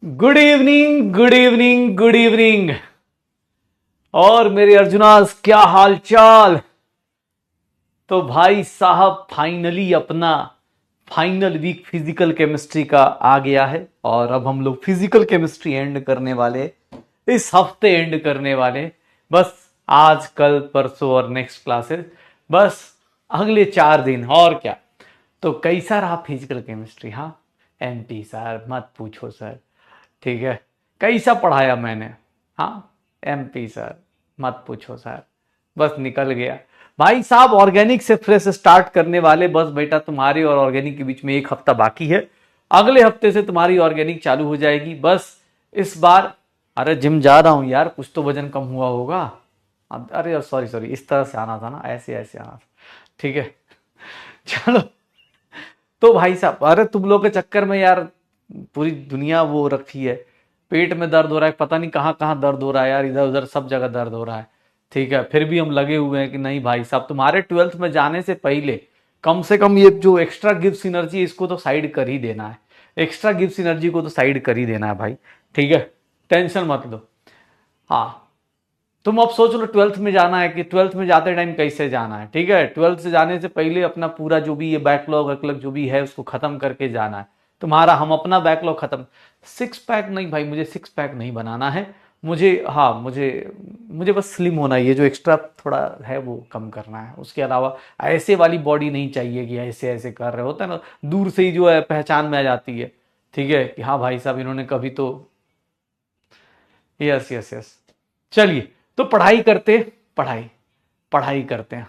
Good evening, good evening, good evening. और मेरे अर्जुनास, क्या हाल चाल? तो भाई साहब फाइनली अपना फाइनल वीक फिजिकल केमिस्ट्री का आ गया है और अब हम लोग फिजिकल केमिस्ट्री एंड करने वाले, इस हफ्ते एंड करने वाले। बस आज कल परसों और नेक्स्ट क्लासेस, बस अगले 4 दिन और क्या। तो कैसा रहा फिजिकल केमिस्ट्री? हाँ एमपी सर मत पूछो सर, ठीक है। कैसा पढ़ाया मैंने? हाँ एमपी सर मत पूछो सर, बस निकल गया। भाई साहब ऑर्गेनिक से फ्रेश स्टार्ट करने वाले, बस बेटा तुम्हारे और ऑर्गेनिक के बीच में 1 हफ्ता बाकी है। अगले हफ्ते से तुम्हारी ऑर्गेनिक चालू हो जाएगी। बस इस बार, अरे जिम जा रहा हूं यार, कुछ तो वजन कम हुआ होगा। अरे सॉरी सॉरी, इस तरह से आना था ना, ऐसे ऐसे आना था, ठीक है। चलो, तो भाई साहब अरे तुम लोग के चक्कर में यार पूरी दुनिया वो रखी है। पेट में दर्द हो रहा है, पता नहीं कहाँ कहाँ दर्द हो रहा है यार, इधर उधर सब जगह दर्द हो रहा है, ठीक है। फिर भी हम लगे हुए हैं कि नहीं भाई साहब, तुम्हारे 12th में जाने से पहले कम से कम ये जो एक्स्ट्रा गिव्स एनर्जी, इसको तो साइड कर ही देना है। एक्स्ट्रा गिव्स एनर्जी को तो साइड कर ही देना है भाई, ठीक है। टेंशन मत लो। हाँ, तुम अब सोच लो 12th में जाना है कि 12th में जाते टाइम कैसे जाना है, ठीक है। 12th से जाने से पहले अपना पूरा जो भी ये बैकलॉग वैकलॉग जो भी है उसको खत्म करके जाना है तुम्हारा। हम अपना बैकलॉग खत्म, 6 पैक नहीं भाई, मुझे 6 पैक नहीं बनाना है। मुझे, हाँ मुझे मुझे बस स्लिम होना है, ये जो एक्स्ट्रा थोड़ा है वो कम करना है। उसके अलावा ऐसे वाली बॉडी नहीं चाहिए कि ऐसे ऐसे कर रहे होता है ना, दूर से ही जो है पहचान में आ जाती है, ठीक है, कि हाँ भाई साहब इन्होंने कभी तो। Yes yes yes. चलिए, तो पढ़ाई करते, पढ़ाई पढ़ाई करते हैं।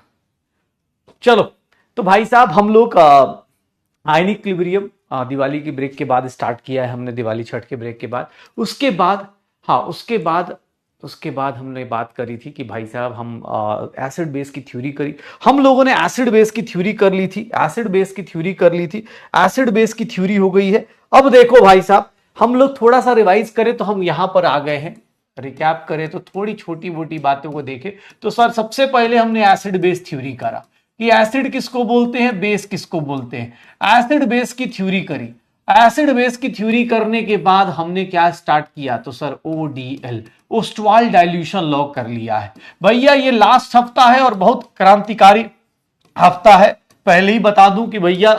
चलो, तो भाई साहब हम लोग आयनिक इक्विलिब्रियम दिवाली की ब्रेक के बाद स्टार्ट किया है हमने, दिवाली छठ के ब्रेक के बाद। उसके बाद, हाँ उसके बाद हमने बात करी थी कि भाई साहब हम एसिड बेस की थ्योरी करी। हम लोगों ने एसिड बेस की थ्योरी कर ली थी, एसिड बेस की थ्योरी कर ली थी, एसिड बेस की थ्योरी हो गई है। अब देखो भाई साहब, हम लोग थोड़ा सा रिवाइज करें तो हम यहां पर आ गए हैं। रिकैप करें तो थोड़ी छोटी मोटी बातों को देखें तो सर सबसे पहले हमने एसिड बेस थ्योरी करा कि एसिड किसको बोलते हैं, बेस किसको बोलते हैं। एसिड बेस की थ्योरी करी। एसिड बेस की थ्योरी करने के बाद हमने क्या स्टार्ट किया, तो sir ODL, Ostwald dilution law कर लिया है। भैया ये लास्ट हफ्ता है और बहुत क्रांतिकारी हफ्ता है। पहले ही बता दूं कि भैया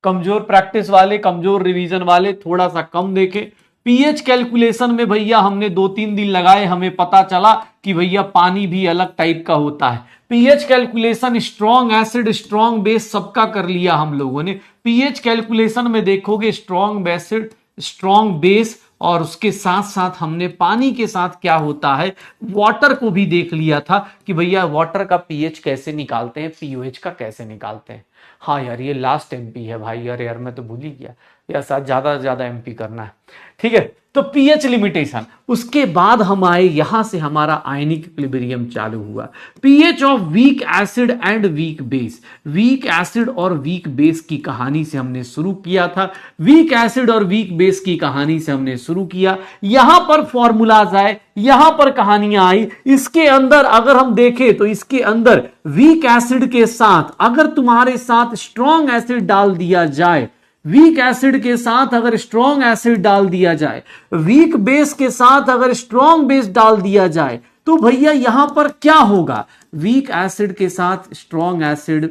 कमजोर प्रैक्टिस वाले, कमजोर रिवीजन वाले थोड़ा सा कम देखें। पीएच कैलकुलेशन में भैया हमने 2-3 दिन लगाए, हमें पता चला कि भैया पानी भी अलग टाइप का होता है। PH calculation strong acid, strong base सबका कर लिया हम लोगों ने। पीएच कैलकुलेशन में देखोगे स्ट्रॉन्ग एसिड, स्ट्रॉन्ग बेस, और उसके साथ साथ हमने पानी के साथ क्या होता है, वाटर को भी देख लिया था कि भैया वाटर का पीएच कैसे निकालते हैं, पीओएच का कैसे निकालते हैं। हाँ यार ये लास्ट एमपी है भाई, यार मैं तो भूल ही गया यार, साथ ज्यादा से ज्यादा एमपी करना है, ठीक है। तो पीएच लिमिटेशन, उसके बाद हम आए यहां से, हमारा आयनिक इक्विलिब्रियम चालू हुआ। PH of weak acid and weak base, weak acid और वीक बेस की कहानी से हमने शुरू किया था। वीक एसिड और वीक बेस की कहानी से हमने शुरू किया, यहां पर फॉर्मूलाज आए, यहां पर कहानियां आई। इसके अंदर अगर हम देखें तो इसके अंदर वीक एसिड के साथ अगर तुम्हारे साथ स्ट्रॉन्ग एसिड डाल दिया जाए, वीक एसिड के साथ अगर स्ट्रॉन्ग एसिड डाल दिया जाए, वीक बेस के साथ अगर स्ट्रॉन्ग बेस डाल दिया जाए, तो भैया यहां पर क्या होगा, वीक एसिड के साथ स्ट्रॉन्ग एसिड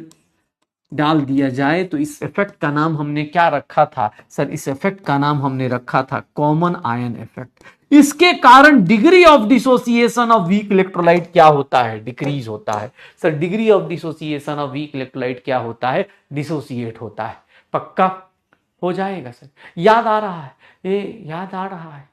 डाल दिया जाए तो इस इफेक्ट का नाम हमने क्या रखा था सर, इस इफेक्ट का नाम हमने रखा था कॉमन आयन इफेक्ट। इसके कारण degree of dissociation of weak electrolyte क्या होता है, डिक्रीज होता है। Sir degree of dissociation of weak electrolyte क्या होता है, डिसोसिएट होता है। पक्का हो जाएगा सर, याद आ रहा है, ये याद आ रहा है,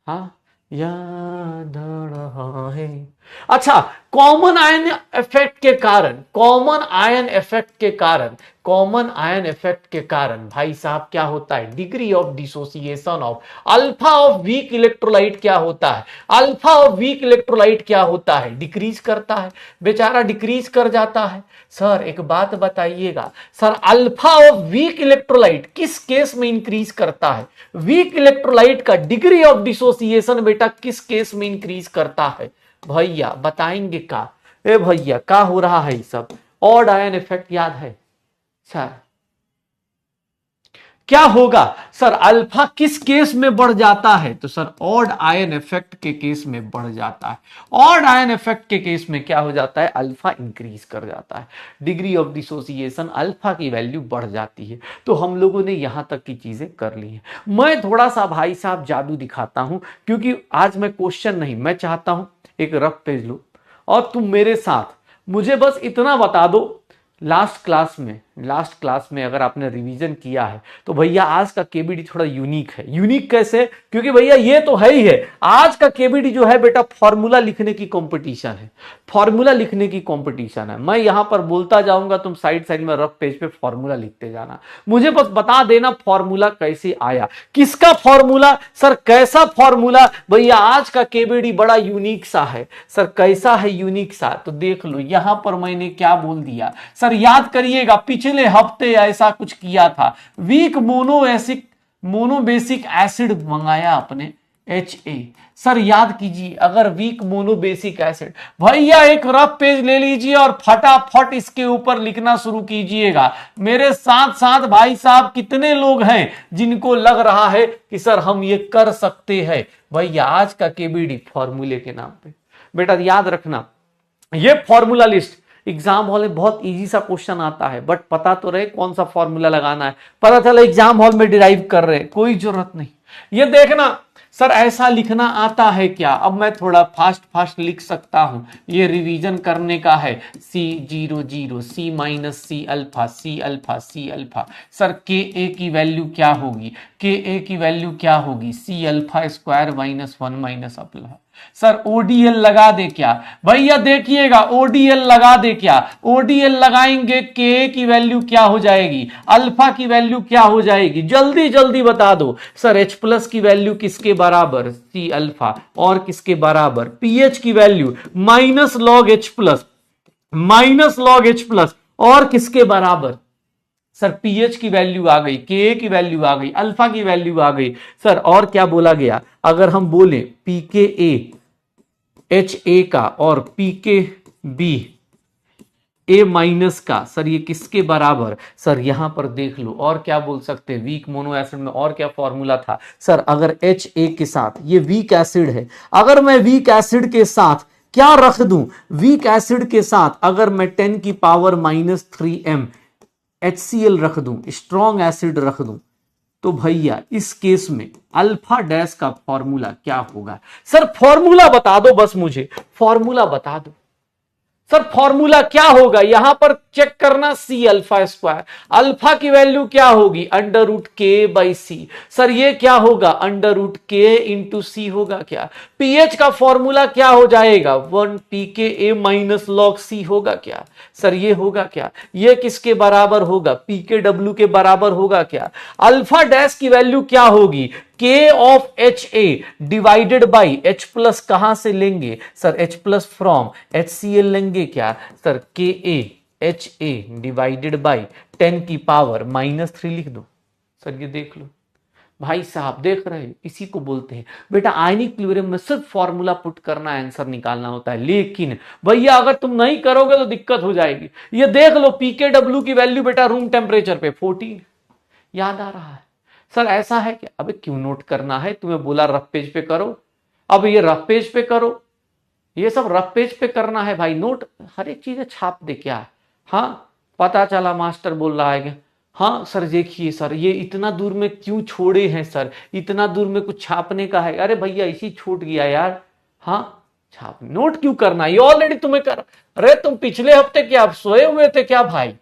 हाँ याद आ रहा है। अच्छा, कॉमन आयन इफेक्ट के कारण, कॉमन आयन इफेक्ट के कारण, कॉमन आयन इफेक्ट के कारण भाई साहब क्या होता है, degree of dissociation of alpha of weak electrolyte क्या होता है, अल्फा ऑफ वीक इलेक्ट्रोलाइट क्या होता है, डिक्रीज करता है, बेचारा डिक्रीज कर जाता है। सर एक बात बताइएगा, sir alpha of weak electrolyte किस केस में इंक्रीज करता है, वीक इलेक्ट्रोलाइट का डिग्री ऑफ डिसोसिएशन बेटा किस केस में इंक्रीज करता है, भैया बताएंगे का, ए भैया का हो रहा है सब, ऑड आयन इफेक्ट याद है सर, क्या होगा सर, अल्फा किस केस में बढ़ जाता है, तो सर ऑड आयन इफेक्ट के केस में बढ़ जाता है। ऑड आयन इफेक्ट के केस में क्या हो जाता है, अल्फा इंक्रीज कर जाता है, डिग्री ऑफ डिसोसिएशन अल्फा की वैल्यू बढ़ जाती है। तो हम लोगों ने यहां तक की चीजें कर ली हैं। मैं थोड़ा सा भाई साहब जादू दिखाता हूं, क्योंकि आज मैं क्वेश्चन नहीं, मैं चाहता हूं एक रफ पेज लो और तुम मेरे साथ मुझे बस इतना बता दो, लास्ट क्लास में अगर आपने रिवीजन किया है तो भैया आज का केबीडी थोड़ा यूनिक है। यूनिक कैसे, क्योंकि भैया ये तो है ही है, आज का केबीडी जो है बेटा फॉर्मूला लिखने की कंपटीशन है, फॉर्मूला लिखने की कंपटीशन है। मैं यहां पर बोलता जाऊंगा, तुम साइड साइड में रफ पेज पे फॉर्मूला लिखते जाना, मुझे बस बता देना फॉर्मूला कैसे आया, किसका फॉर्मूला सर, कैसा फॉर्मूला भैया। आज का केबीडी बड़ा यूनिक सा है सर, कैसा है यूनिक सा, तो देख लो यहां पर मैंने क्या बोल दिया सर, याद करिएगा पिछले हफ्ते ऐसा कुछ किया था, वीक मोनोबेसिक एसिड मंगाया अपने HA। सर याद कीजिए, अगर वीक मोनोबेसिक एसिड, भैया एक रफ पेज ले लीजिए और फटाफट इसके ऊपर लिखना शुरू कीजिएगा। मेरे साथ साथ भाई साहब कितने लोग हैं जिनको लग रहा है कि सर हम ये कर सकते हैं, भैया आज का केबीडी फॉर्मूले के नाम पे। बेटा याद रखना, ये फॉर्मूला लिस्ट एग्जाम हॉल में बहुत इजी सा क्वेश्चन आता है, बट पता तो रहे कौन सा फॉर्मूला लगाना है, पता चला एग्जाम हॉल में डिराइव कर रहे, कोई जरूरत नहीं। ये देखना सर ऐसा लिखना आता है क्या, अब मैं थोड़ा फास्ट लिख सकता हूं, ये रिवीजन करने का है। C00 C minus C alpha C alpha sir KA की वैल्यू क्या होगी, KA की वैल्यू क्या होगी, C alpha square minus 1 minus alpha. Sir ODL लगा दे क्या, भैया देखिएगा ODL लगा दे क्या, ODL लगाएंगे KA की वैल्यू क्या हो जाएगी, अल्फा की वैल्यू क्या हो जाएगी, जल्दी जल्दी बता दो सर। H प्लस की वैल्यू किसके बराबर, C अल्फा, और किसके बराबर, pH की value minus log H plus, और किसके बराबर सर, pH की वैल्यू आ गई, Ka की वैल्यू आ गई, अल्फा की वैल्यू आ गई सर। और क्या बोला गया, अगर हम बोले pKa HA का और pKb A माइनस का, सर ये किसके बराबर, सर यहां पर देख लो। और क्या बोल सकते हैं, वीक मोनो एसिड में और क्या फॉर्मूला था सर, अगर HA के साथ, ये वीक एसिड है, अगर मैं वीक एसिड के साथ क्या रख दूं, वीक एसिड के साथ अगर मैं 10 की पावर -3m HCl रख दूं, स्ट्रॉन्ग एसिड रख दूं, तो भैया इस केस में अल्फा डैश का फॉर्मूला क्या होगा सर, फॉर्मूला बता दो बस मुझे, फॉर्मूला बता दो सर, फॉर्मूला क्या होगा। यहां पर चेक करना, C अल्फा स्क्वायर, अल्फा की वैल्यू क्या होगी, √K/C। सर ये क्या होगा, √K इंटू C होगा क्या। pH का फॉर्मूला क्या हो जाएगा, 1 pKa माइनस log C होगा क्या, सर ये होगा क्या, ये किसके बराबर होगा, pKw के बराबर होगा क्या। अल्फा डैश की वैल्यू क्या होगी, K of HA divided by H plus कहां से लेंगे sir, H plus from HCl लेंगे क्या sir, KA HA divided by 10 की पावर -3 लिख दो सर। ये देख लो भाई साहब, देख रहे हैं, इसी को बोलते हैं बेटा आयनिक इक्विलिब्रियम में सिर्फ फॉर्मूला पुट करना, आंसर निकालना होता है। लेकिन भैया अगर तुम नहीं करोगे तो दिक्कत हो जाएगी। ये देख लो pKw की वैल्यू बेटा रूम टेम्परेचर पे 14, याद आ रहा है सर, ऐसा है क्या, अबे क्यों नोट करना है, तुम्हें बोला रफ पेज पे करो, अब ये रफ पेज पे करो, ये सब रफ पेज पे करना है भाई, नोट हर एक चीज छाप दे क्या। हाँ पता चला मास्टर बोल रहा है कि हाँ सर देखिए सर ये इतना दूर में क्यों छोड़े हैं सर, इतना दूर में कुछ छापने का है, अरे भैया इसी छूट गया यार। हाँ छाप, नोट क्यों करना, ये ऑलरेडी तुम्हें कर, अरे तुम पिछले हफ्ते क्या सोए हुए थे क्या भाई,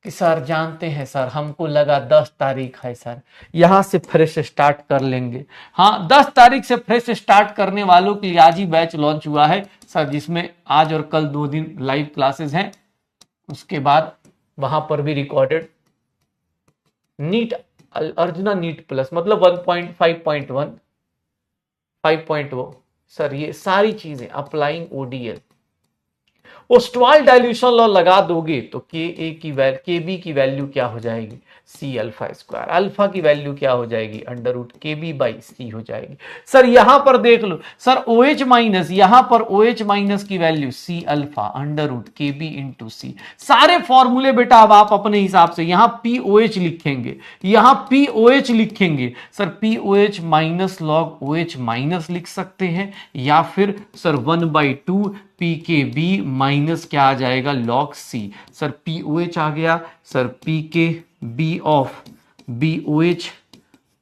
कि सर जानते हैं सर हमको लगा 10 तारीख है सर, यहां से फ्रेश स्टार्ट कर लेंगे। हाँ 10 तारीख से फ्रेश स्टार्ट करने वालों के लिए आज ही बैच लॉन्च हुआ है सर, जिसमें आज और कल 2 दिन लाइव क्लासेस हैं, उसके बाद वहां पर भी recorded NEET Arjuna NEET plus मतलब 1.5.1 5.0 सर, ये सारी चीजें applying ODL Ostwald dilution law लगा दोगे तो के बी की वैल्यू क्या हो जाएगी, सी अल्फा स्क्वायर, अल्फा की वैल्यू क्या हो जाएगी, under root K B by C हो जाएगी। सर यहां पर देख लो सर, ओ एच माइनस, यहां पर ओ एच माइनस की value C alpha under root K B into C. सारे फॉर्मूले बेटा अब आप अपने हिसाब से यहां पी ओ एच लिखेंगे, यहां पी ओ एच लिखेंगे। Sir P O H minus log O H minus लिख सकते हैं, या फिर sir 1/2 P K B minus क्या आ जाएगा, log C. Sir P O H आ गया, sir P K B of B O H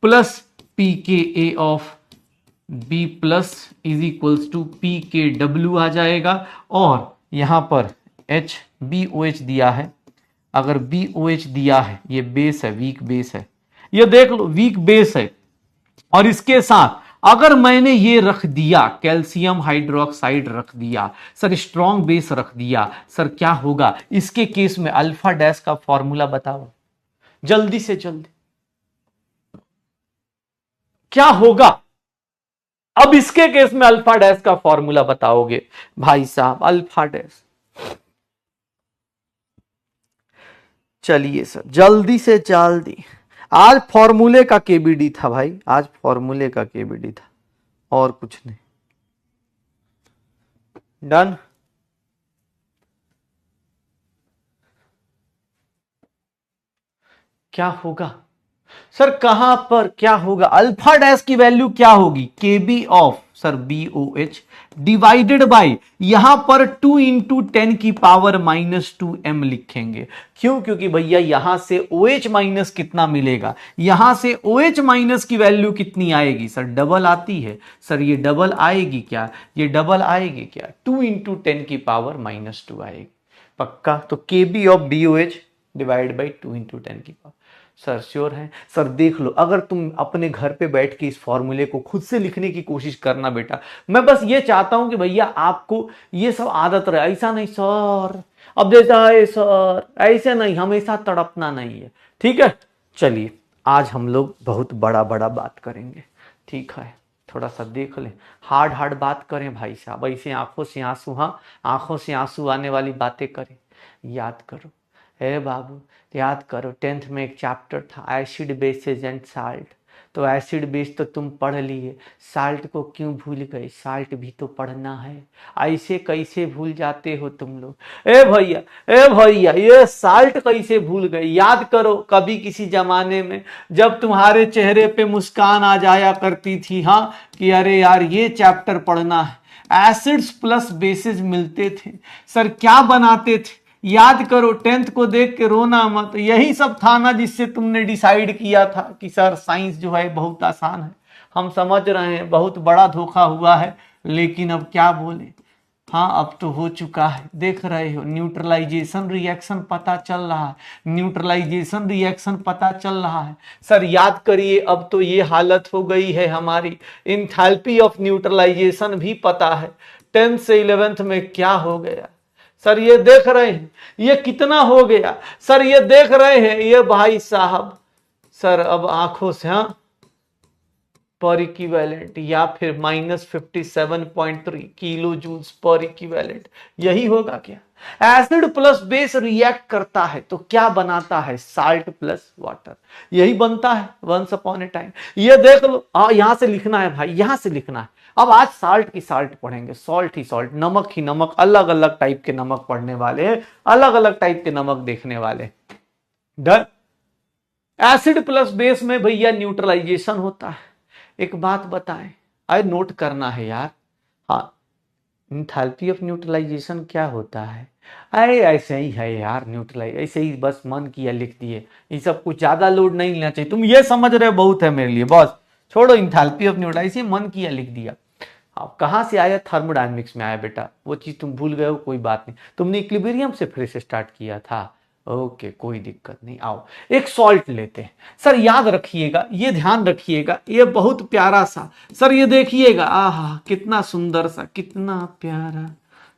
plus P K A of B plus is equals to P K W आ जाएगा। और यहां पर एच बी ओ एच दिया है, अगर बी ओ एच दिया है, ये बेस है, वीक बेस है, ये देख लो वीक बेस है। और इसके साथ अगर मैंने ये रख दिया, कैल्शियम हाइड्रोक्साइड रख दिया, सर स्ट्रॉन्ग बेस रख दिया, सर क्या होगा इसके केस में, अल्फा डैश का फॉर्मूला बताओ जल्दी से जल्दी, क्या होगा। अब इसके केस में अल्फा डैश का फॉर्मूला बताओगे भाई साहब, अल्फा डैश। चलिए सर जल्दी से जल्दी, आज फॉर्मूले का केबीडी था भाई, आज फॉर्मूले का केबीडी था और कुछ नहीं। डन। क्या होगा सर, कहां पर क्या होगा, अल्फा डैश की वैल्यू क्या होगी, K B of sir B O H divided by, यहां पर 2 इंटू 10 की पावर -2m लिखेंगे। क्यों, क्योंकि भैया यहां से ओ एच माइनस कितना मिलेगा, यहां से ओ एच माइनस की वैल्यू कितनी आएगी, सर डबल आती है। सर ये डबल आएगी क्या, ये डबल आएगी क्या, 2 इंटू 10 की पावर -2 आएगी पक्का। तो K B of B O H divide by 2 into 10 की पावर। सर श्योर है। सर देख लो, अगर तुम अपने घर पे बैठ के इस फॉर्मूले को खुद से लिखने की कोशिश करना बेटा, मैं बस ये चाहता हूं कि भैया आपको ये सब आदत रहे। ऐसा नहीं सर, अब जैसा है सर, ऐसे नहीं, हमेशा तड़पना नहीं है, ठीक है। चलिए आज हम लोग बहुत बड़ा बड़ा बात करेंगे, ठीक है, थोड़ा सा देख लें, हार्ड हार्ड बात करें भाई साहब, ऐसे आंखों से आंसू, हाँ आंखों से आंसू आने वाली बातें करें। याद करो ए बाबू, याद करो 10th में एक चैप्टर था एसिड बेसेस एंड साल्ट, तो एसिड बेस तो तुम पढ़ लिए, साल्ट को क्यों भूल गए, साल्ट भी तो पढ़ना है। ऐसे कैसे भूल जाते हो तुम लोग, ए भैया, ए भैया ये साल्ट कैसे भूल गए। याद करो कभी किसी जमाने में जब तुम्हारे चेहरे पे मुस्कान आ जाया करती थी, हाँ कि अरे यार ये चैप्टर पढ़ना है, एसिड्स प्लस बेसिस मिलते थे, सर क्या बनाते थे, याद करो 10th को देख के रोना मत, यही सब था ना जिससे तुमने डिसाइड किया था कि सर साइंस जो है बहुत आसान है। हम समझ रहे हैं बहुत बड़ा धोखा हुआ है, लेकिन अब क्या बोले, हाँ अब तो हो चुका है, देख रहे हो न्यूट्रलाइजेशन रिएक्शन पता चल रहा है, न्यूट्रलाइजेशन रिएक्शन पता चल रहा है। सर याद करिए, अब तो ये हालत हो गई है हमारी, इंथैल्पी ऑफ न्यूट्रलाइजेशन भी पता है। 10th से 11th में क्या हो गया सर, ये देख रहे हैं ये कितना हो गया, सर ये देख रहे हैं ये भाई साहब। सर अब आंखों से, हाँ पर इक्विवेलेंट या फिर -57.3 किलो जूल्स पर इक्विवेलेंट, यही होगा क्या। एसिड प्लस बेस रिएक्ट करता है तो क्या बनाता है, साल्ट प्लस वाटर, यही बनता है वंस अपॉन ए टाइम। ये देख लो, यहां से लिखना है भाई, यहां से लिखना है। अब आज साल्ट की साल्ट पढ़ेंगे, सॉल्ट ही सॉल्ट, नमक ही नमक, अलग अलग टाइप के नमक पढ़ने वाले हैं, अलग अलग टाइप के नमक देखने वाले। डन। एसिड प्लस बेस में भैया न्यूट्रलाइजेशन होता है। एक बात बताएं, अरे नोट करना है यार, हाँ इंथैल्पी ऑफ न्यूट्रलाइजेशन क्या होता है, अरे ऐसे ही है यार, न्यूट्रलाइज ऐसे ही बस मन किया लिख दिए, ये सब कुछ ज्यादा लोड नहीं लेना चाहिए, तुम ये समझ रहे हो बहुत है मेरे लिए, बस छोड़ो इंथैल्पी ऑफ न्यूट्रलाइजेशन, मन किया लिख दिया। अब कहां से आया, थर्मोडायनेमिक्स में आया बेटा, वो चीज तुम भूल गए हो कोई बात नहीं, तुमने इक्विलिब्रियम से फिर से स्टार्ट किया था, ओके कोई दिक्कत नहीं। आओ एक सॉल्ट लेते हैं, सर याद रखिएगा, ये ध्यान रखिएगा, ये बहुत प्यारा सा, सर ये देखिएगा, आहा कितना सुंदर सा, कितना प्यारा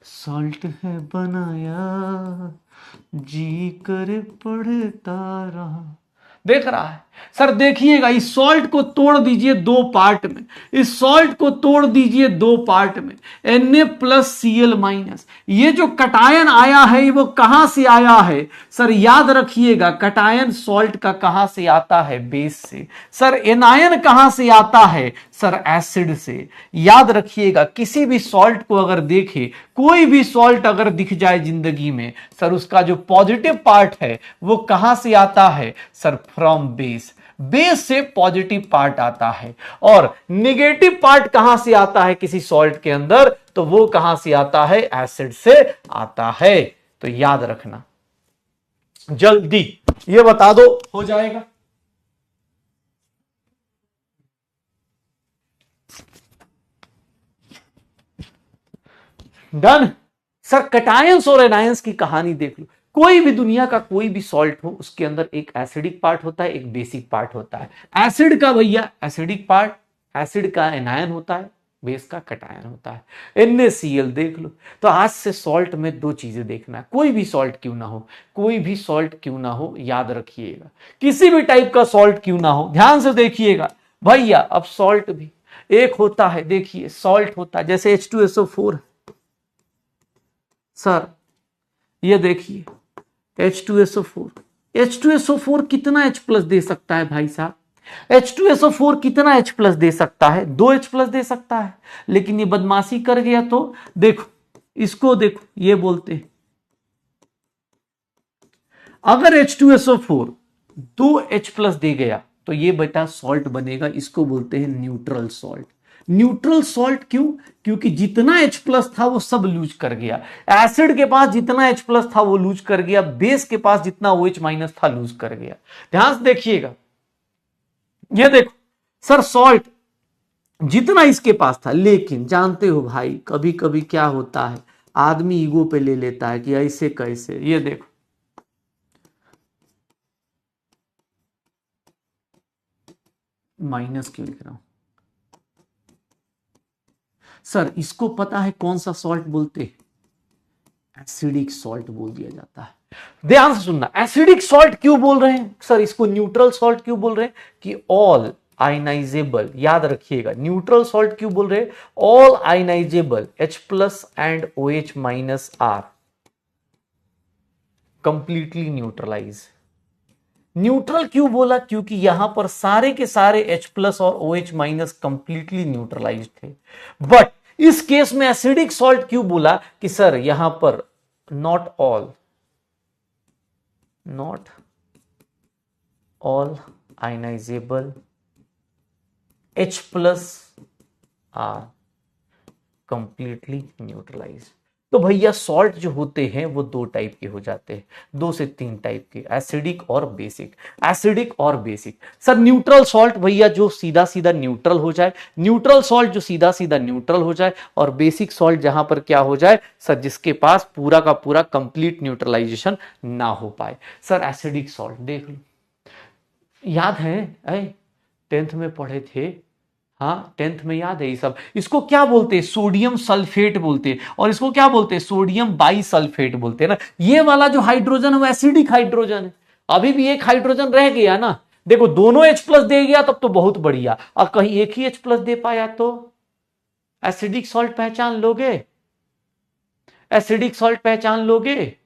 सॉल्ट है बनाया, जी कर पढ़ता रहा, देख रहा है सर देखिएगा, इस सॉल्ट को तोड़ दीजिए दो पार्ट में, इस सॉल्ट को तोड़ दीजिए दो पार्ट में, Na+Cl-। ये जो कटायन आया है वो कहां से आया है सर? याद रखिएगा, कटायन सॉल्ट का कहां से आता है? बेस से। सर एनायन कहां से आता है सर? एसिड से। याद रखिएगा, किसी भी सॉल्ट को अगर देखें, कोई भी सॉल्ट अगर दिख जाए जिंदगी में सर, उसका जो पॉजिटिव पार्ट है वो कहां से आता है सर? From base. बेस से पॉजिटिव पार्ट आता है। और नेगेटिव पार्ट कहां से आता है किसी सॉल्ट के अंदर? तो वो कहां से आता है? एसिड से आता है। तो याद रखना, जल्दी ये बता दो, हो जाएगा। डन। सर कटायंस और एनायंस की कहानी देख लो। कोई भी दुनिया का कोई भी सॉल्ट हो, उसके अंदर एक एसिडिक पार्ट होता है, एक बेसिक पार्ट होता है। एसिड का भैया एसिडिक पार्ट, एसिड का एनायन होता है, बेस का कटायन होता है। NaCl देख लो। तो आज से सॉल्ट में दो चीजें देखना है, कोई भी सॉल्ट क्यों ना हो, कोई भी सॉल्ट क्यों ना हो, याद रखिएगा, किसी भी टाइप का सॉल्ट क्यों ना हो, ध्यान से देखिएगा भैया। अब सॉल्ट भी एक होता है, देखिए सॉल्ट होता है जैसे H2SO4 सर, ये देखिए H2SO4, H2SO4 कितना H+ दे सकता है भाई साहब? H2SO4 कितना H+ दे सकता है? 2 H+ दे सकता है। लेकिन ये बदमाशी कर गया तो देखो, इसको देखो, ये बोलते हैं अगर H2SO4 2 H+ दे गया तो ये बेटा सॉल्ट बनेगा, इसको बोलते हैं न्यूट्रल सॉल्ट। न्यूट्रल सॉल्ट क्यों? क्योंकि जितना H+ था वो सब लूज कर गया। एसिड के पास जितना H+ था वो लूज कर गया, बेस के पास जितना OH- था लूज कर गया। ध्यान से देखिएगा, ये देखो सर, सॉल्ट जितना इसके पास था, लेकिन जानते हो भाई कभी कभी क्या होता है, आदमी ईगो पे ले लेता है कि ऐसे कैसे। ये देखो, माइनस क्यों लिख रहा हूं सर? इसको पता है कौन सा सॉल्ट बोलते हैं? एसिडिक सॉल्ट बोल दिया जाता है। ध्यान से सुनना, एसिडिक सॉल्ट क्यों बोल रहे हैं सर? इसको न्यूट्रल सॉल्ट क्यों बोल रहे हैं? कि ऑल आयनाइजेबल, याद रखिएगा, न्यूट्रल सॉल्ट क्यों बोल रहे हैं? All ionizable H+ and OH- are completely neutralize. Neutral क्यों बोला? क्योंकि यहां पर सारे के सारे H+ और OH- कंप्लीटली न्यूट्रलाइज थे। बट इस केस में एसिडिक सॉल्ट क्यों बोला? कि सर यहां पर not all ionizable H+ are completely neutralize. तो भैया सॉल्ट जो होते हैं वो दो टाइप के हो जाते हैं, 2 से 3 टाइप के, एसिडिक और बेसिक। एसिडिक और बेसिक। सर न्यूट्रल सॉल्ट भैया जो सीधा सीधा न्यूट्रल हो जाए, न्यूट्रल सॉल्ट जो सीधा सीधा न्यूट्रल हो जाए, और बेसिक सॉल्ट जहां पर क्या हो जाए सर? जिसके पास पूरा का पूरा कंप्लीट न्यूट्रलाइजेशन ना हो पाए। सर एसिडिक सॉल्ट देख लो, याद है 10th में पढ़े थे, हाँ 10th में याद है ये सब। इसको क्या बोलते हैं? सोडियम सल्फेट बोलते हैं। और इसको क्या बोलते हैं? सोडियम बाइसल्फेट बोलते हैं ना। ये वाला जो हाइड्रोजन है वो एसिडिक हाइड्रोजन है। अभी भी एक हाइड्रोजन रह गया ना, देखो दोनों H+ दे गया तब तो बहुत बढ़िया, और कहीं एक ही H+ दे पाया तो एसिडिक सॉल्ट पहचान लोगे? एसिडिक सॉल्ट पहचान लोगे?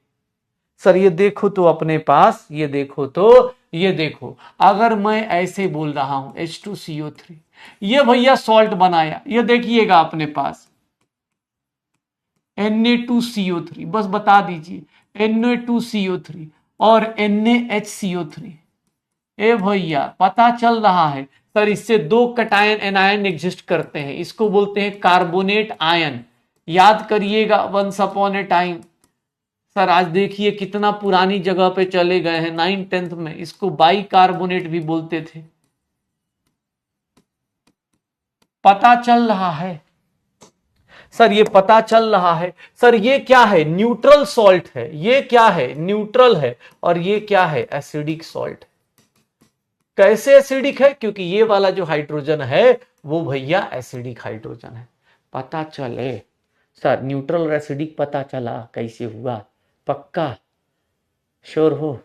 सर ये देखो तो अपने पास, ये देखो तो, ये देखो, अगर मैं ऐसे बोल रहा हूं H2CO3, ये भैया सॉल्ट बनाया, ये देखिएगा अपने पास Na2CO3, बस बता दीजिए Na2CO3 और NaHCO3। ए भैया पता चल रहा है सर, इससे दो कटायन एनायन एग्जिस्ट करते हैं, इसको बोलते हैं कार्बोनेट आयन। याद करिएगा once upon a time. Sir आज देखिए कितना पुरानी जगह पे चले गए हैं, 9th-10th में इसको बाई कार्बोनेट भी बोलते थे। पता चल रहा है सर, ये पता चल रहा है सर। ये क्या है? न्यूट्रल सॉल्ट है। ये क्या है? न्यूट्रल है। और ये क्या है? Acidic salt. कैसे एसिडिक है? क्योंकि ये वाला जो हाइड्रोजन है वो भैया एसिडिक हाइड्रोजन है। पता चले सर, न्यूट्रल और एसिडिक पता चला कैसे हुआ? पक्का श्योर हो?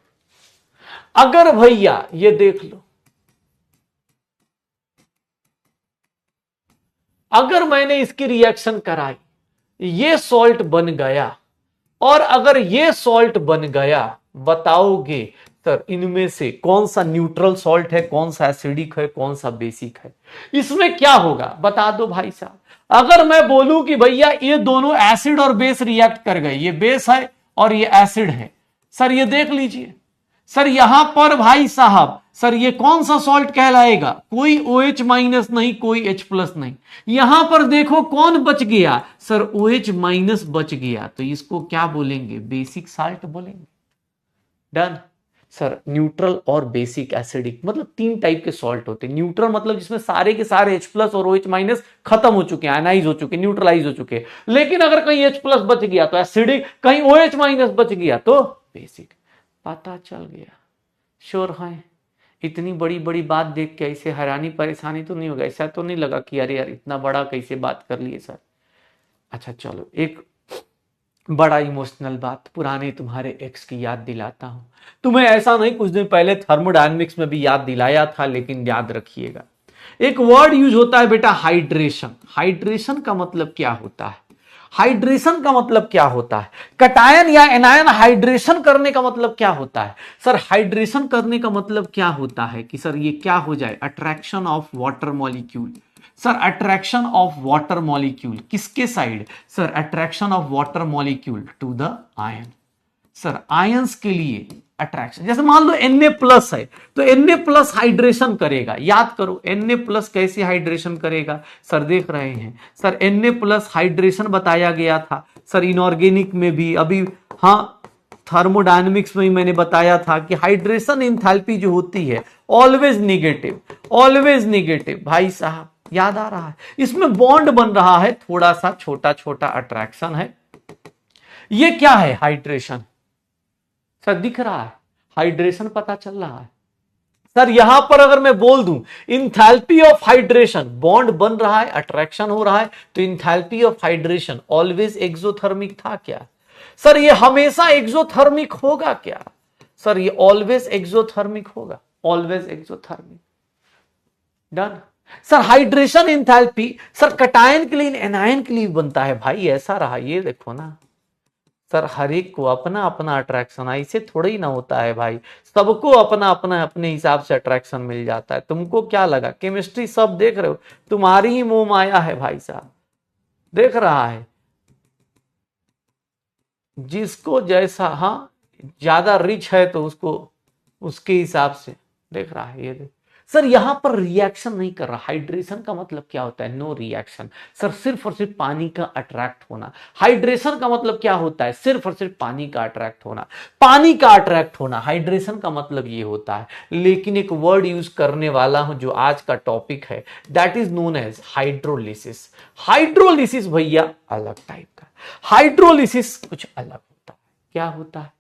अगर भैया ये देख लो, अगर मैंने इसकी रिएक्शन कराई, ये सॉल्ट बन गया, और अगर ये सॉल्ट बन गया, बताओगे सर इनमें से कौन सा न्यूट्रल सॉल्ट है, कौन सा एसिडिक है, कौन सा बेसिक है? इसमें क्या होगा बता दो भाई साहब। अगर मैं बोलूं कि भैया ये दोनों एसिड और बेस रिएक्ट कर गए, ये बेस है और ये एसिड है, सर ये देख लीजिए, सर यहां पर भाई साहब, सर ये कौन सा सॉल्ट कहलाएगा? कोई OH माइनस नहीं, कोई H प्लस नहीं। यहां पर देखो कौन बच गया, सर OH माइनस बच गया, तो इसको क्या बोलेंगे? बेसिक साल्ट बोलेंगे। डन। सर न्यूट्रल और बेसिक एसिडिक मतलब 3 टाइप के सॉल्ट होते हैं। न्यूट्रल मतलब जिसमें सारे के सारे H प्लस और OH माइनस खत्म हो चुके हैं, आयनाइज हो चुके, न्यूट्रलाइज हो चुके। लेकिन अगर कहीं H प्लस बच गया तो एसिडिक, कहीं OH माइनस बच गया तो बेसिक। पता चल गया? श्योर है? इतनी बड़ी बड़ी बात देख के ऐसे हैरानी परेशानी तो नहीं होगा? ऐसा तो नहीं लगा कि अरे यार इतना बड़ा कैसे बात कर लिए सर? अच्छा चलो, एक बड़ा इमोशनल बात, पुराने तुम्हारे एक्स की याद दिलाता हूं तुम्हें। ऐसा नहीं, कुछ दिन पहले थर्मोडायनेमिक्स में भी याद दिलाया था, लेकिन याद रखिएगा एक वर्ड यूज होता है बेटा, हाइड्रेशन। हाइड्रेशन का मतलब क्या होता है? हाइड्रेशन का मतलब क्या होता है? कटायन या एनायन हाइड्रेशन करने का मतलब क्या होता है? सर हाइड्रेशन करने का मतलब क्या होता है कि सर ये क्या हो जाए? Attraction of water molecule. Sir attraction of water molecule किसके side? Sir attraction of water molecule to the ion. Sir ions के लिए अट्रैक्शन, जैसे मान लो Na प्लस है तो Na प्लस हाइड्रेशन करेगा। याद करो Na प्लस कैसे हाइड्रेशन करेगा? सर देख रहे हैं, सर Na प्लस हाइड्रेशन बताया गया था सर इनऑर्गेनिक में भी, अभी हाँ थर्मोडायनेमिक्स में ही मैंने बताया था कि हाइड्रेशन इंथैल्पी जो होती है ऑलवेज निगेटिव, ऑलवेज निगेटिव। भाई साहब याद आ रहा है? इसमें बॉन्ड बन रहा है, थोड़ा सा छोटा छोटा अट्रैक्शन है। ये क्या है? हाइड्रेशन। सर दिख रहा है? हाइड्रेशन पता चल रहा है? सर यहां पर अगर मैं बोल दूं इंथैल्पी ऑफ हाइड्रेशन, बॉन्ड बन रहा है, अट्रैक्शन हो रहा है, तो enthalpy of hydration always exothermic था क्या? सर ये हमेशा एक्सोथर्मिक होगा क्या? सर ये ऑलवेज एक्सोथर्मिक होगा, always exothermic. Done. Sir hydration enthalpy sir cation के लिए, एनायन के लिए बनता है। भाई ऐसा रहा, ये देखो ना सर, हर एक को अपना अपना अट्रैक्शन, ऐसे थोड़ा ही ना होता है भाई, सबको अपना अपना अपने हिसाब से अट्रैक्शन मिल जाता है। तुमको क्या लगा? केमिस्ट्री सब देख रहे हो, तुम्हारी ही मोह माया है भाई साहब, देख रहा है जिसको जैसा, हाँ ज्यादा रिच है तो उसको उसके हिसाब से देख रहा है। ये देख सर यहां पर रिएक्शन नहीं कर रहा। हाइड्रेशन का मतलब क्या होता है? No reaction. सर सिर्फ और सिर्फ पानी का अट्रैक्ट होना। हाइड्रेशन का मतलब क्या होता है? सिर्फ और सिर्फ पानी का अट्रैक्ट होना, पानी का अट्रैक्ट होना, हाइड्रेशन का मतलब ये होता है। लेकिन एक वर्ड यूज करने वाला हूं जो आज का टॉपिक है, that is known as hydrolysis. Hydrolysis भैया अलग टाइप का, हाइड्रोलिसिस कुछ अलग होता है। क्या होता है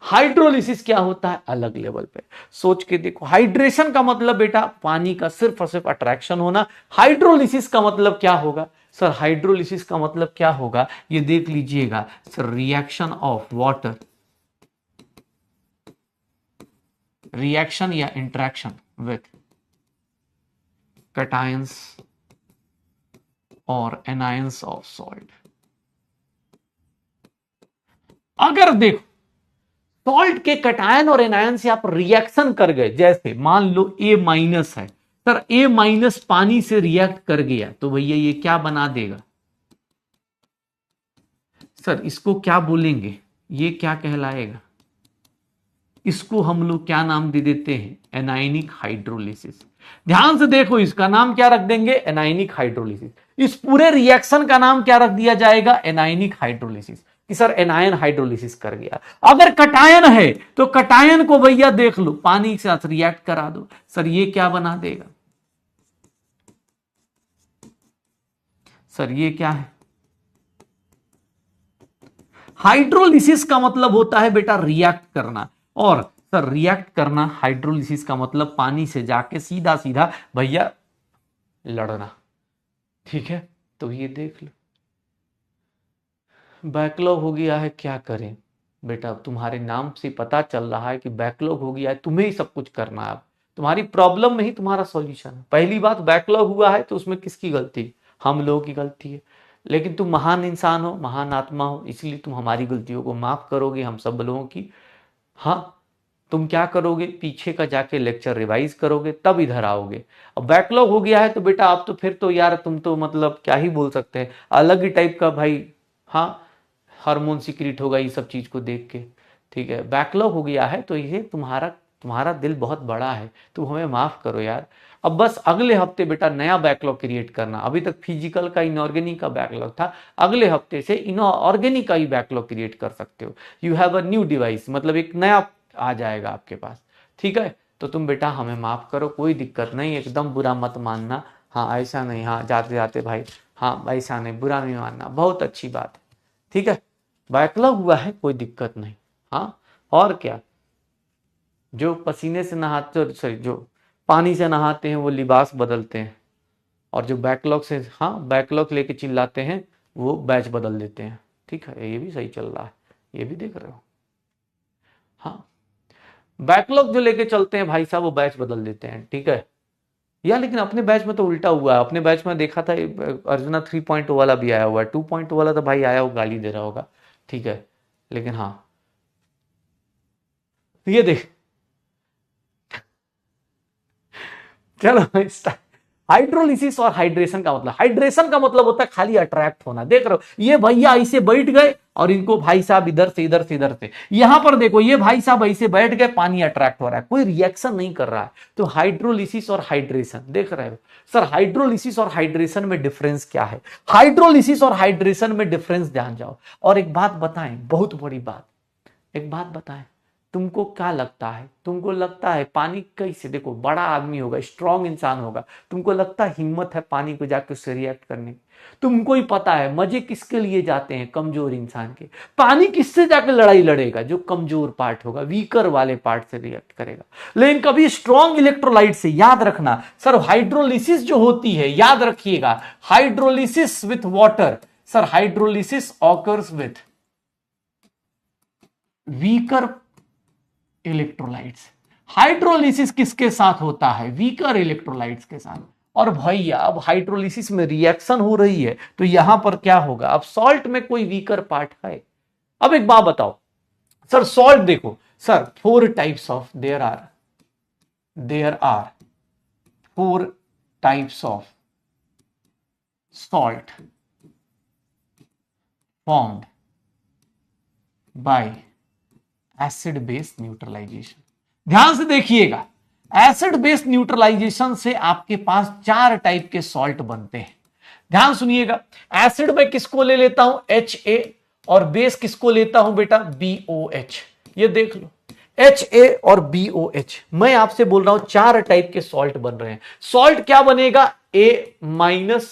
हाइड्रोलिसिस? क्या होता है अलग लेवल पे, सोच के देखो। हाइड्रेशन का मतलब बेटा पानी का सिर्फ और सिर्फ अट्रैक्शन होना। हाइड्रोलिसिस का मतलब क्या होगा? सर हाइड्रोलिसिस का मतलब क्या होगा ये देख लीजिएगा sir, reaction of water, reaction या इंट्रैक्शन विथ कैटायंस और एनायंस ऑफ सॉल्ट। अगर देखो सॉल्ट के कटायन और एनायन से आप रिएक्शन कर गए, जैसे मान लो A माइनस है, सर A माइनस पानी से रिएक्ट कर गया तो भैया ये क्या बना देगा? सर इसको क्या बोलेंगे? ये क्या कहलाएगा? इसको हम लोग क्या नाम दे देते हैं? Anionic hydrolysis. ध्यान से देखो, इसका नाम क्या रख देंगे? Anionic hydrolysis. इस पूरे रिएक्शन का नाम क्या रख दिया जाएगा? Anionic hydrolysis. कि सर एनायन हाइड्रोलिसिस कर गया। अगर कटायन है तो कटायन को भैया देख लो, पानी के साथ रिएक्ट करा दो, सर ये क्या बना देगा? सर ये क्या है? हाइड्रोलिसिस का मतलब होता है बेटा रिएक्ट करना, और सर रिएक्ट करना, हाइड्रोलिसिस का मतलब पानी से जाके सीधा सीधा भैया लड़ना। ठीक है, तो ये देख लो बैकलॉग हो गया है, क्या करें बेटा? तुम्हारे नाम से पता चल रहा है कि बैकलॉग हो गया है, तुम्हें ही सब कुछ करना है। तुम्हारी प्रॉब्लम में ही तुम्हारा सॉल्यूशन है। पहली बात बैकलॉग हुआ है तो उसमें किसकी गलती? हम लोगों की गलती है, लेकिन तुम महान इंसान हो, महान आत्मा हो, इसलिए तुम हमारी गलतियों को माफ करोगे, हम सब लोगों की। हाँ, तुम क्या करोगे, पीछे का जाके लेक्चर रिवाइज करोगे, तब इधर आओगे। अब बैकलॉग हो गया है तो बेटा आप तो फिर तो यार तुम तो मतलब क्या ही बोल सकते हैं, अलग ही टाइप का भाई, हाँ, हार्मोन सीक्रेट होगा ये सब चीज को देख के। ठीक है, बैकलॉग हो गया है तो ये तुम्हारा तुम्हारा दिल बहुत बड़ा है, तुम हमें माफ करो यार। अब बस अगले हफ्ते बेटा नया बैकलॉग क्रिएट करना, अभी तक फिजिकल का इनऑर्गेनिक का बैकलॉग था, अगले हफ्ते से इनऑर्गेनिक का ही बैकलॉग क्रिएट कर सकते हो। You have a new device, मतलब एक नया आ जाएगा आपके पास। ठीक है, तो तुम बेटा हमें माफ करो, कोई दिक्कत नहीं, एकदम बुरा मत मानना। हाँ ऐसा नहीं, हाँ जाते जाते भाई, हाँ ऐसा नहीं, बुरा नहीं मानना, बहुत अच्छी बात है। ठीक है, बैकलॉग हुआ है कोई दिक्कत नहीं। हाँ, और क्या, जो पसीने से नहाते, सॉरी, जो पानी से नहाते हैं वो लिबास बदलते हैं, और जो बैकलॉग से, हाँ, बैकलॉग लेके चिल्लाते हैं वो बैच बदल देते हैं। ठीक है, ये भी सही चल रहा है, ये भी देख रहे हो। हाँ, बैकलॉग जो लेके चलते हैं भाई साहब वो बैच बदल देते हैं। ठीक है, या लेकिन अपने बैच में तो उल्टा हुआ है, अपने बैच में देखा था अर्जुना 3.0 वाला भी आया हुआ है, 2.0 वाला तो भाई आया, वो गाली दे रहा होगा। ठीक है, लेकिन हाँ, ये देख, चलो, हाइड्रोलिसिस और हाइड्रेशन का मतलब, हाइड्रेशन का मतलब होता है खाली अट्रैक्ट होना। देख रहे हो ये भैया ऐसे बैठ गए और इनको भाई साहब इधर से इधर से इधर से, यहां पर देखो ये भाई साहब ऐसे बैठ गए, पानी अट्रैक्ट हो रहा है, कोई रिएक्शन नहीं कर रहा है। तो हाइड्रोलिसिस और हाइड्रेशन, देख रहे हो सर, हाइड्रोलिसिस और हाइड्रेशन में डिफरेंस क्या है, हाइड्रोलिसिस और हाइड्रेशन में डिफरेंस ध्यान जाओ। और एक बात बताएं, बहुत बड़ी बात, एक बात बताएं, तुमको क्या लगता है, तुमको लगता है पानी कैसे, देखो बड़ा आदमी होगा, स्ट्रांग इंसान होगा, तुमको लगता है हिम्मत है पानी को जाके उससे रिएक्ट करने की? तुमको ही पता है मजे किसके लिए जाते हैं, कमजोर इंसान के। पानी किससे जाके लड़ाई लड़ेगा, जो कमजोर पार्ट होगा, वीकर वाले पार्ट से रिएक्ट करेगा। लेकिन कभी स्ट्रांग इलेक्ट्रोलाइट से, याद रखना सर, हाइड्रोलिसिस जो होती है, याद रखिएगा, hydrolysis with water, sir hydrolysis occurs with weaker electrolytes. Hydrolysis किसके साथ होता है, वीकर इलेक्ट्रोलाइट्स के साथ। और भैया अब हाइड्रोलिसिस में रिएक्शन हो रही है तो यहां पर क्या होगा, अब सॉल्ट में कोई वीकर पार्ट है। अब एक बात बताओ सर, सॉल्ट देखो sir, 4 types of, there are 4 types of salt formed by acid base neutralization. ध्यान से देखिएगा, एसिड बेस न्यूट्रलाइजेशन से आपके पास 4 टाइप के सॉल्ट बनते हैं। ध्यान सुनिएगा, एसिड में किसको ले लेता हूं, HA, और बेस किसको लेता हूं बेटा, BOH। ये देख लो, HA और BOH। मैं आपसे बोल रहा हूं 4 टाइप के सॉल्ट बन रहे हैं। सॉल्ट क्या बनेगा, A-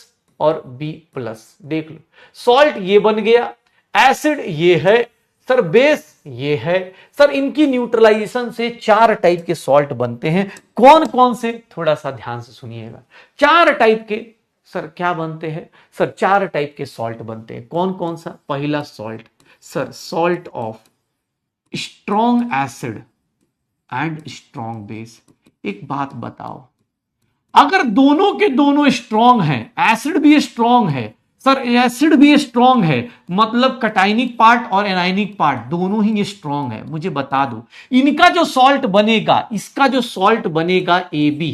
और B+। देख लो, सॉल्ट ये बन गया, एसिड ये है सर, बेस ये है सर, इनकी न्यूट्रलाइजेशन से 4 टाइप के सॉल्ट बनते हैं। कौन कौन से, थोड़ा सा ध्यान से सुनिएगा। 4 टाइप के सर क्या बनते हैं, सर 4 टाइप के सॉल्ट बनते हैं। कौन कौन सा, पहला salt sir, salt of strong acid and strong base. एक बात बताओ, अगर दोनों के दोनों स्ट्रॉन्ग हैं, एसिड भी स्ट्रॉन्ग है सर, एसिड भी स्ट्रॉन्ग है, मतलब कटाइनिक पार्ट और एनाइनिक पार्ट दोनों ही स्ट्रॉन्ग है, मुझे बता दो इनका जो सॉल्ट बनेगा, इसका जो सॉल्ट बनेगा AB,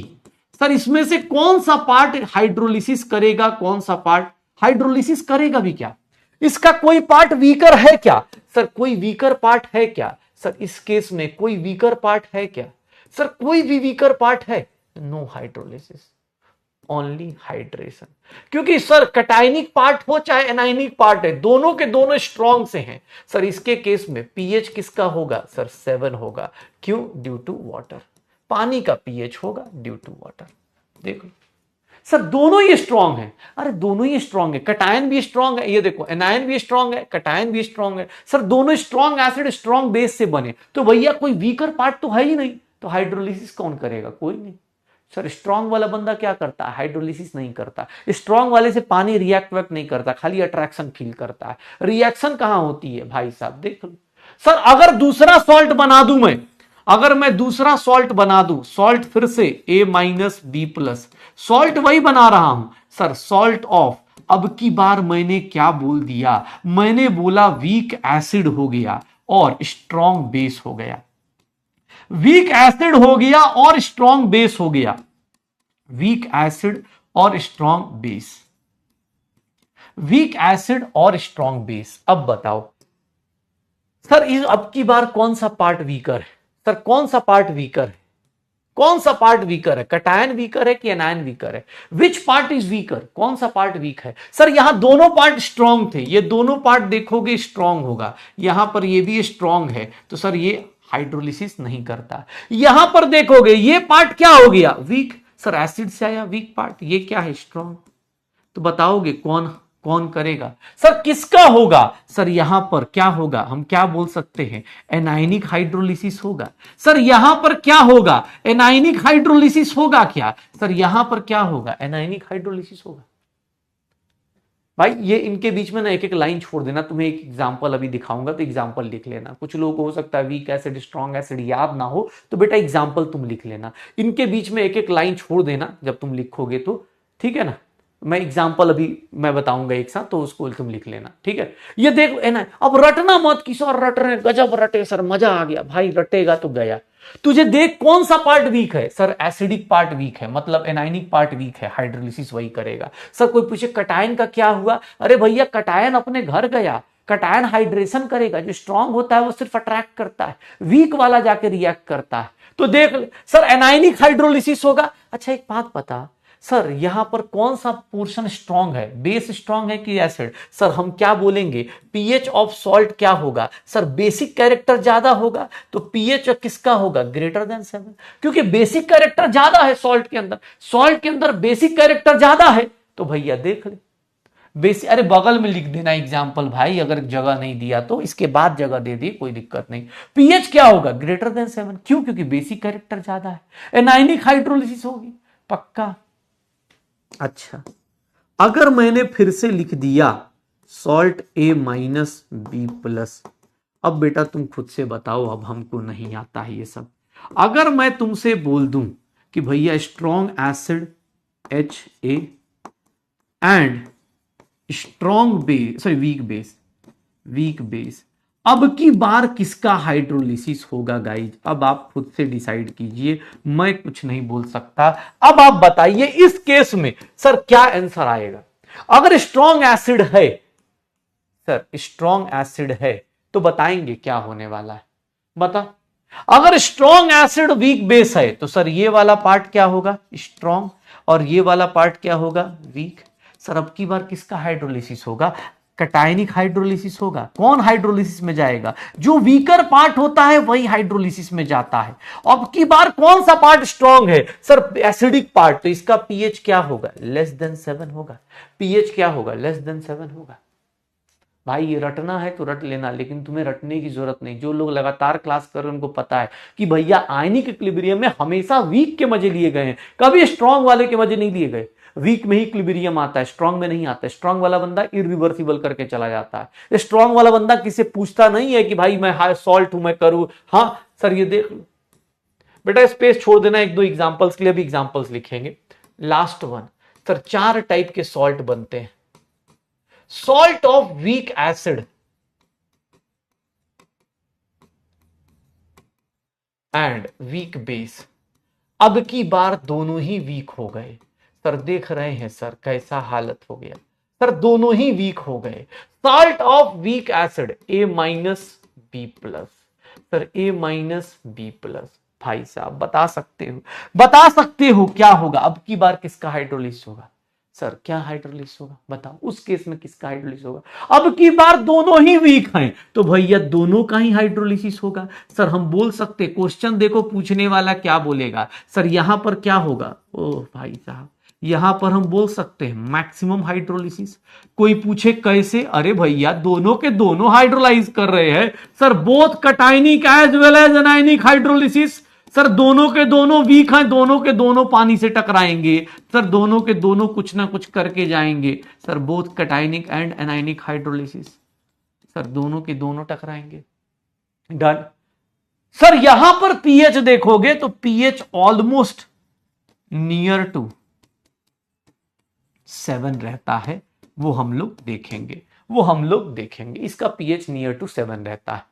सर इसमें से कौन सा पार्ट हाइड्रोलिसिस करेगा, कौन सा पार्ट हाइड्रोलिसिस करेगा भी क्या, इसका कोई पार्ट वीकर है क्या, सर कोई वीकर पार्ट है क्या, सर इस केस में कोई वीकर पार्ट है क्या, सर कोई भी वीकर पार्ट है, नो हाइड्रोलिसिस, ओनली हाइड्रेशन। क्योंकि सर कटाइनिक पार्ट हो चाहे एनाइनिक पार्ट है, दोनों के दोनों स्ट्रॉन्ग से हैं। सर इसके केस में पीएच किसका होगा, सर 7 होगा। क्यों, ड्यू टू वाटर, पानी का पीएच होगा ड्यू टू वाटर। देखो सर दोनों ही स्ट्रॉन्ग है, अरे दोनों ही स्ट्रॉन्ग है, कटायन भी स्ट्रॉन्ग है, ये देखो एनायन भी स्ट्रॉन्ग है, कटायन भी स्ट्रॉन्ग है। सर दोनों स्ट्रॉन्ग एसिड स्ट्रॉन्ग बेस से बने, तो भैया कोई वीकर पार्ट तो है ही नहीं, तो हाइड्रोलिसिस कौन करेगा, कोई नहीं। सर स्ट्रॉन्ग वाला बंदा क्या करता है, हाइड्रोलिसिस नहीं करता। स्ट्रॉन्ग वाले से पानी रिएक्ट वैक्ट नहीं करता, खाली अट्रैक्शन फील करता है। रिएक्शन कहां होती है भाई साहब, देख लो। सर अगर दूसरा सॉल्ट बना दूं मैं, अगर मैं दूसरा सॉल्ट बना दूं, सॉल्ट फिर से A minus B plus, salt वही बना रहा हूं सर, सॉल्ट ऑफ, अब की बार मैंने क्या बोल दिया, मैंने बोला वीक एसिड हो गया और स्ट्रॉन्ग बेस हो गया, वीक एसिड हो गया और स्ट्रॉन्ग बेस हो गया, वीक एसिड और स्ट्रॉन्ग बेस, वीक एसिड और स्ट्रॉन्ग बेस। अब बताओ सर इस अब की बार कौन सा पार्ट वीकर है, सर कौन सा पार्ट वीकर है, कौन सा पार्ट वीकर है, कटायन वीकर है कि एनायन वीकर है, विच पार्ट इज वीकर, कौन सा पार्ट वीक है। सर यहां दोनों पार्ट स्ट्रांग थे, ये दोनों पार्ट देखोगे स्ट्रांग होगा, यहां पर ये भी स्ट्रांग है, तो सर ये हाइड्रोलिसिस नहीं करता। यहां पर देखोगे ये पार्ट क्या हो गया, वीक, सर एसिड से आया वीक पार्ट, ये क्या है, स्ट्रांग। तो बताओगे कौन कौन करेगा, सर किसका होगा, सर यहां पर क्या होगा, हम क्या बोल सकते हैं, एनायनिक हाइड्रोलिसिस होगा। सर यहां पर क्या होगा, एनायनिक हाइड्रोलिसिस होगा क्या, सर यहां पर क्या होगा, एनायनिक हाइड्रोलिसिस होगा। भाई ये इनके बीच में ना एक एक लाइन छोड़ देना, तुम्हें एक एग्जांपल अभी दिखाऊंगा तो एग्जांपल लिख लेना। कुछ लोगों को हो सकता है वीक एसिड स्ट्रॉन्ग एसिड याद ना हो, तो बेटा एग्जांपल तुम लिख लेना, इनके बीच में एक एक लाइन छोड़ देना जब तुम लिखोगे तो, ठीक है ना। मैं एग्जाम्पल अभी मैं बताऊंगा एक साथ, तो उसको तुम लिख लेना, ठीक है। ये देख है ना, अब रटना मत कि सर रट रहे, गजब रटे सर, मजा आ गया। भाई रटेगा तो गया, तुझे देख कौन सा पार्ट वीक है, सर एसिडिक पार्ट वीक है, मतलब एनाइनिक पार्ट वीक है, हाइड्रोलिसिस वही करेगा। सर कोई पूछे कटायन का क्या हुआ, अरे भैया कटायन अपने घर गया, कटायन हाइड्रेशन करेगा, जो स्ट्रांग होता है वो सिर्फ अट्रैक्ट करता है, वीक वाला जाके रिएक्ट करता है। तो देख सर एनाइनिक हाइड्रोलिसिस होगा। अच्छा एक बात बता सर, यहां पर कौन सा पोर्शन स्ट्रांग है, बेस स्ट्रांग है कि एसिड, सर हम क्या बोलेंगे, पीएच ऑफ सॉल्ट क्या होगा, सर बेसिक कैरेक्टर ज्यादा होगा, तो पीएच किसका होगा, ग्रेटर देन 7, क्योंकि बेसिक कैरेक्टर ज्यादा है सॉल्ट के अंदर, सॉल्ट के अंदर बेसिक कैरेक्टर ज्यादा है। तो भैया देख ले बेसिक, अरे बगल में लिख देना एग्जाम्पल भाई, अगर जगह नहीं दिया तो इसके बाद जगह दे दी, कोई दिक्कत नहीं। पीएच क्या होगा, ग्रेटर देन 7, क्यों, क्योंकि बेसिक कैरेक्टर ज्यादा है, एनायनिक हाइड्रोलिसिस होगी पक्का। अच्छा अगर मैंने फिर से लिख दिया salt A minus B plus, अब बेटा तुम खुद से बताओ, अब हमको नहीं आता है ये सब। अगर मैं तुमसे बोल दूं कि भैया strong acid HA and strong base, sorry weak base, अब की बार किसका हाइड्रोलिसिस होगा गाइज, अब आप खुद से डिसाइड कीजिए, मैं कुछ नहीं बोल सकता। अब आप बताइए इस केस में सर क्या आंसर आएगा। अगर स्ट्रॉन्ग एसिड है, सर स्ट्रॉन्ग एसिड है तो बताएंगे क्या होने वाला है, बता। अगर स्ट्रॉन्ग एसिड वीक बेस है तो सर ये वाला पार्ट क्या होगा, स्ट्रॉन्ग, और ये वाला पार्ट क्या होगा, वीक। सर अब की बार किसका हाइड्रोलिसिस होगा, कटायनिक हाइड्रोलिसिस होगा। कौन हाइड्रोलिसिस में जाएगा, जो वीकर पार्ट होता है वही हाइड्रोलिसिस में जाता है। अब की बार कौन सा पार्ट स्ट्रॉन्ग है, सर एसिडिक पार्ट, तो इसका पीएच क्या होगा, लेस देन 7 होगा, पीएच क्या होगा, लेस देन 7 होगा। भाई ये रटना है तो रट लेना, लेकिन तुम्हें रटने की जरूरत नहीं। जो लोग लगातार क्लास कर रहे हैं उनको पता है कि भैया आयनिक इक्विलिब्रियम में हमेशा वीक के मजे लिए गए हैं, कभी स्ट्रॉन्ग वाले के मजे नहीं लिए गए। वीक में ही इक्विलिब्रियम आता है, स्ट्रॉन्ग में नहीं आता। स्ट्रॉन्ग वाला बंदा इरिवर्सिबल करके चला जाता है। स्ट्रॉन्ग वाला बंदा किसी पूछता नहीं है कि भाई मैं हाई सॉल्ट हूं, मैं करूं। हाँ सर ये देख लो बेटा, स्पेस छोड़ देना एक दो एग्जांपल्स के लिए, अभी एग्जांपल्स लिखेंगे। लास्ट वन सर, 4 टाइप के सॉल्ट बनते हैं। Salt of weak acid and weak base, अब की बार दोनों ही वीक हो गए। सर देख रहे हैं सर कैसा हालत हो गया, सर दोनों ही वीक हो गए। Salt of weak acid A minus B plus, sir A minus B plus. भाई साहब बता सकते हो क्या होगा, अब की बार किसका हाइड्रोलिसिस होगा, सर क्या हाइड्रोलिसिस होगा बताओ, उस केस में किसका हाइड्रोलिसिस होगा। अब की बार दोनों ही वीक हैं तो भैया दोनों का ही हाइड्रोलिसिस होगा। सर हम बोल सकते, क्वेश्चन देखो पूछने वाला क्या बोलेगा, सर यहां पर क्या होगा, ओ भाई साहब यहां पर हम बोल सकते हैं मैक्सिमम हाइड्रोलिसिस। कोई पूछे कैसे, अरे भैया दोनों के दोनों हाइड्रोलाइज कर रहे हैं sir, both cationic as well as anionic hydrolysis. Sir दोनों के दोनों वीक हैं, दोनों के दोनों पानी से टकराएंगे, सर दोनों के दोनों कुछ ना कुछ करके जाएंगे। Sir both cationic and anionic hydrolysis, sir दोनों के दोनों टकराएंगे। डन। सर यहां पर पीएच देखोगे तो पीएच ऑलमोस्ट नियर टू 7 रहता है, वो हम लोग देखेंगे, वो हम लोग देखेंगे। इसका पीएच नियर टू 7 रहता है,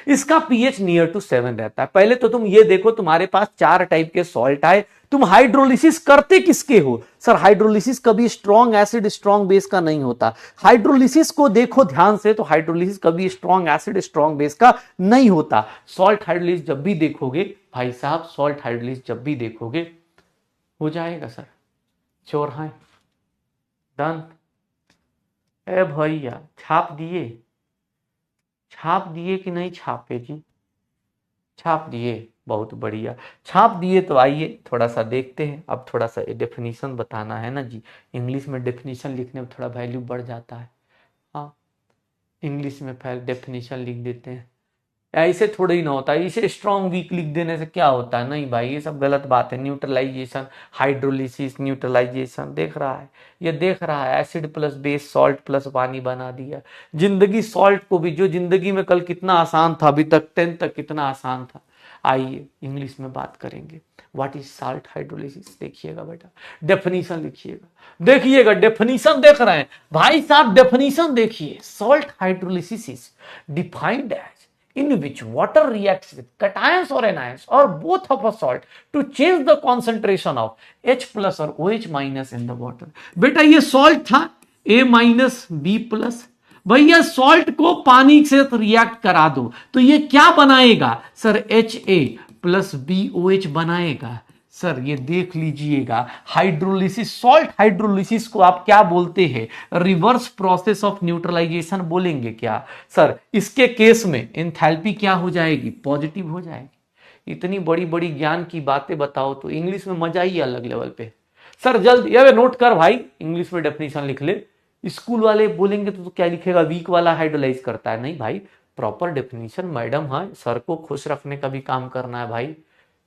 इसका पीएच नियर टू 7 रहता है। पहले तो तुम ये देखो, तुम्हारे पास 4 टाइप के सॉल्ट आए, तुम हाइड्रोलिसिस करते किसके हो? सर हाइड्रोलिसिस कभी स्ट्रॉन्ग एसिड स्ट्रॉन्ग बेस का नहीं होता। हाइड्रोलिसिस को देखो ध्यान से, तो हाइड्रोलिसिस कभी स्ट्रॉन्ग एसिड स्ट्रॉन्ग बेस का नहीं होता। सॉल्ट हाइड्रोलिसिस जब भी देखोगे भाई साहब, सॉल्ट हाइड्रोलिसिस जब भी देखोगे हो जाएगा सर चोर है डन। ए भैया छाप दिए, छाप दिए कि नहीं छापे जी? छाप दिए, बहुत बढ़िया, छाप दिए। तो आइए थोड़ा सा देखते हैं। अब थोड़ा सा डेफिनेशन बताना है ना जी, इंग्लिश में डेफिनेशन लिखने में थोड़ा वैल्यू बढ़ जाता है। हाँ, इंग्लिश में फिर डेफिनेशन लिख देते हैं, ऐसे थोड़ा ही ना होता है। इसे स्ट्रॉन्ग वीक लिख देने से क्या होता है? नहीं भाई, ये सब गलत बात है। न्यूट्रलाइजेशन, हाइड्रोलिसिस, न्यूट्रलाइजेशन, देख रहा है, ये देख रहा है, acid plus base, salt plus पानी बना दिया। जिंदगी सॉल्ट को भी, जो जिंदगी में कल कितना आसान था, अभी तक 10 तक कितना आसान था। आइए इंग्लिश में बात करेंगे। What is salt hydrolysis? देखिएगा बेटा, डेफिनेशन लिखिएगा, देखिएगा डेफिनेशन देख रहे हैं भाई साहब, डेफिनेशन देखिए। Salt hydrolysis is defined as in which water reacts with cations or anions or both of a salt to change the concentration of H plus or OH minus in the water। बेटा ये salt था A minus B plus, भैया salt को पानी से react करा दो तो ये क्या बनाएगा सर? HA प्लस BOH बनाएगा। सर ये देख लीजिएगा, हाइड्रोलिसिस, सॉल्ट हाइड्रोलिसिस को आप क्या बोलते हैं? रिवर्स प्रोसेस ऑफ न्यूट्रलाइजेशन बोलेंगे क्या? सर इसके केस में एंथैल्पी क्या हो जाएगी? पॉजिटिव हो जाएगी। इतनी बड़ी बड़ी ज्ञान की बातें बताओ तो इंग्लिश में मजा ही अलग लेवल पे। सर जल्द ये नोट कर भाई, इंग्लिश में डेफिनेशन लिख ले। स्कूल वाले बोलेंगे तो क्या लिखेगा? वीक वाला हाइड्रोलाइज करता है। नहीं भाई, प्रॉपर डेफिनेशन मैडम, हाँ सर को खुश रखने का भी काम करना है भाई।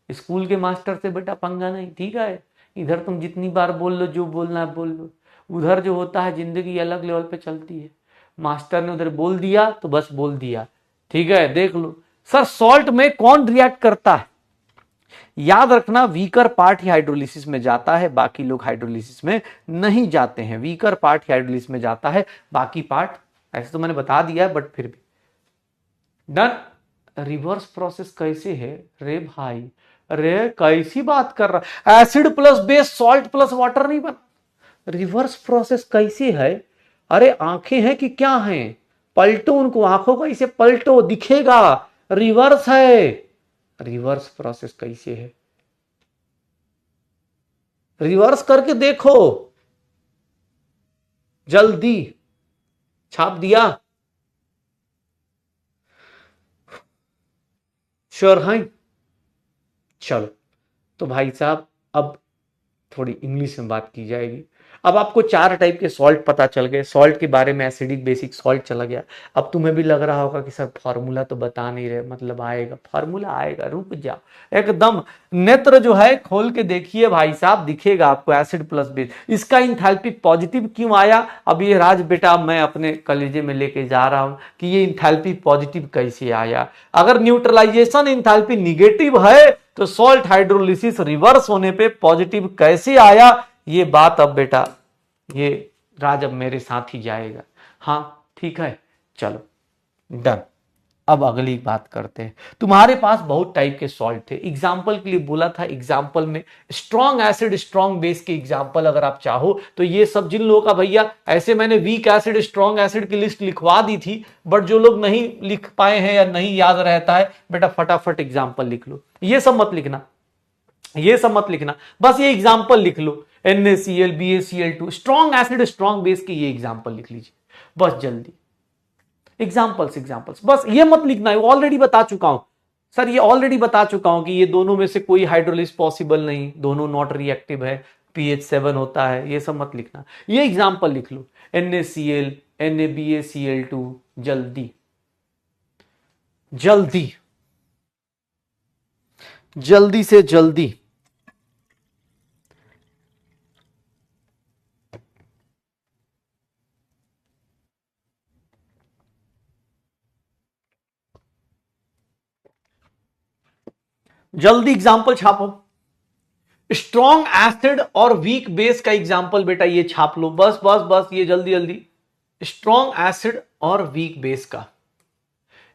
स्कूल के मास्टर से बेटा पंगा नहीं, ठीक है? इधर तुम जितनी बार बोल लो, जो बोलना है बोल लो, उधर जो होता है जिंदगी अलग लेवल पे चलती है। मास्टर ने उधर बोल दिया तो बस बोल दिया, ठीक है? देख लो सर, सॉल्ट में कौन रिएक्ट करता है? याद रखना, वीकर पार्ट ही हाइड्रोलिसिस में जाता है, बाकी लोग हाइड्रोलिसिस में नहीं जाते हैं। वीकर पार्ट ही हाइड्रोलिसिस में जाता है, बाकी पार्ट, ऐसे तो मैंने बता दिया है बट फिर भी डन। रिवर्स प्रोसेस कैसे है रे भाई? अरे कैसी बात कर रहा, acid plus base, salt plus water नहीं बना। रिवर्स प्रोसेस कैसे है? अरे आंखें हैं कि क्या हैं? पलटो उनको, आंखों को इसे पलटो, दिखेगा रिवर्स है। रिवर्स प्रोसेस कैसे है? रिवर्स करके देखो जल्दी। छाप दिया? श्योर है? चलो तो भाई साहब अब थोड़ी इंग्लिश में बात की जाएगी। अब आपको 4 टाइप के सॉल्ट पता चल गए, सॉल्ट के बारे में, एसिडिक बेसिक सॉल्ट चला गया। अब तुम्हें भी लग रहा होगा कि सर फार्मूला तो बता नहीं रहे, मतलब आएगा फार्मूला? आएगा, रुक जाओ एकदम। नेत्र जो है खोल के देखिए भाई साहब, दिखेगा आपको एसिड प्लस बेस। इसका इंथैल्पी पॉजिटिव क्यों आया? अब ये राज बेटा मैं अपने कलेजे में लेके जा रहा हूं कि ये इंथैल्पी पॉजिटिव कैसे आया। अगर न्यूट्रलाइजेशन इंथैल्पी निगेटिव है तो सॉल्ट हाइड्रोलिसिस रिवर्स होने पे पॉजिटिव कैसे आया? ये बात अब बेटा, ये राज अब मेरे साथ ही जाएगा। हाँ ठीक है, चलो डन। अब अगली बात करते हैं। तुम्हारे पास बहुत टाइप के सॉल्ट थे, एग्जाम्पल के लिए बोला था, एग्जाम्पल में स्ट्रॉन्ग एसिड स्ट्रॉन्ग बेस के एग्जाम्पल अगर आप चाहो तो ये सब जिन लोगों का, भैया ऐसे मैंने वीक एसिड स्ट्रॉन्ग एसिड की लिस्ट लिखवा दी थी, बट जो लोग नहीं लिख पाए हैं या नहीं याद रहता है, बेटा फटाफट एग्जाम्पल लिख लो। ये सब मत लिखना, ये सब मत लिखना, बस ये एग्जाम्पल लिख लो। NaCl, BaCl2, strong acid strong base के ये एग्जाम्पल लिख लीजिए बस जल्दी। एग्जाम्पल्स एग्जाम्पल्स, बस ये मत लिखना है, ऑलरेडी बता चुका हूं सर, ये ऑलरेडी बता चुका हूं कि ये दोनों में से कोई हाइड्रोलिस पॉसिबल नहीं, दोनों नॉट रिएक्टिव है, pH 7 होता है, ये सब मत लिखना, ये एग्जाम्पल लिख लो। NaCl, NaBaCl2, जल्दी जल्दी, जल्दी से जल्दी। जल्दी एग्जाम्पल छापो। स्ट्रॉन्ग एसिड और वीक बेस का एग्जाम्पल बेटा ये छाप लो, बस बस बस, ये जल्दी जल्दी। स्ट्रॉन्ग एसिड और वीक बेस का,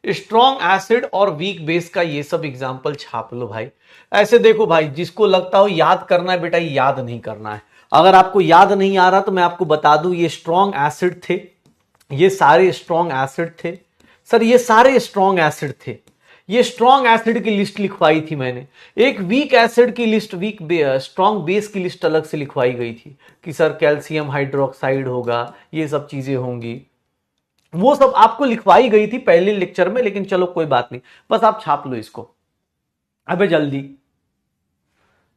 स्ट्रॉन्ग एसिड और वीक बेस का ये सब एग्जाम्पल छाप लो भाई। ऐसे देखो भाई, जिसको लगता हो याद करना है बेटा, याद नहीं करना है। अगर आपको याद नहीं आ रहा तो मैं आपको बता दूं, ये स्ट्रॉन्ग एसिड थे, ये सारे स्ट्रॉन्ग एसिड थे सर, ये सारे स्ट्रॉन्ग एसिड थे। ये स्ट्रॉन्ग एसिड की लिस्ट लिखवाई थी मैंने। एक वीक एसिड की लिस्ट, वीक स्ट्रॉन्ग बेस की लिस्ट अलग से लिखवाई गई थी कि सर कैल्शियम हाइड्रोक्साइड होगा, ये सब चीजें होंगी, वो सब आपको लिखवाई गई थी पहले लेक्चर में, लेकिन चलो कोई बात नहीं, बस आप छाप लो इसको। अबे जल्दी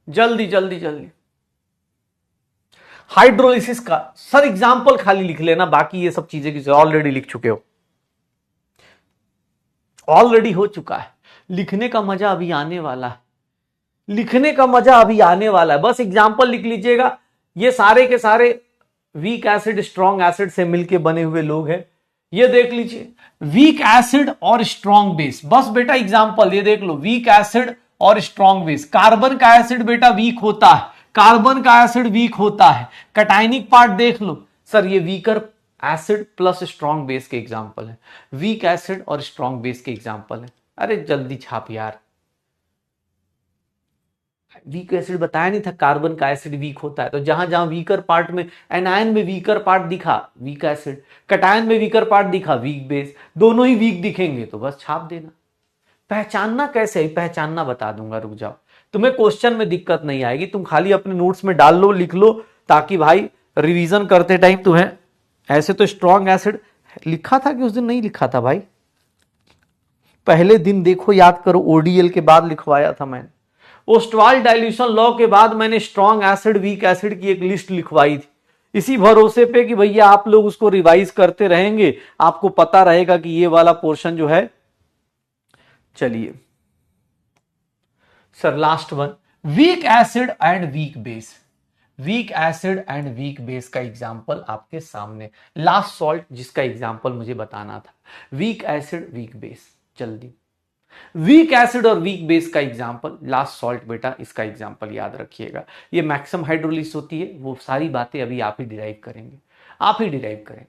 जल्दी जल्दी जल्दी। हाइड्रोलिसिस का सर एग्जाम्पल खाली लिख लेना, बाकी ये सब चीजें की ऑलरेडी लिख चुके हो, ऑलरेडी हो चुका है। लिखने का मजा अभी आने वाला है, लिखने का मजा अभी आने वाला है, बस एग्जाम्पल लिख लीजिएगा। ये सारे के सारे वीक एसिड स्ट्रॉन्ग एसिड से मिलके बने हुए लोग हैं। ये देख लीजिए, वीक एसिड और स्ट्रॉन्ग बेस, बस बेटा एग्जाम्पल ये देख लो, वीक एसिड और स्ट्रॉन्ग बेस। कार्बन का एसिड बेटा वीक होता है, कार्बन का एसिड वीक होता है। कैटायनिक पार्ट देख लो सर, ये weaker acid plus strong base के एग्जाम्पल है, वीक एसिड और स्ट्रॉन्ग बेस के एग्जाम्पल है। अरे जल्दी छाप यार, वीक एसिड बताया नहीं था, कार्बन का एसिड वीक होता है, तो जहां जहां वीकर पार्ट में, एनायन में वीकर पार्ट दिखा वीक एसिड, कटायन में वीकर पार्ट दिखा वीक बेस, दोनों ही वीक दिखेंगे तो बस छाप देना। पहचानना कैसे है, पहचानना बता दूंगा, रुक जाओ, तुम्हें क्वेश्चन में दिक्कत नहीं आएगी, तुम खाली अपने नोट्स में डाल लो, लिख लो, ताकि भाई रिवीजन करते टाइम तुम्हें। ऐसे तो स्ट्रॉन्ग एसिड लिखा था कि उस दिन नहीं लिखा था भाई, पहले दिन देखो, याद करो, ओडीएल के बाद लिखवाया था मैंने। ओस्टवाल डाइल्यूशन लॉ के बाद मैंने स्ट्रॉन्ग एसिड वीक एसिड की एक लिस्ट लिखवाई थी, इसी भरोसे पे कि भैया आप लोग उसको रिवाइज करते रहेंगे, आपको पता रहेगा कि ये वाला पोर्शन जो है। चलिए sir last one, weak acid and weak base. Weak acid and weak base का एग्जाम्पल आपके सामने, लास्ट सॉल्ट जिसका एग्जाम्पल मुझे बताना था, वीक एसिड वीक बेस। जल्दी, वीक एसिड और वीक बेस का एग्जाम्पल, लास्ट सॉल्ट बेटा, इसका एग्जाम्पल याद रखिएगा। ये मैक्सिमम हाइड्रोलिसिस होती है, वो सारी बातें अभी आप ही डिराइव करेंगे, आप ही डिराइव करेंगे।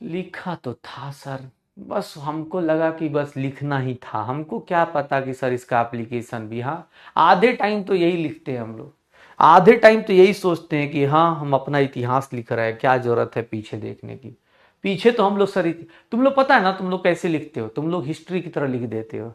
लिखा तो था सर, बस हमको लगा कि बस लिखना ही था, हमको क्या पता कि सर इसका एप्लीकेशन भी। हाँ, आधे टाइम तो यही लिखते हैं हम लोग, आधे टाइम तो यही सोचते हैं कि हाँ हम अपना इतिहास लिख रहे हैं, क्या जरूरत है पीछे देखने की। पीछे तो हम लोग सर, तुम लोग पता है ना तुम लोग कैसे लिखते हो, तुम लोग हिस्ट्री की तरह लिख देते हो।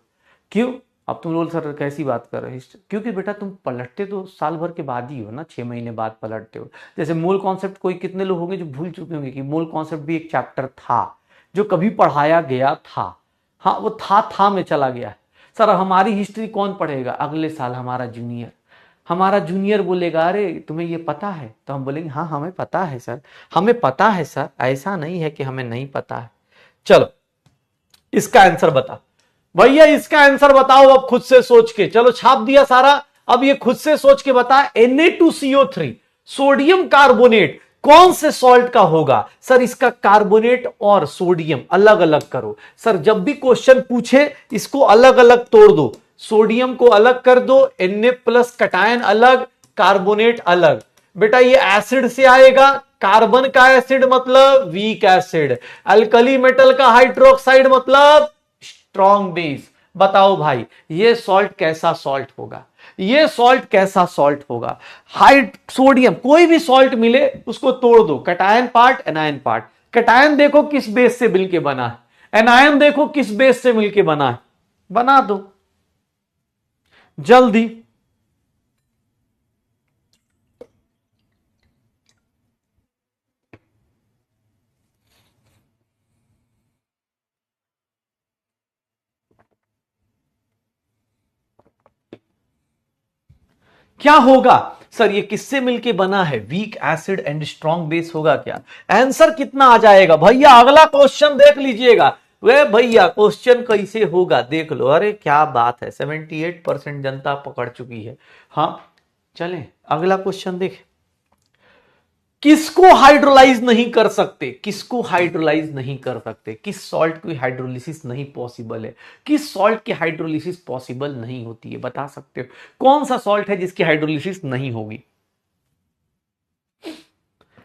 क्यों? अब तुम लोग सर कैसी बात कर रहे हो हिस्ट्री, क्योंकि बेटा तुम पलटते तो साल भर के बाद ही हो ना, 6 महीने बाद पलटते हो। जैसे मूल कॉन्सेप्ट, कोई कितने लोग होंगे जो भूल चुके होंगे कि मूल कॉन्सेप्ट भी एक चैप्टर था जो कभी पढ़ाया गया था। हाँ, वो था में चला गया है। सर हमारी हिस्ट्री कौन पढ़ेगा अगले साल? हमारा जूनियर, हमारा जूनियर बोलेगा अरे तुम्हें ये पता है, तो हम बोलेंगे हाँ हमें पता है सर, हमें पता है सर, ऐसा नहीं है कि हमें नहीं पता है। चलो इसका आंसर बता भैया, इसका आंसर बताओ अब खुद से सोच के। चलो छाप दिया सारा, अब ये खुद से सोच के बता। Na2CO3 सोडियम कार्बोनेट कौन से सॉल्ट का होगा? सर इसका कार्बोनेट और सोडियम अलग अलग करो। सर जब भी क्वेश्चन पूछे इसको अलग अलग तोड़ दो, सोडियम को अलग कर दो, Na प्लस कटायन अलग, कार्बोनेट अलग। बेटा ये एसिड से आएगा, कार्बन का एसिड मतलब वीक एसिड, अल्कली मेटल का हाइड्रोक्साइड मतलब स्ट्रॉन्ग बेस। बताओ भाई ये सॉल्ट कैसा सॉल्ट होगा, ये सॉल्ट कैसा सॉल्ट होगा? हाई सोडियम, कोई भी सॉल्ट मिले उसको तोड़ दो, cation part anion part. Cation देखो किस बेस से मिलके बना है, एनायन देखो किस बेस से मिलके बना है, बना दो जल्दी। क्या होगा सर? ये किससे मिलके बना है? Weak acid and strong base होगा क्या? आंसर कितना आ जाएगा भैया? अगला क्वेश्चन देख लीजिएगा। वे भैया क्वेश्चन कैसे होगा देख लो। अरे क्या बात है, 78% जनता पकड़ चुकी है। हाँ चलें अगला क्वेश्चन देख। किसको हाइड्रोलाइज नहीं कर सकते, किसको हाइड्रोलाइज नहीं कर सकते, किस सॉल्ट की हाइड्रोलिसिस नहीं पॉसिबल है, किस सॉल्ट की हाइड्रोलिसिस पॉसिबल नहीं होती है, बता सकते हो? कौन सा सॉल्ट है जिसकी हाइड्रोलिसिस नहीं होगी?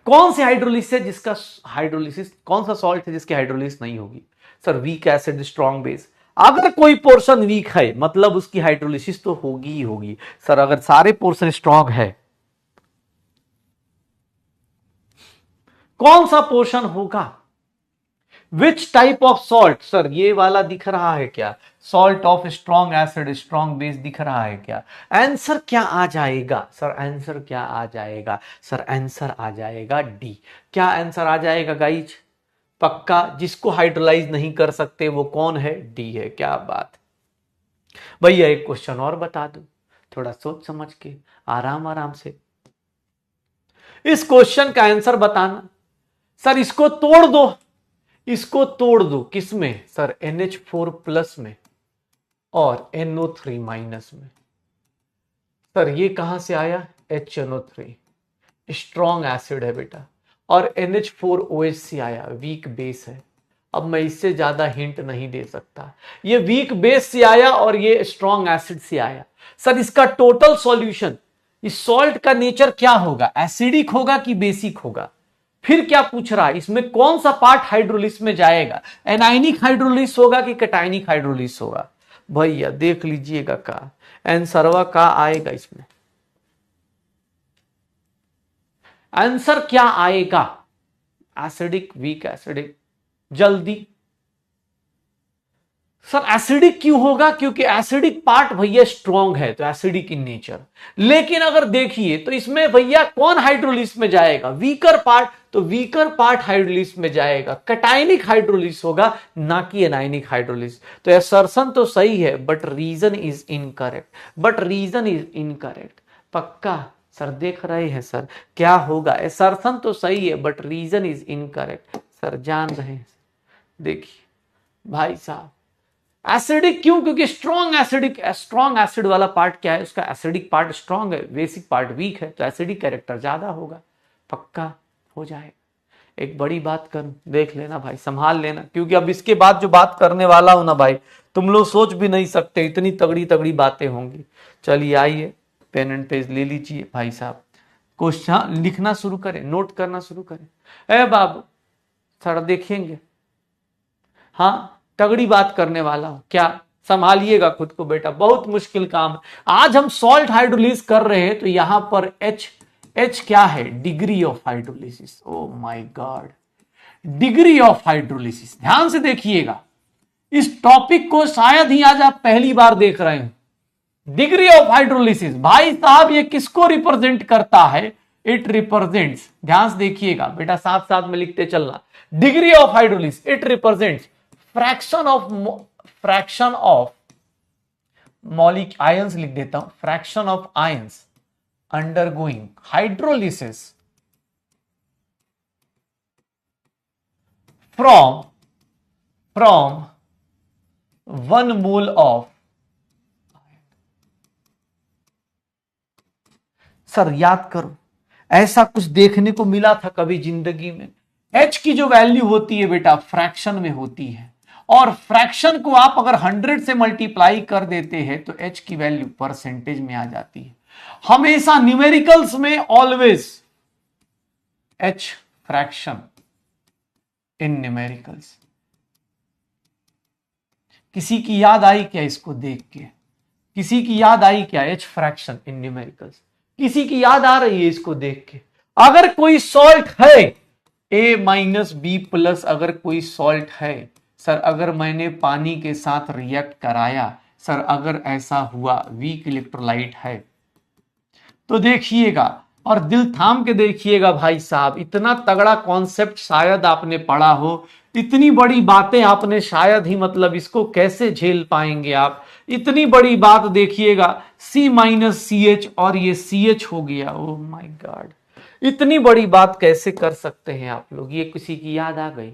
कौन सी हाइड्रोलिसिस है जिसका हाइड्रोलिसिस, कौन सा सॉल्ट है जिसकी हाइड्रोलिसिस नहीं होगी? Sir weak acid, strong base. अगर कोई पोर्शन वीक है मतलब उसकी हाइड्रोलिसिस तो होगी ही होगी। सर अगर सारे पोर्शन स्ट्रॉन्ग है, कौन सा पोर्शन होगा? Which type of salt? Sir ये वाला दिख रहा है क्या? Salt of strong acid, strong base दिख रहा है क्या? आंसर क्या आ जाएगा? सर आंसर क्या आ जाएगा? सर आंसर आ जाएगा डी। क्या आंसर आ जाएगा गाइज? पक्का? जिसको हाइड्रोलाइज नहीं कर सकते वो कौन है? डी है। क्या बात भैया, एक क्वेश्चन और बता दो, थोड़ा सोच समझ के, आराम आराम से इस क्वेश्चन का आंसर बताना। सर इसको तोड़ दो, इसको तोड़ दो किसमें? सर NH4 प्लस में और NO3 माइनस में। सर ये कहां से आया? HNO3 स्ट्रॉन्ग एसिड है बेटा, और NH4OH से आया, वीक बेस है। अब मैं इससे ज्यादा हिंट नहीं दे सकता। ये वीक बेस से आया और ये स्ट्रॉन्ग एसिड से आया। सर इसका टोटल सॉल्यूशन, इस सॉल्ट का नेचर क्या होगा? एसिडिक होगा कि बेसिक होगा? फिर क्या पूछ रहा है, इसमें कौन सा पार्ट हाइड्रोलिस में जाएगा? एनाइनिक हाइड्रोलिस होगा कि कैटाइनिक हाइड्रोलिस होगा? भैया देख लीजिएगा का आंसरवा का आएगा इसमें। आंसर क्या आएगा? एसिडिक, वीक एसिडिक, जल्दी। सर एसिडिक क्यों होगा? क्योंकि एसिडिक पार्ट भैया स्ट्रॉन्ग है तो एसिडिक इन नेचर। लेकिन अगर देखिए तो इसमें भैया कौन हाइड्रोलिस में जाएगा? वीकर पार्ट, तो वीकर पार्ट हाइड्रोलिस में जाएगा, कैटाइनिक हाइड्रोलिस होगा ना कि एनाइनिक हाइड्रोलिस। तो असर्शन तो सही है but reason is incorrect, but reason is incorrect. पक्का? सर देख रहे हैं सर क्या होगा? असर्शन तो सही है but reason is incorrect. Sir जान रहे हैं? देखिए भाई साहब, एसिडिक क्यों? क्योंकि स्ट्रॉन्ग एसिडिक, स्ट्रॉन्ग एसिड वाला पार्ट क्या है? उसका एसिडिक पार्ट स्ट्रॉन्ग है, बेसिक पार्ट वीक है, तो एसिडिक कैरेक्टर ज्यादा होगा। पक्का हो जाएगा। एक बड़ी बात करूं, देख लेना भाई, संभाल लेना, क्योंकि अब इसके बाद जो बात करने वाला हूं ना भाई, तुम लोग सोच भी नहीं सकते, इतनी तगड़ी तगड़ी बातें होंगी। चलिए आइए, पेन एंड पेज ले लीजिए भाई साहब, क्वेश्चन लिखना शुरू करें, नोट करना शुरू करें। ए बाबू सर देखेंगे, हाँ तगड़ी बात करने वाला हूं, क्या संभालिएगा खुद को बेटा, बहुत मुश्किल काम है। आज हम सॉल्ट हाइड्रोलिस कर रहे हैं तो यहां पर H क्या है? Degree of hydrolysis. Oh my God, degree of hydrolysis. ध्यान से देखिएगा, इस टॉपिक को शायद ही आज आप पहली बार देख रहे हैं। डिग्री ऑफ हाइड्रोलिसिस भाई साहब ये किसको रिप्रेजेंट करता है? इट रिप्रेजेंट्स, ध्यान से देखिएगा बेटा, साथ साथ में लिखते चलना। Degree of hydrolysis it represents fraction of मॉलिक आयंस, लिख देता हूं, fraction of ions undergoing hydrolysis from 1 mole of। Sir याद करो, ऐसा कुछ देखने को मिला था कभी जिंदगी में? H की जो वैल्यू होती है बेटा फ्रैक्शन में होती है, और फ्रैक्शन को आप अगर 100 से मल्टीप्लाई कर देते हैं तो H की वैल्यू परसेंटेज में आ जाती है। हमेशा न्यूमेरिकल्स में always H fraction in numericals. किसी की याद आई क्या इसको देख के? किसी की याद आई क्या? H फ्रैक्शन इन न्यूमेरिकल्स किसी की याद आ रही है इसको देख के? अगर कोई सॉल्ट है A-B+, अगर कोई सॉल्ट है सर, अगर मैंने पानी के साथ रिएक्ट कराया सर, अगर ऐसा हुआ वीक इलेक्ट्रोलाइट है, तो देखिएगा और दिल थाम के देखिएगा भाई साहब, इतना तगड़ा कॉन्सेप्ट शायद आपने पढ़ा हो, इतनी बड़ी बातें आपने शायद ही, मतलब इसको कैसे झेल पाएंगे आप? इतनी बड़ी बात देखिएगा, C-CH और ये CH हो गया। ओह माय गॉड, इतनी बड़ी बात कैसे कर सकते हैं आप लोग? ये किसी की याद आ गई?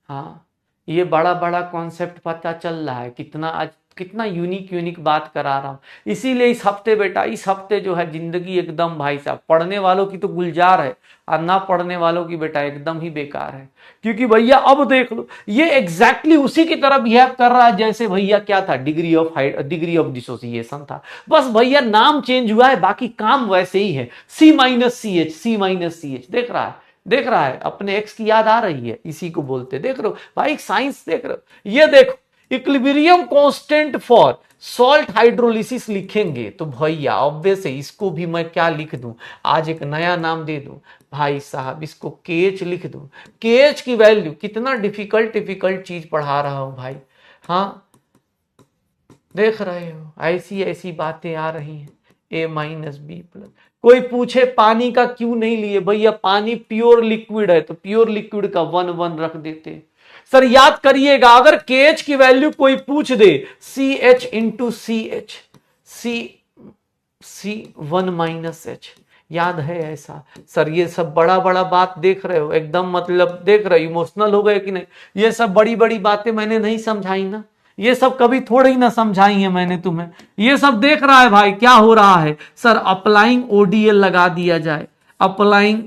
हाँ, ये बड़ा बड़ा कॉन्सेप्ट पता चल रहा है, कितना आज कितना यूनिक यूनिक बात करा रहा हूं। इसीलिए इस हफ्ते बेटा, इस हफ्ते जो है जिंदगी एकदम भाई साहब पढ़ने वालों की तो गुलजार है और ना पढ़ने वालों की बेटा एकदम ही बेकार है। क्योंकि भैया अब देख लो ये एग्जैक्टली उसी की तरह बिहेव कर रहा है जैसे भैया क्या था, डिग्री ऑफ डिसोसिएशन था। बस भैया नाम चेंज हुआ है, बाकी काम वैसे ही है। C-CH देख रहा है, देख रहा है, अपने एक्स की याद आ रही है, इसी को बोलते देख रहे हो भाई, साइंस देख रहे हो। ये देखो equilibrium constant for salt hydrolysis लिखेंगे तो भैया ऑब्वियस है, इसको भी मैं क्या लिख दूं, आज एक नया नाम दे दूं भाई साहब, इसको केएच लिख दूं। केएच की वैल्यू, कितना डिफिकल्ट चीज पढ़ा रहा हूं भाई। हाँ देख रहे हो ऐसी ऐसी बातें आ रही हैं। A-B+। कोई पूछे पानी का क्यों नहीं लिए, भैया पानी प्योर लिक्विड है तो प्योर लिक्विड का 1 रख देते। सर याद करिएगा, अगर KH की वैल्यू कोई पूछ दे, CH इंटू CH, C1-H, याद है ऐसा। सर ये सब बड़ा बड़ा बात देख रहे हो, एकदम मतलब देख रहे हो, इमोशनल हो गए कि नहीं। ये सब बड़ी बड़ी बातें मैंने नहीं समझाई ना, ये सब कभी थोड़ी ही ना समझाई है मैंने तुम्हें। ये सब देख रहा है भाई क्या हो रहा है। सर अप्लाइंग ODL लगा दिया जाए, applying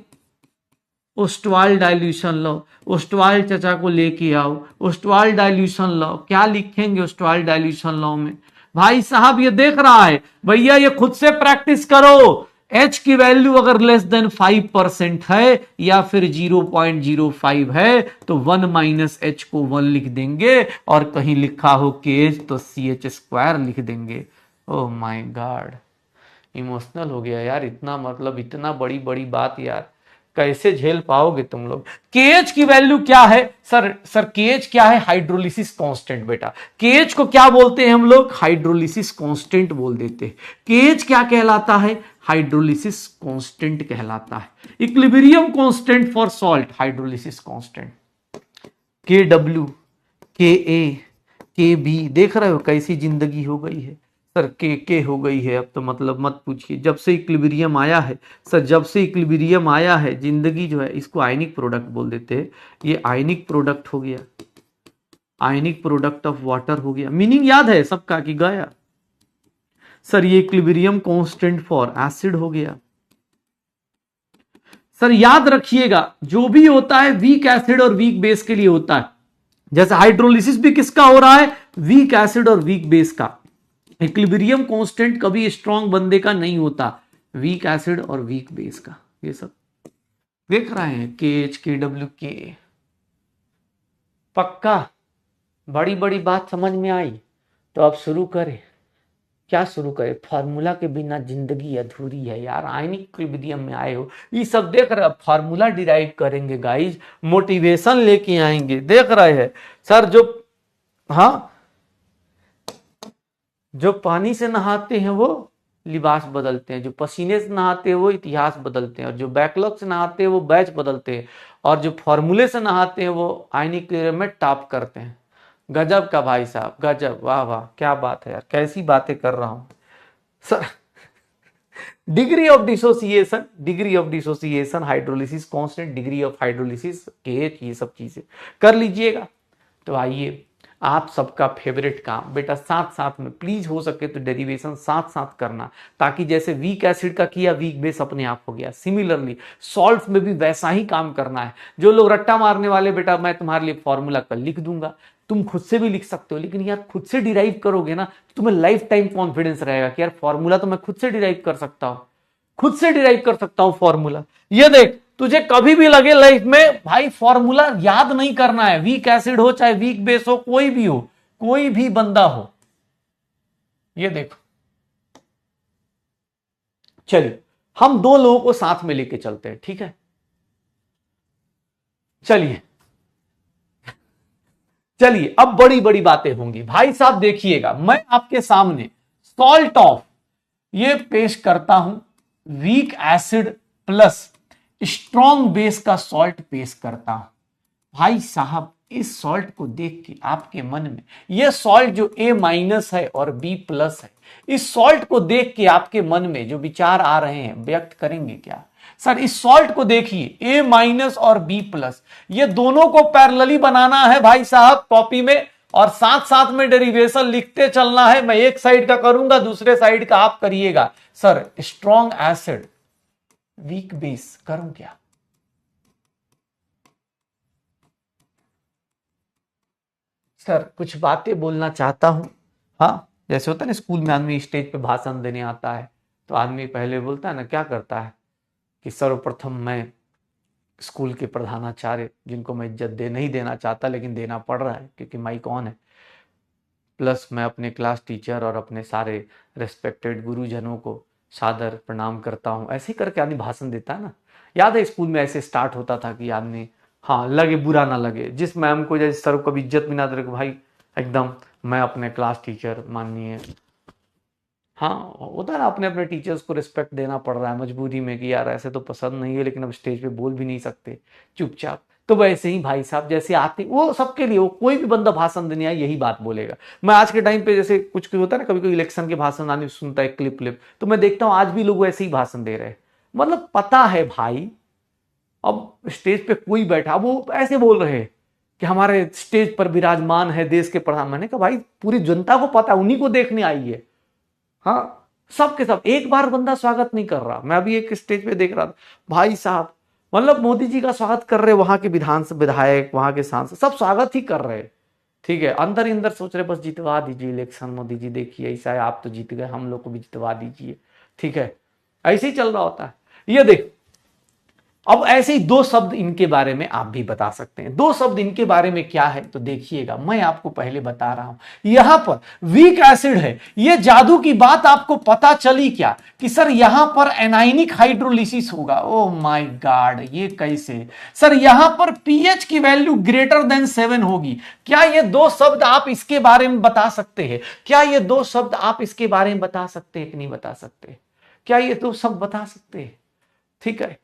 Ostwald dilution law, Ostwald चचा को लेके आओ, ओस्टवाल डाइल्यूशन लॉ। क्या लिखेंगे ओस्टवाल डाइल्यूशन लॉ में भाई साहब, ये देख रहा है भैया, ये खुद से प्रैक्टिस करो। H की वैल्यू अगर लेस देन 5% है या फिर 0.05 है तो 1-H को 1 लिख देंगे, और कहीं लिखा हो KH तो CH² लिख देंगे। ओह माय गॉड, इमोशनल हो गया यार, इतना मतलब इतना बड़ी बड़ी बात यार, कैसे झेल पाओगे तुम लोग। KH की वैल्यू क्या है सर, KH क्या है, हाइड्रोलिसिस कांस्टेंट बेटा। KH को क्या बोलते हैं हम लोग, हाइड्रोलिसिस कांस्टेंट बोल देते हैं। KH क्या कहलाता है, हाइड्रोलिसिस कांस्टेंट कहलाता है। Equilibrium constant for salt, hydrolysis constant. KW, KA, KB, देख रहे हो कैसी जिंदगी हो गई है सर, के हो गई है अब तो, मतलब मत पूछिए। जब से इक्विलिब्रियम आया है सर, जब से इक्विलिब्रियम आया है जिंदगी जो है, इसको आयनिक प्रोडक्ट बोल देते हैं। ये आयनिक प्रोडक्ट हो गया, आयनिक प्रोडक्ट ऑफ वाटर हो गया। मीनिंग याद है सबका कि गया सर। ये इक्विलिब्रियम कांस्टेंट फॉर एसिड हो गया। सर याद रखिएगा जो भी होता है वीक एसिड और वीक बेस के लिए होता है। जैसे हाइड्रोलिसिस भी किसका हो रहा है, वीक एसिड और वीक बेस का। इक्विलिब्रियम कांस्टेंट कभी स्ट्रॉन्ग बंदे का नहीं होता, वीक एसिड और वीक बेस का। ये सब देख रहे हैं, KH, KW, KA। पक्का बड़ी बड़ी बात समझ में आई तो अब शुरू करें। क्या शुरू करें, फार्मूला के बिना जिंदगी अधूरी है यार। आयनिक इक्विलिब्रियम में आए हो, ये सब देख रहे हो, फार्मूला डिराइव करेंगे गाइज, मोटिवेशन लेके आएंगे। देख रहे हैं सर, जो हाँ जो पानी से नहाते हैं वो लिबास बदलते हैं, जो पसीने से नहाते हैं वो इतिहास बदलते हैं, और जो बैकलॉग से नहाते हैं वो बैच बदलते हैं, और जो फॉर्मूले से नहाते हैं वो आयनिक में टॉप करते हैं। गजब का भाई साहब, गजब, वाह वाह, क्या बात है यार, कैसी बातें कर रहा हूं sir. Degree of dissociation, hydrolysis constant, degree of hydrolysis, KH, ये सब चीजें कर लीजिएगा। तो आइए आप सबका फेवरेट काम बेटा, साथ साथ में प्लीज हो सके तो डेरिवेशन साथ साथ करना, ताकि जैसे वीक एसिड का किया वीक बेस अपने आप हो गया, सिमिलरली सॉल्ट में भी वैसा ही काम करना है। जो लोग रट्टा मारने वाले बेटा, मैं तुम्हारे लिए फॉर्मूला कल लिख दूंगा, तुम खुद से भी लिख सकते हो, लेकिन यार खुद से डिराइव करोगे ना तो तुम्हें लाइफ टाइम कॉन्फिडेंस रहेगा कि यार फॉर्मूला तो मैं खुद से डिराइव कर सकता हूं, खुद से डिराइव कर सकता हूं फॉर्मूला। ये देख, तुझे कभी भी लगे लाइफ में भाई फॉर्मूला याद नहीं करना है, वीक एसिड हो चाहे वीक बेस हो, कोई भी हो, कोई भी बंदा हो, ये देखो। चलिए हम दो लोगों को साथ में लेके चलते हैं, ठीक है। चलिए चलिए अब बड़ी बड़ी बातें होंगी भाई साहब। देखिएगा मैं आपके सामने सॉल्ट ऑफ ये पेश करता हूं, weak acid plus strong base का सॉल्ट पेश करता हूं। भाई साहब इस सॉल्ट को देख के आपके मन में, ये सॉल्ट जो A- है और B+ है, इस सॉल्ट को देख के आपके मन में जो विचार आ रहे हैं व्यक्त करेंगे क्या सर। इस सॉल्ट को देखिए, A- और B+, ये दोनों को पैरेलली बनाना है भाई साहब कॉपी में, और साथ साथ में डेरिवेशन लिखते चलना है। मैं एक साइड का करूंगा, दूसरे साइड का आप करिएगा। Sir strong acid weak base करूं क्या? सर कुछ बातें बोलना चाहता हूं। हाँ, जैसे होता है ना स्कूल में आदमी स्टेज पे भाषण देने आता है तो आदमी पहले बोलता है ना, क्या करता है कि सर्वप्रथम मैं स्कूल के प्रधानाचार्य, जिनको मैं इज्जत नहीं देना चाहता लेकिन देना पड़ रहा है क्योंकि माइक ऑन है, प्लस मैं अपने क्लास टीचर और अपने सारे रेस्पेक्टेड गुरुजनों को सादर प्रणाम करता हूँ। ऐसे ही करके आदमी भाषण देता है ना। याद है स्कूल में ऐसे स्टार्ट होता था कि आदमी, हाँ लगे बुरा ना लगे, जिस मैम को जैसे सर को कभी इज्जत भी ना दे, भाई एकदम मैं अपने क्लास टीचर माननीय, हाँ होता है ना, अपने अपने टीचर्स को रिस्पेक्ट देना पड़ रहा है मजबूरी में कि यार ऐसे तो पसंद नहीं है लेकिन अब स्टेज पे बोल भी नहीं सकते चुपचाप। तो वैसे ही भाई साहब जैसे आते, वो सबके लिए, वो कोई भी बंदा भाषण देने आए यही बात बोलेगा। मैं आज के टाइम पे जैसे कुछ कुछ होता है ना, कभी कोई इलेक्शन के भाषण आने सुनता है क्लिप क्लिप, तो मैं देखता हूँ आज भी लोग वैसे ही भाषण दे रहे हैं। मतलब पता है भाई, अब स्टेज पे कोई बैठा वो ऐसे बोल रहे हैं कि हमारे स्टेज पर विराजमान है देश के प्रधान। मैंने कहा भाई पूरी जनता को पता है, उन्हीं को देखने आई है। हाँ सबके सब, एक बार बंदा स्वागत नहीं कर रहा। मैं अभी एक स्टेज पे देख रहा था भाई साहब, मतलब मोदी जी का स्वागत कर रहे, वहां के विधायक, वहां के सांसद सब स्वागत ही कर रहे। ठीक है, अंदर ही अंदर सोच रहे बस जितवा दीजिए इलेक्शन, मोदी जी देखिए ऐसा है, आप तो जीत गए, हम लोग को भी जितवा दीजिए। ठीक है, ऐसे ही चल रहा होता है। ये देख, अब ऐसे ही दो शब्द इनके बारे में आप भी बता सकते हैं। दो शब्द इनके बारे में क्या है तो देखिएगा, मैं आपको पहले बता रहा हूं। यहां पर वीक एसिड है, ये जादू की बात आपको पता चली क्या कि सर यहां पर एनाइनिक हाइड्रोलिसिस होगा। ओ माय गॉड, ये कैसे? सर यहां पर पीएच की वैल्यू ग्रेटर देन 7 होगी। क्या ये दो शब्द आप इसके बारे में बता सकते हैं? क्या ये दो शब्द आप इसके बारे में बता सकते हैं कि नहीं बता सकते? क्या ये दो शब्द बता सकते हैं? ठीक है,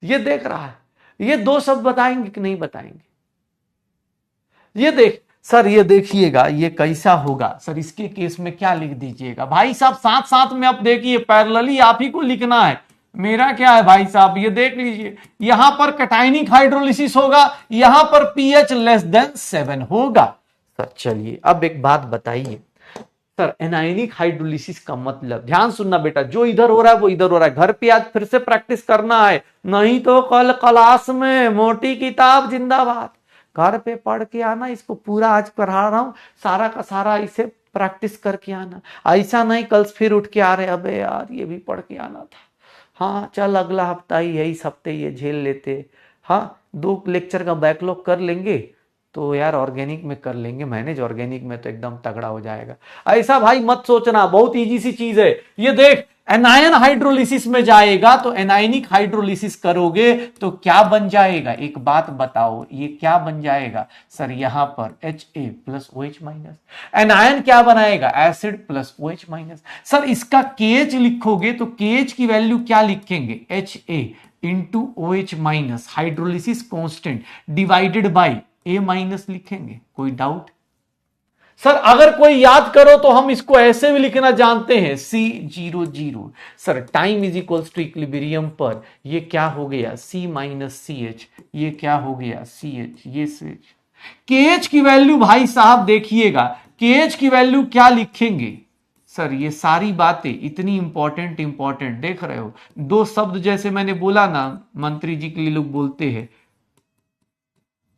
ये देख रहा है, ये दो शब्द बताएंगे कि नहीं बताएंगे? ये देख सर, ये देखिएगा ये कैसा होगा। सर इसके केस में क्या लिख दीजिएगा भाई साहब, साथ साथ में आप देखिए, पैरेलली आप ही को लिखना है। मेरा क्या है भाई साहब, ये देख लीजिए, यहां पर कैटायनिक हाइड्रोलिसिस होगा, यहां पर पीएच लेस देन 7 होगा। सर चलिए अब एक बात बताइए, सर एनायनिक हाइड्रोलिसिस का मतलब, ध्यान सुनना बेटा, जो इधर हो रहा है वो इधर हो रहा है। घर पे आज फिर से प्रैक्टिस करना है, नहीं तो कल क्लास में मोटी किताब जिंदाबाद। घर पे पढ़ के आना, इसको पूरा आज पढ़ा रहा हूं, सारा का सारा इसे प्रैक्टिस करके आना। ऐसा नहीं कल फिर उठ के आ रहे अबे यार ये भी पढ़ के आना था, हाँ चल अगला हफ्ता ही है, इस हफ्ते ये झेल लेते। हाँ 2 लेक्चर का बैकलॉग कर लेंगे तो यार ऑर्गेनिक में कर लेंगे मैनेज, ऑर्गेनिक में तो एकदम तगड़ा हो जाएगा। ऐसा भाई मत सोचना, बहुत इजी सी चीज है। ये देख, एनायन हाइड्रोलिसिस में जाएगा तो एनायनिक हाइड्रोलिसिस करोगे तो क्या बन जाएगा, एक बात बताओ, ये क्या बन जाएगा? सर यहां पर Ha plus OH minus, anion क्या बनाएगा, acid plus OH minus. Sir इसका KH लिखोगे तो KH की वैल्यू क्या लिखेंगे, Ha into OH minus, hydrolysis constant divided by A minus लिखेंगे। कोई डाउट? सर अगर कोई याद करो तो हम इसको ऐसे भी लिखना जानते हैं, C00। Sir time is equals to equilibrium पर ये क्या हो गया, C माइनस CH, ये क्या हो गया CH, ये CH। KH की वैल्यू भाई साहब देखिएगा, KH की वैल्यू क्या लिखेंगे? सर ये सारी बातें इतनी इंपॉर्टेंट देख रहे हो, दो शब्द जैसे मैंने बोला ना, मंत्री जी के लिए लोग बोलते हैं,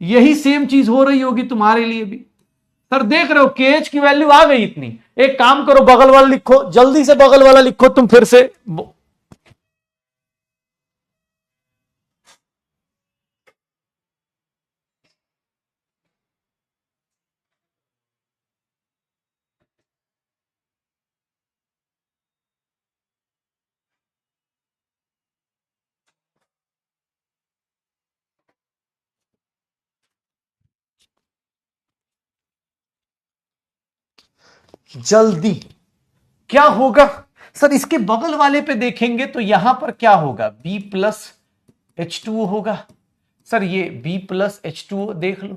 यही सेम चीज हो रही होगी तुम्हारे लिए भी। सर देख रहे हो केएच की वैल्यू आ गई इतनी, एक काम करो बगल वाला लिखो, जल्दी से बगल वाला लिखो तुम फिर से। जल्दी क्या होगा? सर इसके बगल वाले पे देखेंगे तो यहां पर क्या होगा, B प्लस H2O होगा। सर ये B प्लस H2O देख लो,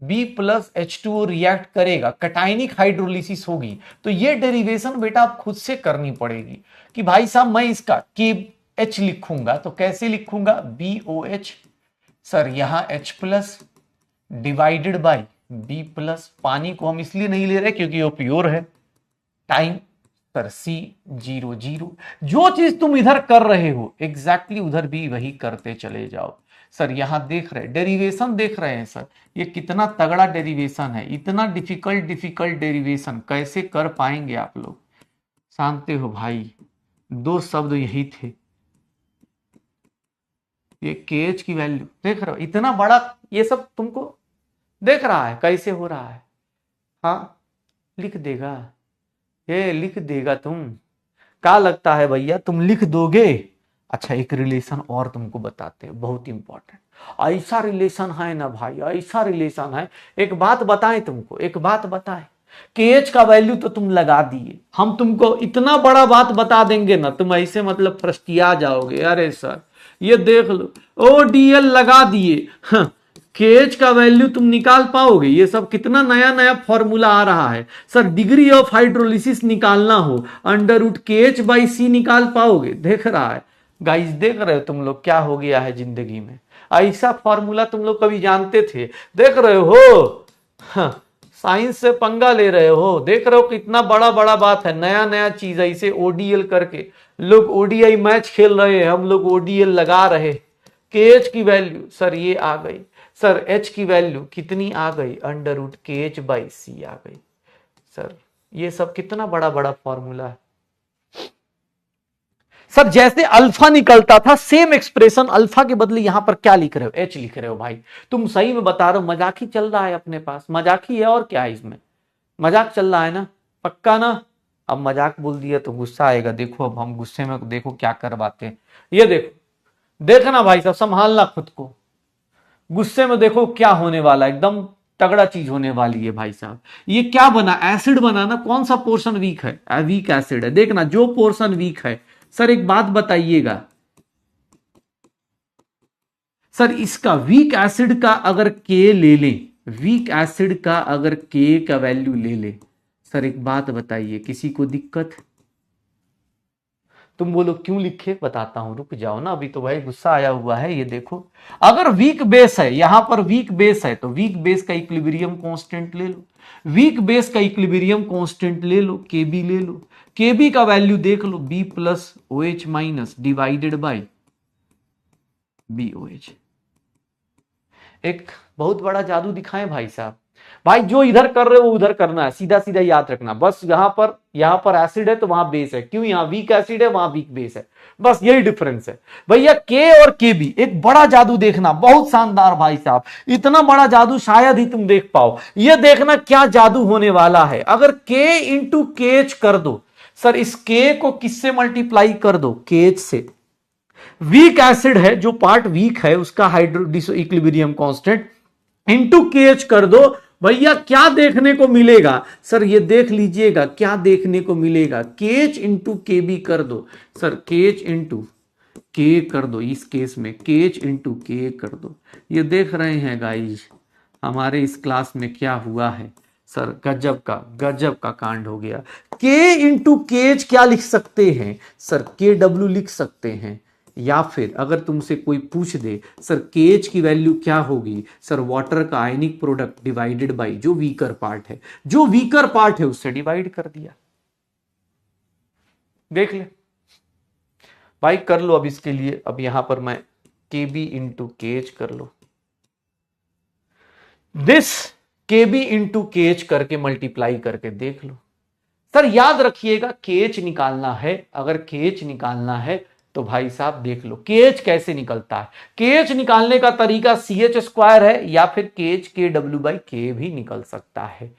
B प्लस H2O रिएक्ट करेगा, कैटायनिक हाइड्रोलिसिस होगी। तो ये डेरिवेशन बेटा आप खुद से करनी पड़ेगी कि भाई साहब मैं इसका KH लिखूंगा तो कैसे लिखूंगा, BOH। सर यहां H plus, divided by B plus, पानी को हम इसलिए नहीं ले रहे क्योंकि वो प्योर है, टाइम सर C00। जो चीज तुम इधर कर रहे हो एग्जैक्टली उधर भी वही करते चले जाओ। सर यहां देख रहे डेरिवेशन देख रहे हैं सर, ये कितना तगड़ा डेरिवेशन है, इतना डिफिकल्ट डेरिवेशन कैसे कर पाएंगे आप लोग, जानते हो भाई, दो शब्द यही थे। ये KH की वैल्यू देख रहे हो, इतना बड़ा ये सब तुमको देख रहा है कैसे हो रहा है। हाँ लिख देगा, ये लिख देगा तुम, क्या लगता है भैया तुम लिख दोगे। अच्छा एक रिलेशन और तुमको बताते हैं बहुत इंपॉर्टेंट, ऐसा रिलेशन है ना भाई, ऐसा रिलेशन है। एक बात बताएं तुमको, एक बात बताएं, KH का वैल्यू तो तुम लगा दिए, हम तुमको इतना बड़ा बात बता देंगे ना तुम ऐसे मतलब फ्रस्टिया जाओगे, अरे सर ये देख लो ODL लगा दिए, हाँ, KH का वैल्यू तुम निकाल पाओगे। ये सब कितना नया नया फॉर्मूला आ रहा है सर, डिग्री ऑफ हाइड्रोलिसिस निकालना हो √KH/C निकाल पाओगे। देख रहा है गाइस, देख रहे हो तुम लोग क्या हो गया है जिंदगी में, ऐसा फॉर्मूला तुम लोग कभी जानते थे, देख रहे हो, हाँ, साइंस से पंगा ले रहे हो, देख रहे हो कितना बड़ा बड़ा बात है, नया नया चीज ऐसे ODL करके लोग ODI मैच खेल रहे हैं, हम लोग ODL लगा रहे। KH की वैल्यू सर ये आ गई, सर H की वैल्यू कितनी आ गई √KH/C आ गई। सर ये सब कितना बड़ा बड़ा फॉर्मूला है सर। जैसे अल्फा निकलता था सेम एक्सप्रेशन अल्फा के बदले यहां पर क्या लिख रहे हो, H लिख रहे हो। भाई तुम सही में बता रहे हो, मजाक ही चल रहा है अपने पास, मजाक ही है और क्या है इसमें, मजाक चल रहा है ना, पक्का ना। अब मजाक बोल दिया तो गुस्सा आएगा, देखो अब हम गुस्से में देखो क्या करवाते हैं, ये देखो, देखना भाई साहब संभालना खुद को, गुस्से में देखो क्या होने वाला, एकदम तगड़ा चीज होने वाली है भाई साहब। ये क्या बना, एसिड बना ना, कौन सा पोर्शन वीक है, वीक एसिड है। देखना जो पोर्शन वीक है, सर एक बात बताइएगा सर, इसका वीक एसिड का अगर K ले लें, वीक एसिड का अगर K का वैल्यू ले ले, सर एक बात बताइए किसी को दिक्कत। तुम बोलो क्यों लिखे, बताता हूं, रुक जाओ ना, अभी तो भाई गुस्सा आया हुआ है। ये देखो अगर वीक बेस है, यहां पर वीक बेस है तो वीक बेस का इक्विलिब्रियम कांस्टेंट ले लो, वीक बेस का इक्विलिब्रियम कांस्टेंट ले लो, KB ले लो, KB का वैल्यू देख लो B + OH- divided by BOH। एक बहुत बड़ा जादू दिखाएं भाई साहब, भाई जो इधर कर रहे हो उधर करना है, सीधा सीधा याद रखना, बस यहां पर एसिड है तो वहां बेस है, क्यों, यहां वीक एसिड है वहां वीक बेस है, बस यही डिफरेंस है भैया। K और KB एक बड़ा जादू देखना, बहुत शानदार भाई साहब, इतना बड़ा जादू शायद ही तुम देख पाओ। ये देखना क्या जादू होने वाला है, अगर K × KH कर दो, सर इस K को किससे मल्टीप्लाई कर दो, KH से। वीक एसिड है, जो पार्ट वीक है उसका hydro equilibrium constant into KH कर दो, भैया क्या देखने को मिलेगा, सर ये देख लीजिएगा क्या देखने को मिलेगा, KH × KB कर दो, सर KH × K कर दो, इस केस में KH × K कर दो। ये देख रहे हैं गाइस हमारे इस क्लास में क्या हुआ है, सर गजब का कांड हो गया। K × KH क्या लिख सकते हैं, सर KW लिख सकते हैं, या फिर अगर तुमसे कोई पूछ दे सर KH की वैल्यू क्या होगी, सर वाटर का आयनिक प्रोडक्ट डिवाइडेड बाय जो वीकर पार्ट है, जो वीकर पार्ट है उससे डिवाइड कर दिया। देख ले भाई, कर लो अब इसके लिए, अब यहां पर मैं KB × KH कर लो, दिस KB × KH करके मल्टीप्लाई करके देख लो। सर याद रखिएगा KH निकालना है, अगर KH निकालना है तो भाई साहब देख लो KH कैसे निकलता है। KH निकालने का तरीका CH² है, या फिर KH KW/K भी निकल सकता है,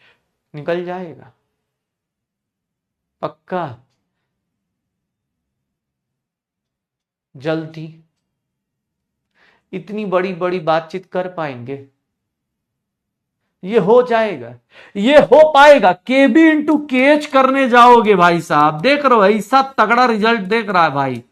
निकल जाएगा पक्का, जल्दी इतनी बड़ी बड़ी बातचीत कर पाएंगे, ये हो जाएगा, ये हो पाएगा। KB × KH करने जाओगे भाई साहब, देख रहे हो ऐसा तगड़ा रिजल्ट देख रहा है भाई,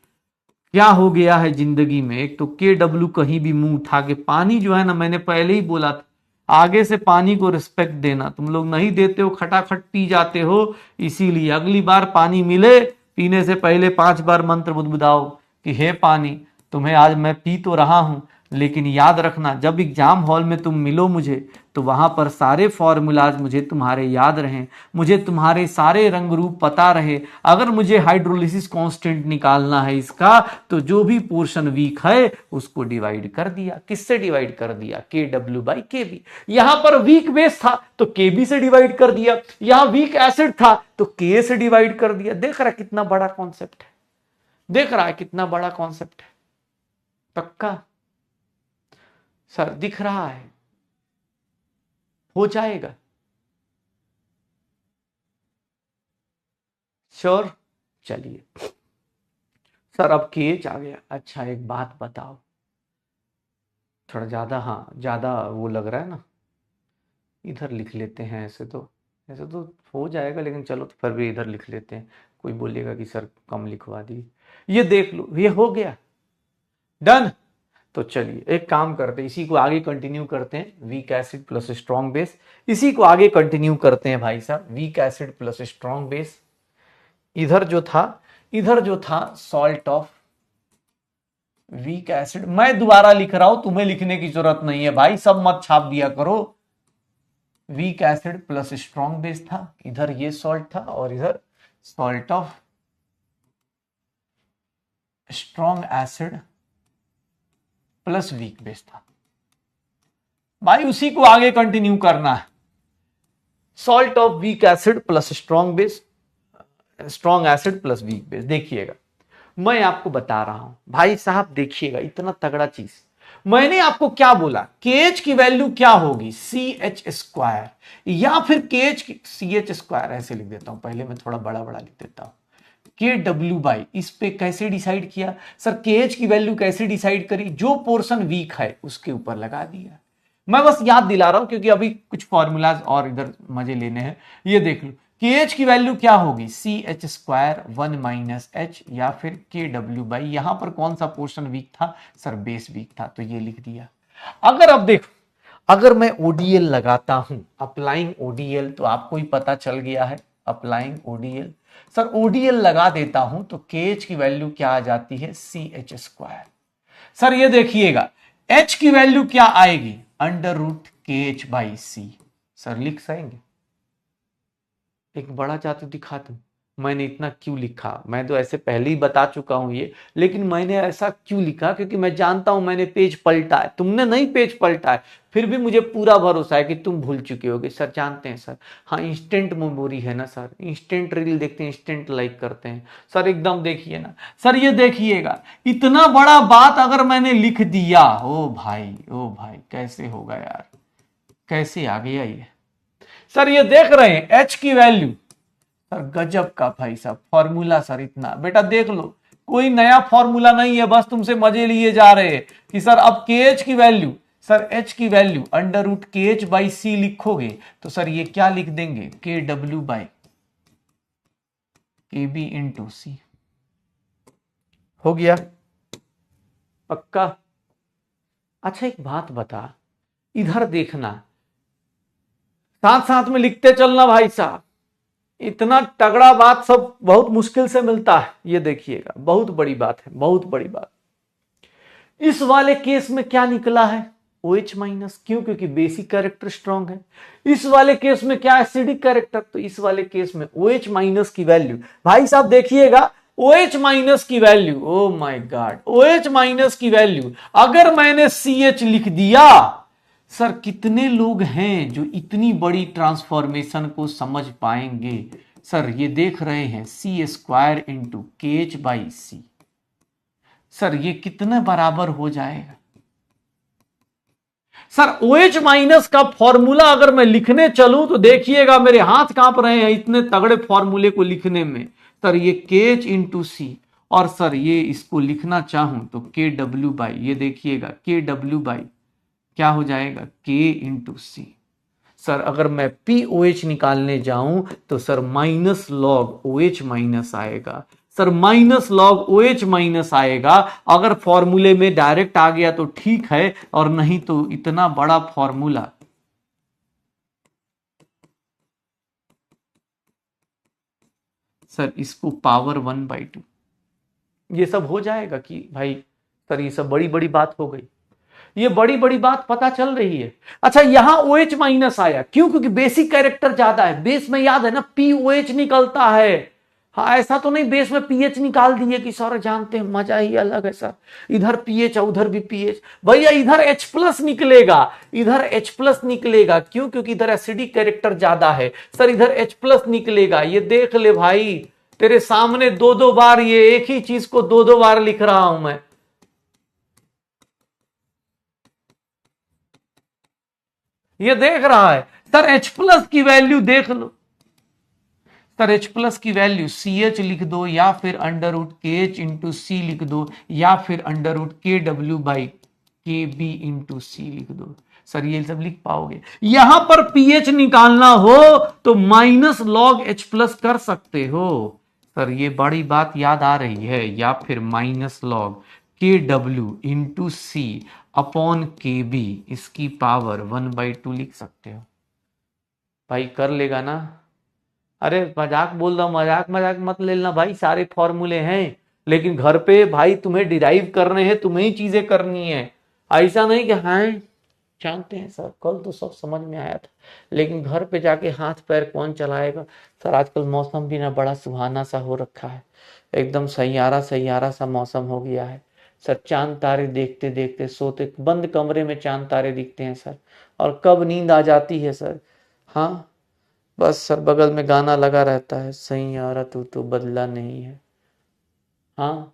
क्या हो गया है जिंदगी में। एक तो KW कहीं भी मुंह उठा के, पानी जो है ना, मैंने पहले ही बोला था आगे से पानी को रिस्पेक्ट देना, तुम लोग नहीं देते हो, खटाखट पी जाते हो, इसीलिए अगली बार पानी मिले पीने से पहले 5 बार मंत्र बुदबुदाओ कि हे पानी, तुम्हें आज मैं पी तो रहा हूं लेकिन याद रखना, जब एग्जाम हॉल में तुम मिलो मुझे तो वहां पर सारे फॉर्मूलाज मुझे तुम्हारे याद रहें, मुझे तुम्हारे सारे रंग रूप पता रहे। अगर मुझे हाइड्रोलिसिस कांस्टेंट निकालना है इसका, तो जो भी पोर्शन वीक है उसको डिवाइड कर दिया। किससे डिवाइड कर दिया? KW/KB। यहां पर वीक बेस था तो KB से डिवाइड कर दिया, यहां वीक एसिड था तो Ka से डिवाइड कर दिया। देख रहा है कितना बड़ा कॉन्सेप्ट है? देख रहा है कितना बड़ा कॉन्सेप्ट है? पक्का सर दिख रहा है? हो जाएगा? श्योर? चलिए सर अब केच आ गया। अच्छा एक बात बताओ, थोड़ा ज्यादा, हाँ ज्यादा वो लग रहा है ना, इधर लिख लेते हैं। ऐसे तो हो जाएगा, लेकिन चलो तो फिर भी इधर लिख लेते हैं। कोई बोलेगा कि सर कम लिखवा दी। ये देख लो, ये हो गया डन। तो चलिए एक काम करते हैं, इसी को आगे कंटिन्यू करते हैं। Weak acid plus strong base, इसी को आगे कंटिन्यू करते हैं भाई साहब। Weak acid plus strong base, इधर जो था सॉल्ट ऑफ वीक एसिड। मैं दोबारा लिख रहा हूं, तुम्हें लिखने की जरूरत नहीं है भाई, सब मत छाप दिया करो। Weak acid plus strong base था, इधर ये सॉल्ट था और इधर salt of strong acid plus weak base था। भाई उसी को आगे कंटिन्यू करना है। Salt of weak acid plus strong base, strong acid plus weak base. देखिएगा मैं आपको बता रहा हूं भाई साहब, देखिएगा इतना तगड़ा चीज। मैंने आपको क्या बोला? KH की वैल्यू क्या होगी? CH², या फिर KH की CH², ऐसे लिख देता हूं। पहले मैं थोड़ा बड़ा बड़ा लिख देता हूं। KW/, इस पे कैसे डिसाइड किया सर? KH की वैल्यू कैसे डिसाइड करी? जो पोर्शन वीक है उसके ऊपर लगा दिया। मैं बस याद दिला रहा हूं क्योंकि अभी कुछ फॉर्मूलाज और इधर मजे लेने हैं। ये देख लो KH की वैल्यू क्या होगी? CH² 1 - H, या फिर KW/, यहां पर कौन सा पोर्शन वीक था सर? बेस वीक था, तो ये लिख दिया। अगर अब देखो, अगर मैं ODL लगाता हूं, अप्लाइंग ODL, तो आपको ही पता चल गया है। अप्लाइंग ODL, सर ODL लगा देता हूं तो KH की वैल्यू क्या आ जाती है? CH²। सर ये देखिएगा H की वैल्यू क्या आएगी? √KH/C। सर लिख सकेंगे? एक बड़ा चार्ट दिखा दूं? मैंने इतना क्यों लिखा? मैं तो ऐसे पहले ही बता चुका हूं ये, लेकिन मैंने ऐसा क्यों लिखा? क्योंकि मैं जानता हूं मैंने पेज पलटा है, तुमने नहीं पेज पलटा है, फिर भी मुझे पूरा भरोसा है कि तुम भूल चुके होगे। सर जानते हैं सर, हाँ इंस्टेंट मेमोरी है ना सर, इंस्टेंट रील देखते हैं, इंस्टेंट लाइक करते हैं सर। एकदम देखिए ना सर, ये देखिएगा इतना बड़ा बात अगर मैंने लिख दिया, ओ भाई कैसे होगा यार, कैसे आ गया ये? सर ये देख रहे हैं H की वैल्यू, सर गजब का भाई साहब फॉर्मूला। सर इतना बेटा देख लो, कोई नया फॉर्मूला नहीं है, बस तुमसे मजे लिए जा रहे हैं कि सर अब KH की वैल्यू, सर H की वैल्यू √KH/C लिखोगे तो सर ये क्या लिख देंगे? KW/KB/C। हो गया पक्का? अच्छा एक बात बता, इधर देखना, साथ साथ में लिखते चलना भाई साहब। इतना तगड़ा बात सब बहुत मुश्किल से मिलता है। ये देखिएगा बहुत बड़ी बात है, बहुत बड़ी बात। इस वाले केस में क्या निकला है? OH-, क्यों? क्योंकि बेसिक कैरेक्टर स्ट्रांग है। इस वाले केस में क्या? Acidic character. तो इस वाले केस में OH- की वैल्यू भाई साहब देखिएगा, OH- की value, oh my God, OH- की वैल्यू अगर मैंने CH लिख दिया, सर कितने लोग हैं जो इतनी बड़ी ट्रांसफॉर्मेशन को समझ पाएंगे? सर ये देख रहे हैं C² × KH/C, सर ये कितने बराबर हो जाएगा? सर OH- का फॉर्मूला अगर मैं लिखने चलूं तो देखिएगा मेरे हाथ कांप रहे हैं इतने तगड़े फॉर्मूले को लिखने में। सर ये KH × C, और सर ये इसको लिखना चाहूं तो KW/, ये देखिएगा KW/ क्या हो जाएगा? K × C। सर अगर मैं POH निकालने जाऊं तो सर -log OH- आएगा। सर -log OH- आएगा। अगर फॉर्मूले में डायरेक्ट आ गया तो ठीक है, और नहीं तो इतना बड़ा फॉर्मूला, सर इसको पावर 1/2, ये सब हो जाएगा कि भाई? सर ये सब बड़ी बड़ी बात हो गई। ये बड़ी बड़ी बात पता चल रही है। अच्छा यहां OH माइनस आया क्यों? क्योंकि बेसिक कैरेक्टर ज्यादा है। बेस में याद है ना POH निकलता है। हाँ ऐसा तो नहीं बेस में पीएच निकाल दिए कि सर जानते हैं मजा ही अलग है सर, इधर पीएच और उधर भी पीएच। भैया इधर H प्लस निकलेगा, इधर H प्लस निकलेगा क्यों? क्योंकि इधर एसिडिक कैरेक्टर ज्यादा है। सर इधर H प्लस निकलेगा। ये देख ले भाई तेरे सामने दो दो बार ये एक ही चीज को दो दो बार लिख रहा हूं मैं। ये देख रहा है सर H प्लस की वैल्यू देख लो सर, H प्लस की वैल्यू CH लिख दो या फिर under root KH into C लिख दो या फिर under root KW by KB into C लिख दो। सर ये सब लिख पाओगे? यहां पर पीएच निकालना हो तो माइनस लॉग H प्लस कर सकते हो। सर ये बड़ी बात याद आ रही है। या फिर माइनस लॉग KW इंटू सी अपॉन KB इसकी पावर 1/2 लिख सकते हो। भाई कर लेगा ना? अरे मजाक बोल रहा हूं, मजाक मजाक मत लेना भाई, सारे फॉर्मूले हैं लेकिन घर पे भाई तुम्हें डिराइव करने हैं, तुम्हें ही चीजें करनी है। ऐसा नहीं कि हाँ जानते हैं सर कल तो सब समझ में आया था लेकिन घर पे जाके हाथ पैर कौन चलाएगा। सर आजकल मौसम भी ना बड़ा सुहाना सा हो रखा है, एकदम सैयारा सैयारा सा मौसम हो गया है सर। चांद तारे देखते देखते सोते, बंद कमरे में चांद तारे दिखते हैं सर, और कब नींद आ जाती है सर। हाँ बस सर बगल में गाना लगा रहता है, सही यारा तू तो बदला नहीं है। हाँ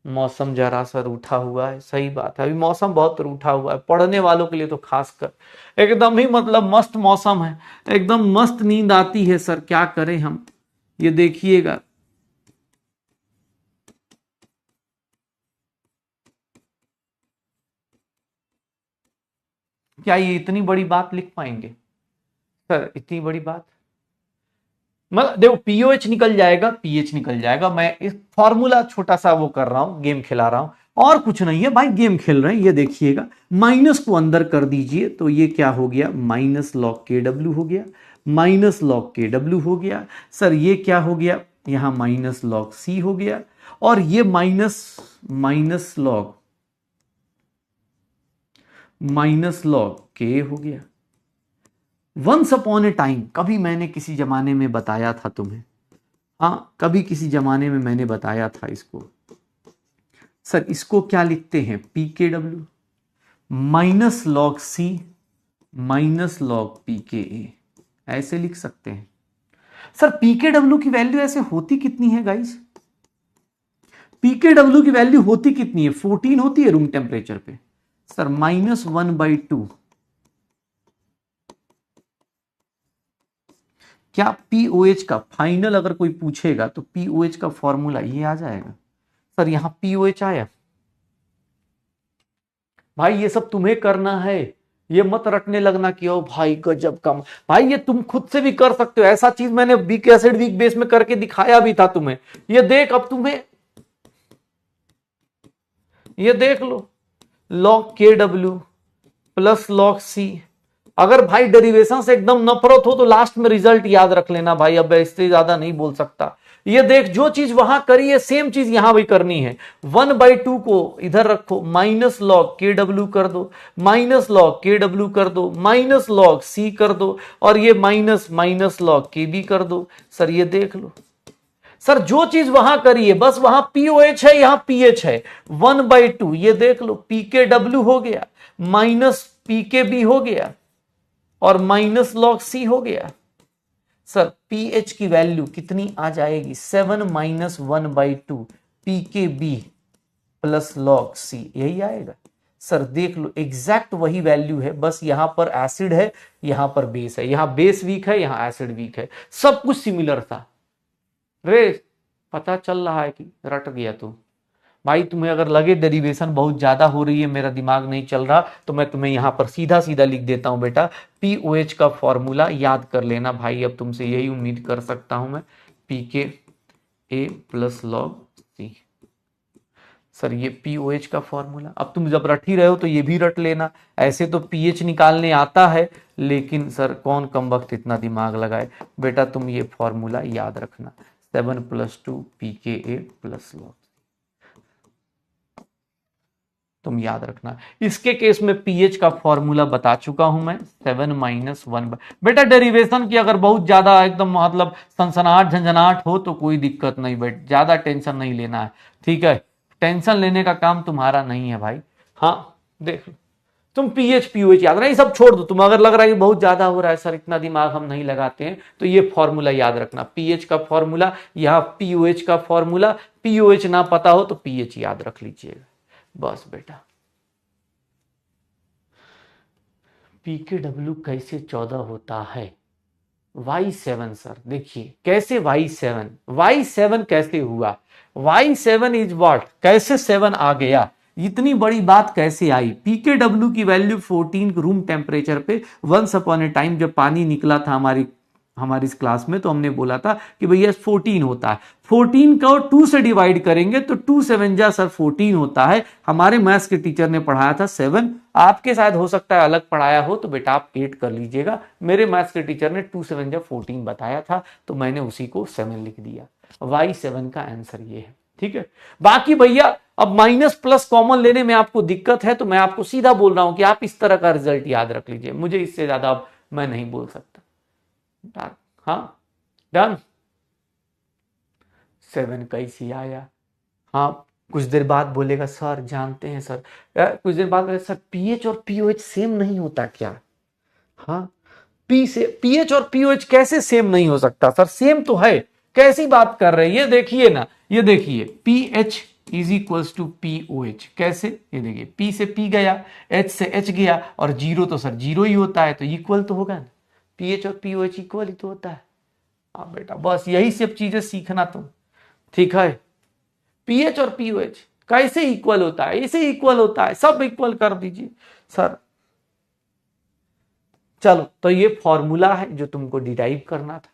मौसम जरा सा रूठा हुआ है, सही बात है, अभी मौसम बहुत रूठा हुआ है, पढ़ने वालों के लिए तो खासकर एकदम ही मतलब मस्त मौसम है, एकदम मस्त नींद आती है सर, क्या करें हम। ये देखिएगा क्या ये इतनी बड़ी बात लिख पाएंगे सर? इतनी बड़ी बात मतलब देखो पीओएच निकल जाएगा, पीएच निकल जाएगा। मैं इस फॉर्मूला छोटा सा वो कर रहा हूं, गेम खिला रहा हूं और कुछ नहीं है भाई, गेम खेल रहे हैं। ये देखिएगा माइनस को अंदर कर दीजिए तो ये क्या हो गया, माइनस लॉग के डब्ल्यू हो गया, माइनस लॉग के डब्ल्यू हो गया। सर ये क्या हो गया, यहां माइनस लॉग सी हो गया और ये माइनस लॉग के हो गया। वंस अपॉन ए टाइम, कभी मैंने किसी जमाने में बताया था तुम्हें, हाँ कभी किसी जमाने में मैंने बताया था इसको। सर इसको क्या लिखते हैं, P K W minus log c minus log P K ए, ऐसे लिख सकते हैं। सर पी के डब्ल्यू की वैल्यू ऐसे होती कितनी है गाइस? पी के डब्ल्यू की वैल्यू होती कितनी है, 14 होती है रूम टेम्परेचर पे। सर -1/2, क्या पीओएच का फाइनल अगर कोई पूछेगा तो पीओएच का फॉर्मूला ये आ जाएगा। सर यहां पीओएच आया। भाई ये सब तुम्हें करना है, ये मत रटने लगना कि ओ भाई गजब कम। भाई ये तुम खुद से भी कर सकते हो, ऐसा चीज मैंने वीक एसिड वीक बेस में करके दिखाया भी था तुम्हें। ये देख अब तुम्हें, ये देख लो लॉग के डब्ल्यू प्लस लॉग सी। अगर भाई डेरिवेशन से एकदम नफरत हो तो लास्ट में रिजल्ट याद रख लेना भाई, अब इससे ज्यादा नहीं बोल सकता। ये देख जो चीज वहां करी है सेम चीज यहां भी करनी है। 1/2 को इधर रखो, माइनस लॉग के डब्ल्यू कर दो, माइनस लॉग के डब्ल्यू कर दो, माइनस लॉग सी कर दो और ये माइनस माइनस लॉग के बी कर दो। सर ये देख लो सर जो चीज वहां करी है बस वहां पीओएच है यहां पीएच है। 1/2 ये देख लो पी के डब्ल्यू हो गया, माइनस पी के बी हो गया और माइनस लॉग सी हो गया। सर पीएच की वैल्यू कितनी आ जाएगी, 7 - 1/2 P K B plus log c, यही आएगा। सर देख लो एग्जैक्ट वही वैल्यू है, बस यहां पर एसिड है यहां पर बेस है, यहां बेस वीक है यहां एसिड वीक है, सब कुछ सिमिलर था। रे पता चल रहा है कि रट गया तू? भाई तुम्हें अगर लगे डेरिवेशन बहुत ज्यादा हो रही है, मेरा दिमाग नहीं चल रहा, तो मैं तुम्हें यहां पर सीधा सीधा लिख देता हूं बेटा, पीओएच का फॉर्मूला याद कर लेना भाई, अब तुमसे यही उम्मीद कर सकता हूं मैं, पी के ए प्लस लॉग सी। सर ये पीओएच का फॉर्मूला, अब तुम जब रट ही रहे हो तो ये भी रट लेना। ऐसे तो पीएच निकालने आता है लेकिन सर कौन कम वक्त इतना दिमाग लगाए, बेटा तुम ये फॉर्मूला याद रखना, 7 + 2 पी के ए प्लस लॉग। तुम याद रखना। इसके केस में पीएच का फॉर्मूला बता चुका हूं मैं, 7 - 1। बेटा डेरिवेशन की अगर बहुत ज्यादा एकदम मतलब सनसनाहट झंझनाहट हो तो कोई दिक्कत नहीं, बेट ज्यादा टेंशन नहीं लेना है, ठीक है। टेंशन लेने का काम तुम्हारा नहीं है भाई। हाँ देख लो, तुम पीएच पीओएच याद रखना, ये सब छोड़ दो। तुम अगर लग रहा है कि बहुत ज्यादा हो रहा है सर, इतना दिमाग हम नहीं लगाते हैं, तो ये फॉर्मूला याद रखना, पीएच का फॉर्मूला, यहां पीओएच का फॉर्मूला। पीओएच ना पता हो तो पीएच याद रख लीजिएगा बस बेटा। पीकेडब्ल्यू कैसे 14 होता है? Y7 सर, देखिए कैसे Y7 कैसे हुआ? Y7 इज व्हाट, कैसे 7 आ गया, इतनी बड़ी बात कैसे आई? पीकेडब्ल्यू की वैल्यू 14 रूम टेम्परेचर पे, वंस अपॉन ए टाइम जब पानी निकला था हमारी इस क्लास में, तो हमने बोला था कि भैया 14 होता है। 14 को 2 से डिवाइड करेंगे तो 2 7 जा सर 14 होता है। हमारे मैथ्स के टीचर ने पढ़ाया था 7, आपके शायद हो सकता है अलग पढ़ाया हो, तो बेटा आप 8 कर लीजिएगा। मेरे मैथ्स के टीचर ने 2 7 जा 14 बताया था, तो मैंने उसी को 7 लिख दिया। Y7 का आंसर ये है, ठीक है। बाकी भैया अब माइनस प्लस कॉमन लेने में आपको दिक्कत है, तो मैं आपको सीधा बोल रहा हूं कि आप इस तरह का रिजल्ट याद रख लीजिए, मुझे इससे ज्यादा अब मैं नहीं बोल सकता। हाँ डन। 7 कैसे आया? हाँ कुछ देर बाद बोलेगा सर जानते हैं सर, कुछ देर बाद बोलेगा सर पीएच और पीओएच सेम नहीं होता क्या? हाँ पी से पीएच और पीओएच कैसे सेम नहीं हो सकता सर, सेम तो है। कैसी बात कर रहे हैं, ये देखिए ना, ये देखिए pH is equals to pOH, कैसे? ये देखिए पी से पी गया, एच से एच गया, और जीरो तो सर जीरो ही होता है, तो इक्वल तो होगा ना, पीएच और पीओएच इक्वल ही तो होता है। हाँ बेटा बस यही सब चीजें सीखना तुम, ठीक है। पीएच और पीओएच कैसे इक्वल होता है? इसे इक्वल होता है, सब इक्वल कर दीजिए सर। चलो तो ये फॉर्मूला है जो तुमको डिराइव करना था।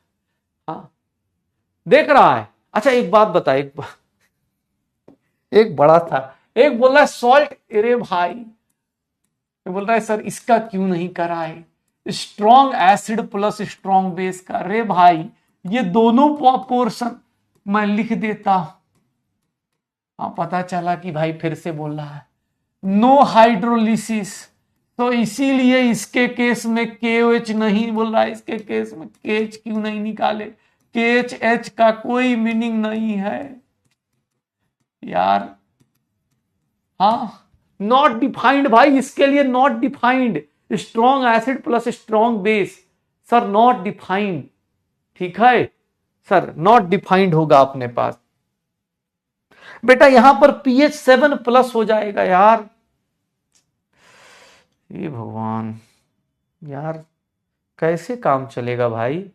हाँ देख रहा है। अच्छा एक बात बता, एक बड़ा था, एक बोल रहा है सॉल्ट, अरे भाई बोल रहा है सर इसका क्यों नहीं करा है, strong acid plus strong base का। अरे भाई ये दोनों पोर्शन मैं लिख देता। हाँ पता चला कि भाई फिर से बोल रहा है नो हाइड्रोलिसिस, तो इसीलिए इसके केस में KOH नहीं बोल रहा है, इसके केस में KH क्यों नहीं निकाले? KHH का कोई मीनिंग नहीं है यार। हाँ नॉट डिफाइंड भाई, इसके लिए not defined, strong acid plus strong base, sir not defined, ठीक है सर, नॉट डिफाइंड होगा अपने पास। बेटा यहां पर pH 7 प्लस हो जाएगा यार, ये भगवान यार कैसे काम चलेगा भाई?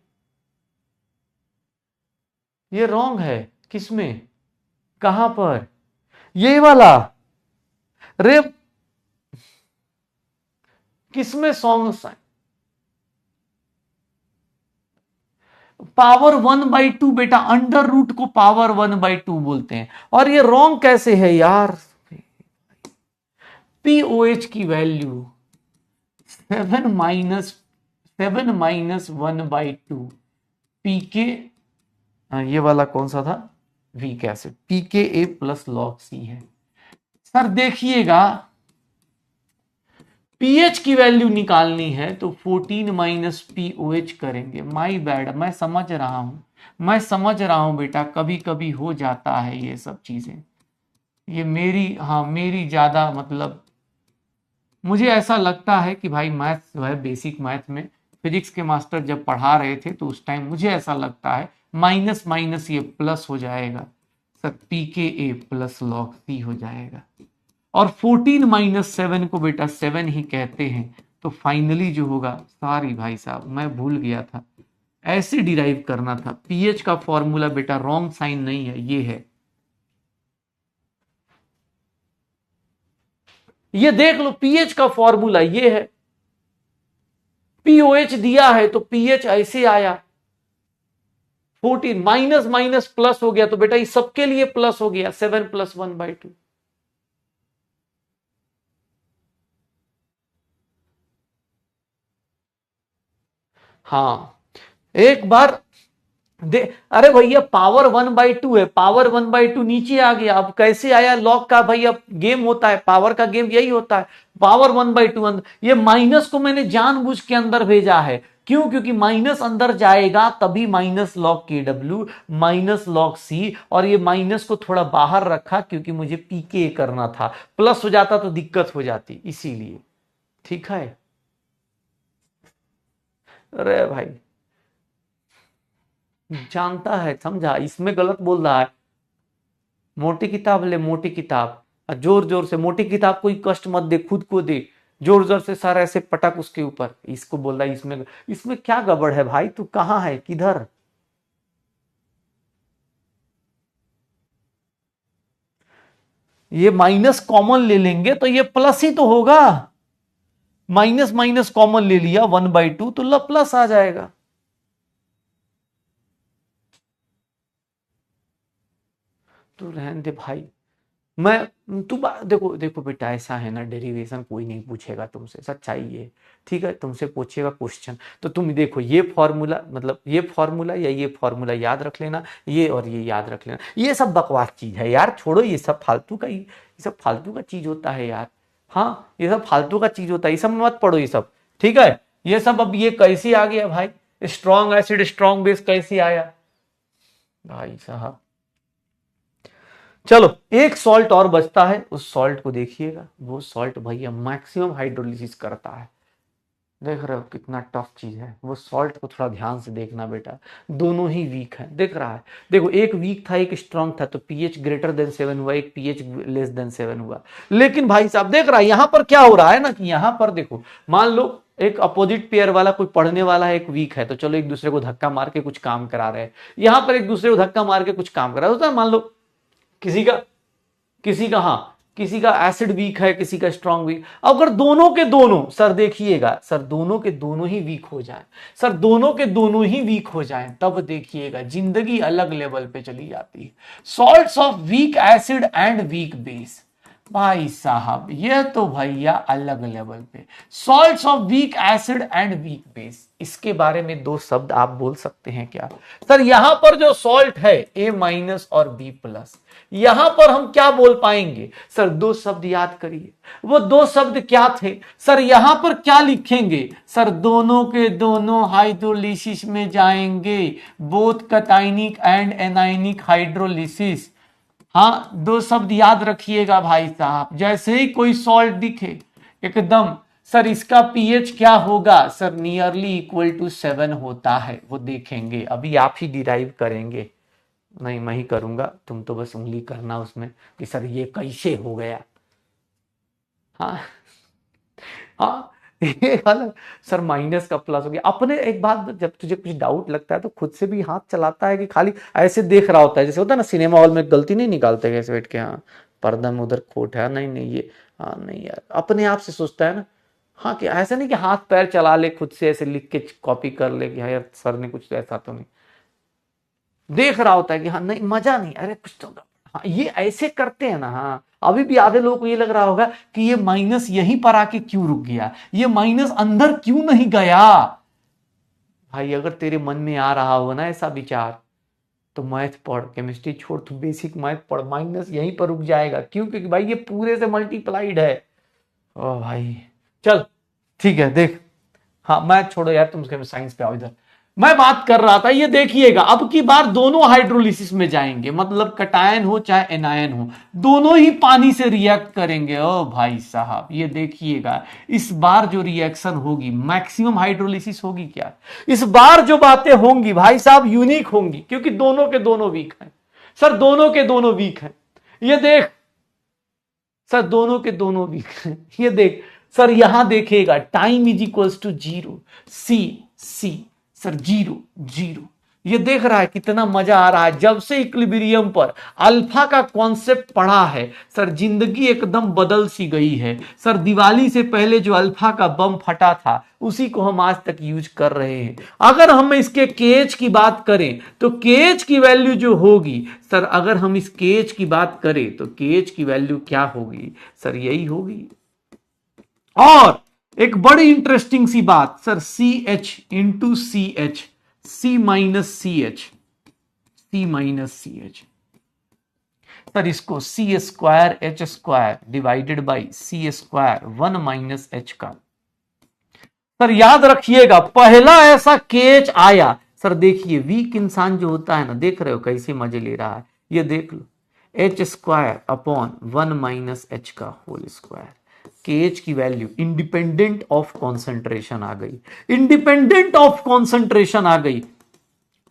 ये रॉन्ग है, किसमें, कहां पर? ये वाला, रे किसमें सॉन्ग? पावर 1/2 बेटा, अंडर रूट को पावर 1/2 बोलते हैं, और ये रॉन्ग कैसे है यार? पीओएच की वैल्यू 7 - 1/2, पीके, ये वाला कौन सा था, वीक एसिड, पीके प्लस लॉग सी है। सर देखिएगा पीएच की वैल्यू निकालनी है तो 14 - पीओएच करेंगे। माई बैड, मैं समझ रहा हूं, मैं समझ रहा हूं बेटा, कभी कभी हो जाता है ये सब चीजें, ये मेरी, हाँ मेरी ज्यादा मतलब, मुझे ऐसा लगता है कि भाई मैथ्स जो है, बेसिक मैथ में फिजिक्स के मास्टर जब पढ़ा रहे थे तो उस टाइम मुझे ऐसा लगता है माइनस माइनस ये प्लस हो जाएगा सर, पीके प्लस लॉग सी हो जाएगा, और 14 - 7 को बेटा 7 ही कहते हैं। तो फाइनली जो होगा, सॉरी भाई साहब मैं भूल गया था, ऐसे डिराइव करना था। पीएच का फॉर्मूला बेटा रॉन्ग साइन नहीं है, ये है, ये देख लो पीएच का फॉर्मूला ये है। पीओएच दिया है तो पीएच ऐसे आया, 14 माइनस माइनस प्लस हो गया, तो बेटा ये सबके लिए प्लस हो गया, 7 + 1/2। हाँ एक बार दे, अरे भैया पावर 1/2 है, पावर 1/2 नीचे आ गया, अब कैसे आया लॉग का भाई, अब गेम होता है पावर का, गेम यही होता है, पावर 1/2 ये माइनस को मैंने जानबूझ के अंदर भेजा है, क्यों? क्योंकि माइनस अंदर जाएगा तभी माइनस लॉग के डब्ल्यू माइनस लॉग सी, और ये माइनस को थोड़ा बाहर रखा क्योंकि मुझे पीके करना था, प्लस हो जाता तो दिक्कत हो जाती, इसीलिए। ठीक है, अरे भाई जानता है, समझा, इसमें गलत बोल रहा है। मोटी किताब ले, मोटी किताब, और जोर जोर से, मोटी किताब कोई कष्ट मत दे, खुद को दे, जोर जोर से सर ऐसे पटक उसके ऊपर, इसको बोल रहा है इसमें, इसमें क्या गड़बड़ है भाई, तू कहां है, किधर? ये माइनस कॉमन ले लेंगे तो ये प्लस ही तो होगा, माइनस माइनस कॉमन ले लिया 1/2 तो प्लस आ जाएगा। तो रहने दे भाई, मैं तू देखो देखो बेटा, ऐसा है ना, डेरिवेशन कोई नहीं पूछेगा तुमसे, सच्चाई ये, ठीक है, तुमसे पूछेगा क्वेश्चन तो तुम देखो, ये फॉर्मूला मतलब ये फॉर्मूला या ये फॉर्मूला याद रख लेना, ये और ये याद रख लेना, ये सब बकवास चीज है यार, छोड़ो ये सब फालतू का, ये सब फालतू का चीज होता है यार, हाँ ये सब फालतू का चीज होता है, ये सब मत पढ़ो ये सब, ठीक है। ये सब अब ये कैसे आ गया भाई, स्ट्रॉन्ग एसिड स्ट्रॉन्ग बेस कैसे आया भाई साहब। चलो एक सॉल्ट और बचता है, उस सॉल्ट को देखिएगा, वो सॉल्ट भैया मैक्सिमम हाइड्रोलिसिस करता है, देख रहे हो कितना टफ चीज है, वो सॉल्ट को थोड़ा ध्यान से देखना बेटा, दोनों ही वीक है, दिख रहा है, देखो एक वीक था एक स्ट्रांग था, तो पीएच ग्रेटर देन 7 हुआ, एक पीएच लेस देन 7 हुआ, लेकिन भाई साहब देख रहा है यहां पर क्या हो रहा है ना, कि यहां पर देखो, मान लो एक अपोजिट पेयर वाला कोई पढ़ने वाला है, एक वीक है, तो चलो एक दूसरे को धक्का मार के कुछ काम करा रहे हैं, यहां पर एक दूसरे को धक्का मार के कुछ काम करा रहे हैं, मान लो किसी का हाँ, किसी का एसिड वीक है, किसी का स्ट्रांग वीक, अगर दोनों के दोनों सर देखिएगा, सर दोनों के दोनों ही वीक हो जाए, सर दोनों के दोनों ही वीक हो जाए, तब देखिएगा जिंदगी अलग लेवल पे चली जाती है। Salts of weak acid and weak base, भाई साहब ये तो भैया अलग लेवल पे, salts of weak acid and weak base, इसके बारे में दो शब्द आप बोल सकते हैं क्या? सर यहां पर जो सॉल्ट है ए माइनस और बी प्लस, यहां पर हम क्या बोल पाएंगे? सर दो शब्द याद करिए, वो दो शब्द क्या थे सर? यहां पर क्या लिखेंगे सर? दोनों के दोनों हाइड्रोलिसिस में जाएंगे, बोथ कटाइनिक एंड एनाइनिक हाइड्रोलिसिस। हाँ दो शब्द याद रखिएगा भाई साहब, जैसे ही कोई सॉल्ट दिखे एकदम, सर इसका पीएच क्या होगा सर? नियरली इक्वल टू 7 होता है, वो देखेंगे, अभी आप ही डिराइव करेंगे, नहीं मैं ही करूंगा, तुम तो बस उंगली करना उसमें कि सर ये कैसे हो गया। हाँ हाँ ये वाला सर माइनस का प्लस हो गया अपने। एक बात, जब तुझे कुछ डाउट लगता है तो खुद से भी हाथ चलाता है कि खाली ऐसे देख रहा होता है, जैसे होता है ना सिनेमा हॉल में, गलती नहीं निकालते कैसे बैठ के, हाँ पर्दा में उधर खोट है, नहीं नहीं ये, हाँ नहीं यार, अपने आप से सोचता है ना, हाँ कि ऐसा नहीं कि हाथ पैर चला ले खुद से, ऐसे लिख के कॉपी कर ले कि हाँ यार सर ने कुछ ऐसा तो नहीं, देख रहा होता है कि हाँ नहीं मजा नहीं, अरे कुछ तो, हाँ ये ऐसे करते हैं ना। हाँ अभी भी आधे लोगों को ये लग रहा होगा कि ये माइनस यहीं पर आके क्यों रुक गया, ये माइनस अंदर क्यों नहीं गया। भाई अगर तेरे मन में आ रहा हो ना ऐसा विचार, तो मैथ पढ़, केमिस्ट्री छोड़, तू बेसिक मैथ पढ़, माइनस यहीं पर रुक जाएगा, क्यों? क्योंकि भाई ये पूरे से मल्टीप्लाइड है। ओ भाई चल ठीक है देख, हाँ मैथ छोड़ो यार, तुम साइंस पे आओ इधर। मैं बात कर रहा था, ये देखिएगा अब की बार दोनों हाइड्रोलिसिस में जाएंगे, मतलब कटायन हो चाहे एनायन हो, दोनों ही पानी से रिएक्ट करेंगे। ओ भाई साहब ये देखिएगा, इस बार जो रिएक्शन होगी मैक्सिमम हाइड्रोलिसिस होगी क्या? इस बार जो बातें होंगी भाई साहब यूनिक होंगी, क्योंकि दोनों के दोनों वीक हैं सर, दोनों के दोनों वीक हैं। ये देख सर, दोनों के दोनों वीक हैं, ये देख सर, यहां देखिएगा time is equals to 0, C sir 0 0, ये देख रहा है कितना मजा आ रहा है। जब से इक्विलिब्रियम पर अल्फा का कॉन्सेप्ट पढ़ा है सर, जिंदगी एकदम बदल सी गई है सर। दिवाली से पहले जो अल्फा का बम फटा था उसी को हम आज तक यूज कर रहे हैं। अगर हम इसके केएच की बात करें तो केएच की वैल्यू जो होगी सर, अगर हम इस केएच की बात करें तो केएच की वैल्यू क्या होगी सर? यही होगी। और एक बड़ी इंटरेस्टिंग सी बात sir, C H into C H, C minus C H, C minus C H. Sir इसको C square H square divided by C square 1 minus H का। सर याद रखिएगा पहला ऐसा केच आया। सर देखिए वीक इंसान जो होता है ना, देख रहे हो कैसे मजे ले रहा है, ये देख लो H square upon 1 minus H का होल स्क्वायर। के एच की वैल्यू इंडिपेंडेंट ऑफ कॉन्सेंट्रेशन आ गई, इंडिपेंडेंट ऑफ कॉन्सेंट्रेशन आ गई।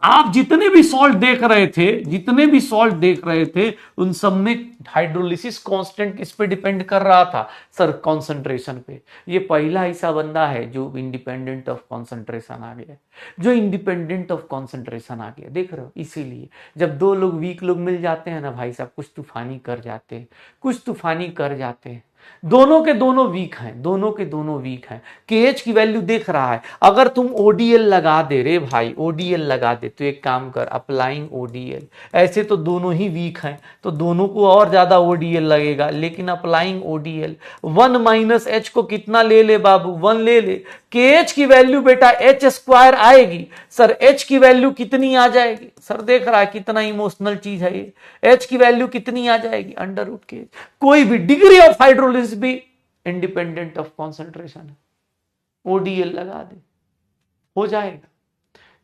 आप जितने भी सॉल्ट देख रहे थे, जितने भी सॉल्ट देख रहे थे, उन सब में हाइड्रोलिसिस कांस्टेंट किस पे डिपेंड कर रहा था? सर कॉन्सेंट्रेशन पे। ये पहला ऐसा बंदा है जो इंडिपेंडेंट ऑफ कॉन्सेंट्रेशन आ गया, जो इंडिपेंडेंट ऑफ कॉन्सेंट्रेशन आ गया, देख रहे हो। इसीलिए जब दो लोग वीक लोग मिल जाते हैं ना भाई साहब, कुछ तूफानी कर जाते हैं, कुछ तूफानी कर जाते हैं। दोनों के दोनों वीक हैं, दोनों के दोनों वीक हैं। केएच की वैल्यू देख रहा है, अगर तुम ओडीएल लगा दे रे भाई, ओडीएल लगा दे तो एक काम कर, अप्लाइंग ओडीएल। ऐसे तो दोनों ही वीक हैं तो दोनों को और ज्यादा ओडीएल लगेगा, लेकिन अप्लाइंग ओडीएल 1 माइनस एच को कितना ले ले बाबू? 1 ले ले। केएच की वैल्यू बेटा एच स्क्वायर आएगी। सर एच की वैल्यू कितनी आ जाएगी? सर देख रहा है कितना इमोशनल चीज है ये। एच की वैल्यू कितनी आ जाएगी? अंडर रूट के। कोई भी डिग्री ऑफ हाइड्रोलिसिस भी इंडिपेंडेंट ऑफ कॉन्सेंट्रेशन है, ओडीएल लगा दे हो जाएगा।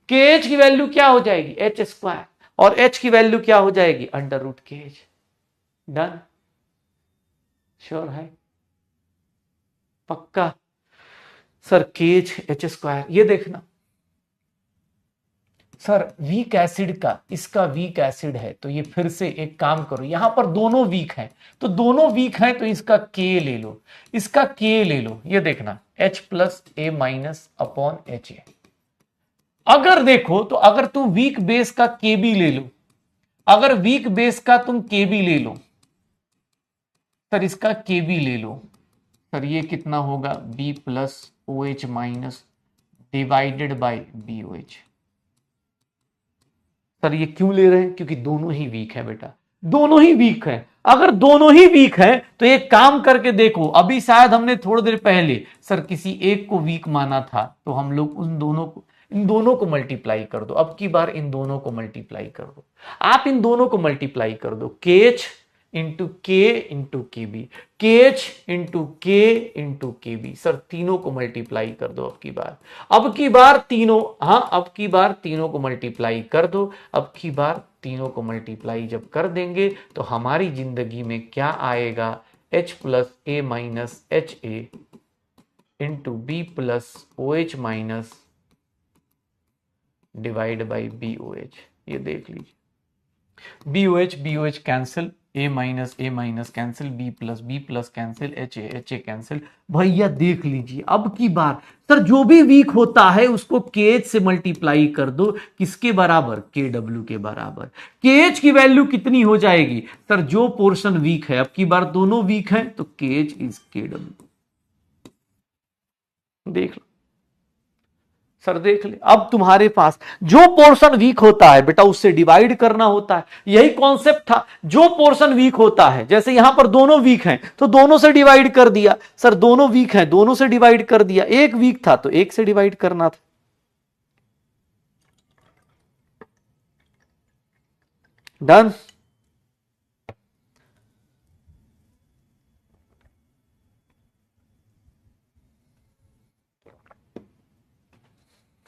केएच की वैल्यू क्या हो जाएगी? एच स्क्वायर, और एच की वैल्यू क्या हो जाएगी? अंडर रूट के एच। डन? श्योर है? पक्का? सर केएच एच स्क्वायर, ये देखना सर वीक एसिड का, इसका वीक एसिड है तो ये फिर से एक काम करो, यहां पर दोनों वीक हैं तो दोनों वीक हैं तो इसका के ले लो, इसका के ले लो। ये देखना H plus A minus upon H A. अगर देखो तो अगर तुम वीक बेस का के बी ले लो, अगर वीक बेस का तुम के बी ले लो, सर इसका के बी ले लो, सर ये कितना होगा? B plus O H minus divided by B O H. Sir ये क्यों ले रहे हैं? क्योंकि दोनों ही वीक है बेटा, दोनों ही वीक है। अगर दोनों ही वीक है तो एक काम करके देखो, अभी शायद हमने थोड़ी देर पहले सर किसी एक को वीक माना था तो हम लोग उन दोनों को, इन दोनों को मल्टीप्लाई कर दो। अब की बार इन दोनों को मल्टीप्लाई कर दो, आप इन दोनों को मल्टीप्लाई कर दो। के एच इंटू के बी, के एच इंटू के बी। सर तीनों को मल्टीप्लाई कर दो अब की बार तीनों, हाँ अब की बार तीनों को मल्टीप्लाई कर दो। अब की बार तीनों को मल्टीप्लाई जब कर देंगे तो हमारी जिंदगी में क्या आएगा? H plus A minus H A into B plus O H minus divide by B O H. ये देख लीजिए, B O H cancel, A minus cancel, B plus cancel, H A cancel. भैया देख लीजिए अब की बार सर जो भी वीक होता है उसको केएच से मल्टीप्लाई कर दो, किसके बराबर? के डब्ल्यू के बराबर। केएच की वैल्यू कितनी हो जाएगी? सर जो पोर्शन वीक है, अब की बार दोनों वीक है तो केएच इज के डब्ल्यू। देख लो सर, देख ले, अब तुम्हारे पास जो पोर्शन वीक होता है बेटा उससे डिवाइड करना होता है। यही कॉन्सेप्ट था, जो पोर्शन वीक होता है, जैसे यहां पर दोनों वीक हैं तो दोनों से डिवाइड कर दिया। सर दोनों वीक हैं, दोनों से डिवाइड कर दिया। एक वीक था तो एक से डिवाइड करना था। डन?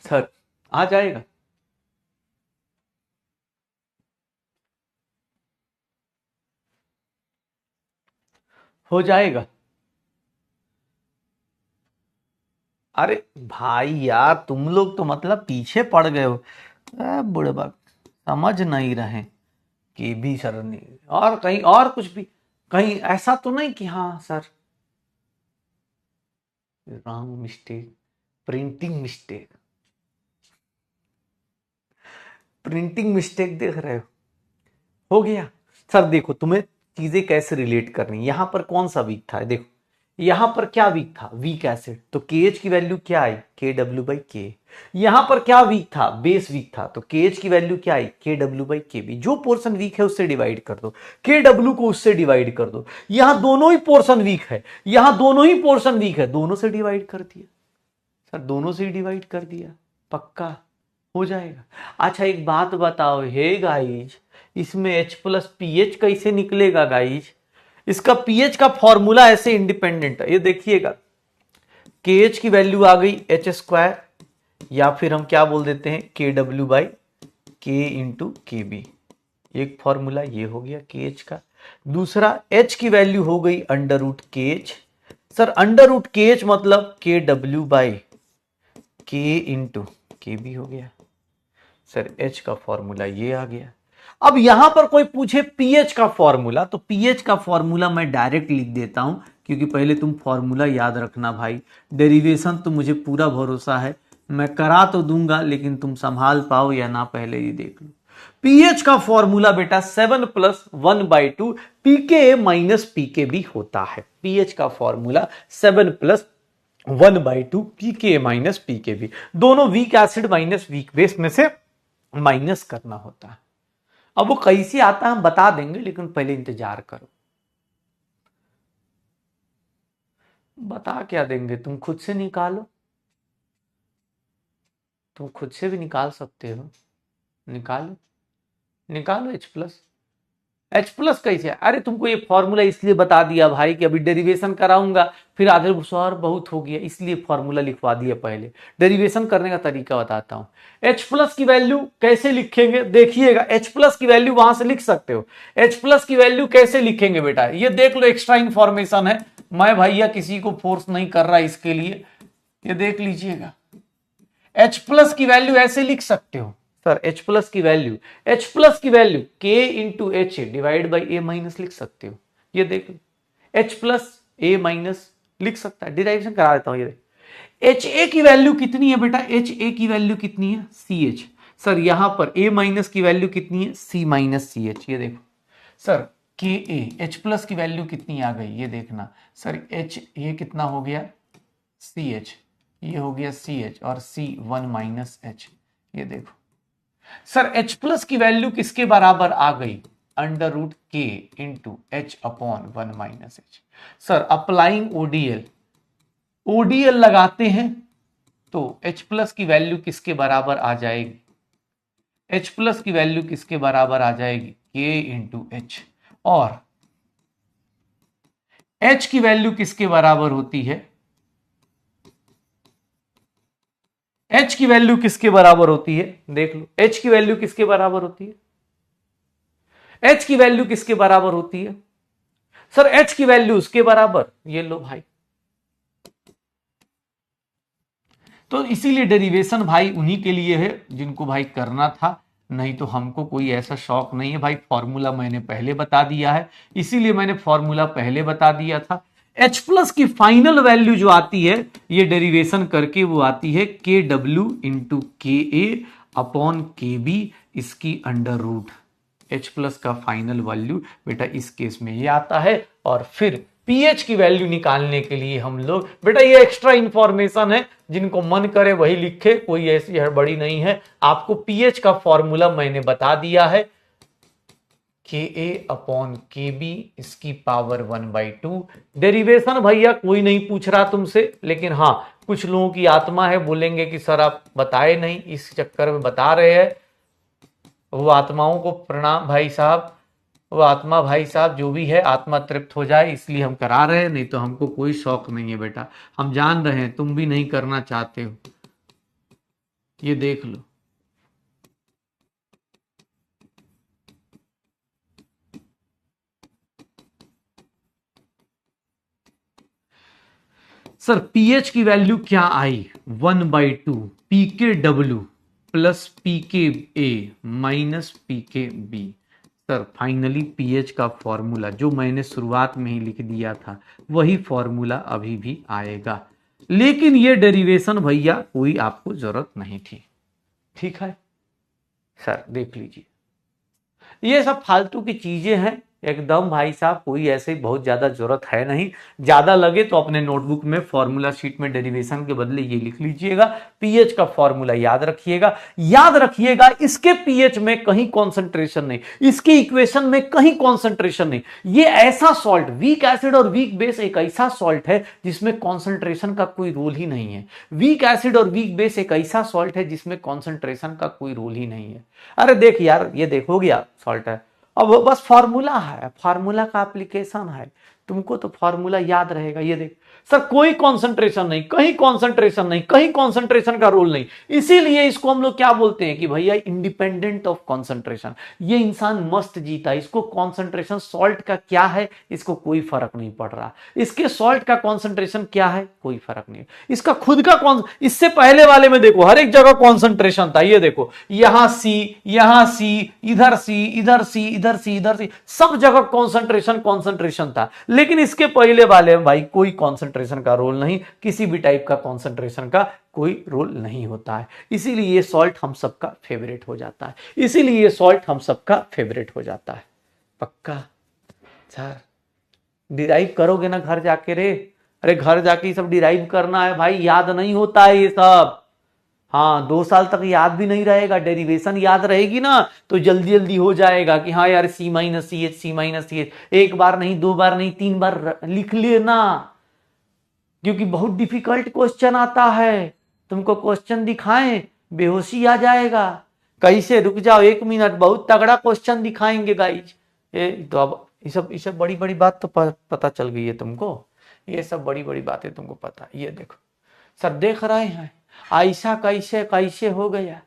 सर आ जाएगा? हो जाएगा? अरे भाई यार तुम लोग तो मतलब पीछे पड़ गए हो, बुढ़बा समझ नहीं रहे कि भी सर नहीं, और कहीं और कुछ भी, कहीं ऐसा तो नहीं कि हाँ sir wrong mistake, printing mistake, printing mistake देख रहे हो गया। सर देखो तुम्हें चीजें कैसे रिलेट करनी, यहां पर कौन सा वीक था? देखो यहां पर क्या वीक था? वीक एसिड, तो केएच की वैल्यू क्या आई? के डब्ल्यू बाई के। यहां पर क्या वीक था? बेस वीक था, तो केएच की वैल्यू क्या आई? के डब्ल्यू बाई के बी। जो पोर्शन वीक है उससे डिवाइड कर दो, के डब्ल्यू को उससे डिवाइड कर दो। यहां दोनों ही पोर्शन वीक है, यहां दोनों ही पोर्शन वीक है, दोनों से डिवाइड कर दिया। सर दोनों से ही डिवाइड कर दिया, पक्का? हो जाएगा। अच्छा एक बात बताओ, हे गाइज इसमें H प्लस पीएच कैसे निकलेगा गाइज? इसका पीएच का फॉर्मूला ऐसे इंडिपेंडेंट है, ये देखिएगा के एच की वैल्यू आ गई एच स्क्वायर, या फिर हम क्या बोल देते हैं के डब्ल्यू बाई के इंटू के बी। एक फॉर्मूला ये हो गया के एच का। दूसरा एच की वैल्यू हो गई अंडर रूट के एच। सर अंडर रूट के एच मतलब के डब्ल्यू बाई के इंटू के बी हो गया। सर एच का फॉर्मूला ये आ गया। अब यहां पर कोई पूछे पीएच का फॉर्मूला, तो पीएच का फॉर्मूला मैं डायरेक्ट लिख देता हूं, क्योंकि पहले तुम फॉर्मूला याद रखना भाई। डेरिवेशन तो मुझे पूरा भरोसा है, मैं करा तो दूंगा, लेकिन तुम संभाल पाओ या ना पहले ही देख लो। पीएच का फॉर्मूला बेटा 7 प्लस 1/2 पीके माइनस पीके भी होता है। पीएच का फॉर्मूला 7 प्लस 1/2 पीके माइनस पीके भी, दोनों weak acid minus weak base में से माइनस करना होता है। अब वो कैसे आता है हम बता देंगे, लेकिन पहले इंतजार करो। बता क्या देंगे, तुम खुद से निकालो, तुम खुद से भी निकाल सकते हो, निकालो निकालो। एच प्लस कैसे? अरे तुमको ये फॉर्मूला इसलिए बता दिया भाई कि अभी डेरिवेशन कराऊंगा, फिर आधे सवार बहुत हो गया, इसलिए फॉर्मूला लिखवा दिया। पहले डेरिवेशन करने का तरीका बताता हूं। एच प्लस की वैल्यू कैसे लिखेंगे देखिएगा, एच प्लस की वैल्यू वहां से लिख सकते हो। एच प्लस की वैल्यू कैसे लिखेंगे बेटा, ये देख लो, एक्स्ट्रा इंफॉर्मेशन है, मैं भैया किसी को फोर्स नहीं कर रहा इसके लिए, ये देख लीजिएगा। एच प्लस की वैल्यू ऐसे लिख सकते हो सर, एच प्लस की वैल्यू के into H divide by A minus लिख सकते हो। ये देख लो, एच प्लस ए माइनस लिख सकता है, डिराइवेशन करा देता हूं। ये एच ए की वैल्यू कितनी है बेटा, एच ए की वैल्यू कितनी है सी एच। सर यहां पर ए माइनस की वैल्यू कितनी है सी माइनस सी एच। ये देखो सर के ए एच प्लस की वैल्यू कितनी आ गई, ये देखना सर, एच ए कितना हो गया सी एच, ये हो गया सी एच और सी 1 माइनस एच। ये देखो सर एच प्लस की वैल्यू किसके बराबर आ गई, अंडर रूट के into H upon 1 minus H. Sir applying ODL लगाते हैं तो एच प्लस की वैल्यू किसके बराबर आ जाएगी, एच प्लस की वैल्यू किसके बराबर आ जाएगी के इंटू एच, और एच की वैल्यू किसके बराबर होती है, एच की वैल्यू किसके बराबर होती है, देख लो एच की वैल्यू किसके बराबर होती है, एच की वैल्यू किसके बराबर होती है सर, एच की वैल्यू उसके बराबर, ये लो भाई। तो इसीलिए डेरिवेशन भाई उन्हीं के लिए है जिनको भाई करना था, नहीं तो हमको कोई ऐसा शौक नहीं है भाई। फॉर्मूला मैंने पहले बता दिया है, इसीलिए मैंने फॉर्मूला पहले बता दिया था। H प्लस की फाइनल वैल्यू जो आती है ये डेरिवेशन करके वो आती है के डब्ल्यू इंटू के ए अपॉन के बी, इसकी अंडर रूट। H प्लस का फाइनल वैल्यू बेटा इस केस में ये आता है। और फिर पीएच की वैल्यू निकालने के लिए हम लोग बेटा, ये एक्स्ट्रा इंफॉर्मेशन है, जिनको मन करे वही लिखे, कोई ऐसी हड़बड़ी नहीं है। आपको पीएच का फॉर्मूला मैंने बता दिया है, के ए अपॉन के बी इसकी पावर 1/2। डेरिवेशन भैया कोई नहीं पूछ रहा तुमसे, लेकिन हाँ कुछ लोगों की आत्मा है, बोलेंगे कि सर आप बताए नहीं, इस चक्कर में बता रहे हैं। वो आत्माओं को प्रणाम भाई साहब, वो आत्मा भाई साहब जो भी है आत्मा तृप्त हो जाए, इसलिए हम करा रहे हैं, नहीं तो हमको कोई शौक नहीं है बेटा। हम जान रहे हैं तुम भी नहीं करना चाहते हो, ये देख लो। सर पीएच की वैल्यू क्या आई 1/2 पीके डब्ल्यू प्लस पीके ए माइनस पीके बी। सर फाइनली पीएच का फॉर्मूला जो मैंने शुरुआत में ही लिख दिया था वही फॉर्मूला अभी भी आएगा, लेकिन ये डेरिवेशन भैया कोई आपको जरूरत नहीं थी, ठीक है। सर देख लीजिए, ये सब फालतू की चीजें हैं, एकदम भाई साहब कोई ऐसे बहुत ज्यादा जरूरत है नहीं। ज्यादा लगे तो अपने नोटबुक में फॉर्मूला शीट में डेरिवेशन के बदले ये लिख लीजिएगा, पीएच का फॉर्मूला याद रखिएगा। याद रखिएगा इसके पीएच में कहीं कॉन्सेंट्रेशन नहीं, इसके इक्वेशन में कहीं कॉन्सेंट्रेशन नहीं। ये ऐसा सॉल्ट, वीक एसिड और वीक बेस एक ऐसा सॉल्ट है जिसमें कॉन्सेंट्रेशन का कोई रोल ही नहीं है। वीक एसिड और वीक बेस एक ऐसा सॉल्ट है जिसमें कॉन्सेंट्रेशन का कोई रोल ही नहीं है। अरे देख यार, ये देख हो गया सॉल्ट है, अब बस फॉर्मूला है, फॉर्मूला का एप्लीकेशन है, तुमको तो फॉर्मूला याद रहेगा। ये देख सर, कोई कंसंट्रेशन नहीं, कहीं कंसंट्रेशन नहीं, कहीं कंसंट्रेशन का रोल नहीं, इसीलिए इसको हम लोग क्या बोलते हैं कि भैया इंडिपेंडेंट ऑफ कंसंट्रेशन। ये इंसान मस्त जीता, इसको कंसंट्रेशन सॉल्ट का क्या है इसको कोई फर्क नहीं पड़ रहा, इसके सॉल्ट का कंसंट्रेशन क्या है कोई फर्क नहीं, इसका खुद का कौन। इससे पहले वाले में देखो हर एक जगह कंसंट्रेशन था, ये देखो यहां सी, यहां सी, इधर सी, इधर सी, इधर सी, इधर सी, सब जगह कंसंट्रेशन था। लेकिन इसके पहले वाले में भाई कोई कंसंट्रेशन का रोल नहीं, किसी भी टाइप का कंसंट्रेशन का कोई रोल नहीं होता है, इसीलिए ये सॉल्ट हम सबका फेवरेट हो जाता है, इसीलिए ये सॉल्ट हम सबका फेवरेट हो जाता है। पक्का सर डिराइव करोगे ना घर जाके रे? अरे घर जाके ये सब डिराइव करना है भाई, याद नहीं होता है ये सब। हाँ 2 साल तक याद भी नहीं रहेगा, डेरिवेशन याद रहेगी ना तो जल्दी जल्दी हो जाएगा कि हाँ यार सी minus C H, C minus C H, एक बार नहीं, 2 बार नहीं, 3 बार लिख लेना, क्योंकि बहुत डिफिकल्ट क्वेश्चन आता है। तुमको क्वेश्चन दिखाएं बेहोशी आ जाएगा। कैसे, रुक जाओ 1 मिनट, बहुत तगड़ा क्वेश्चन दिखाएंगे गाइज। तो अब ये सब बड़ी बड़ी बात तो पता चल गई है तुमको, ये सब बड़ी बड़ी बातें तुमको पता। ये देखो सर देख रहे हैं ऐसा कैसे कैसे हो गया,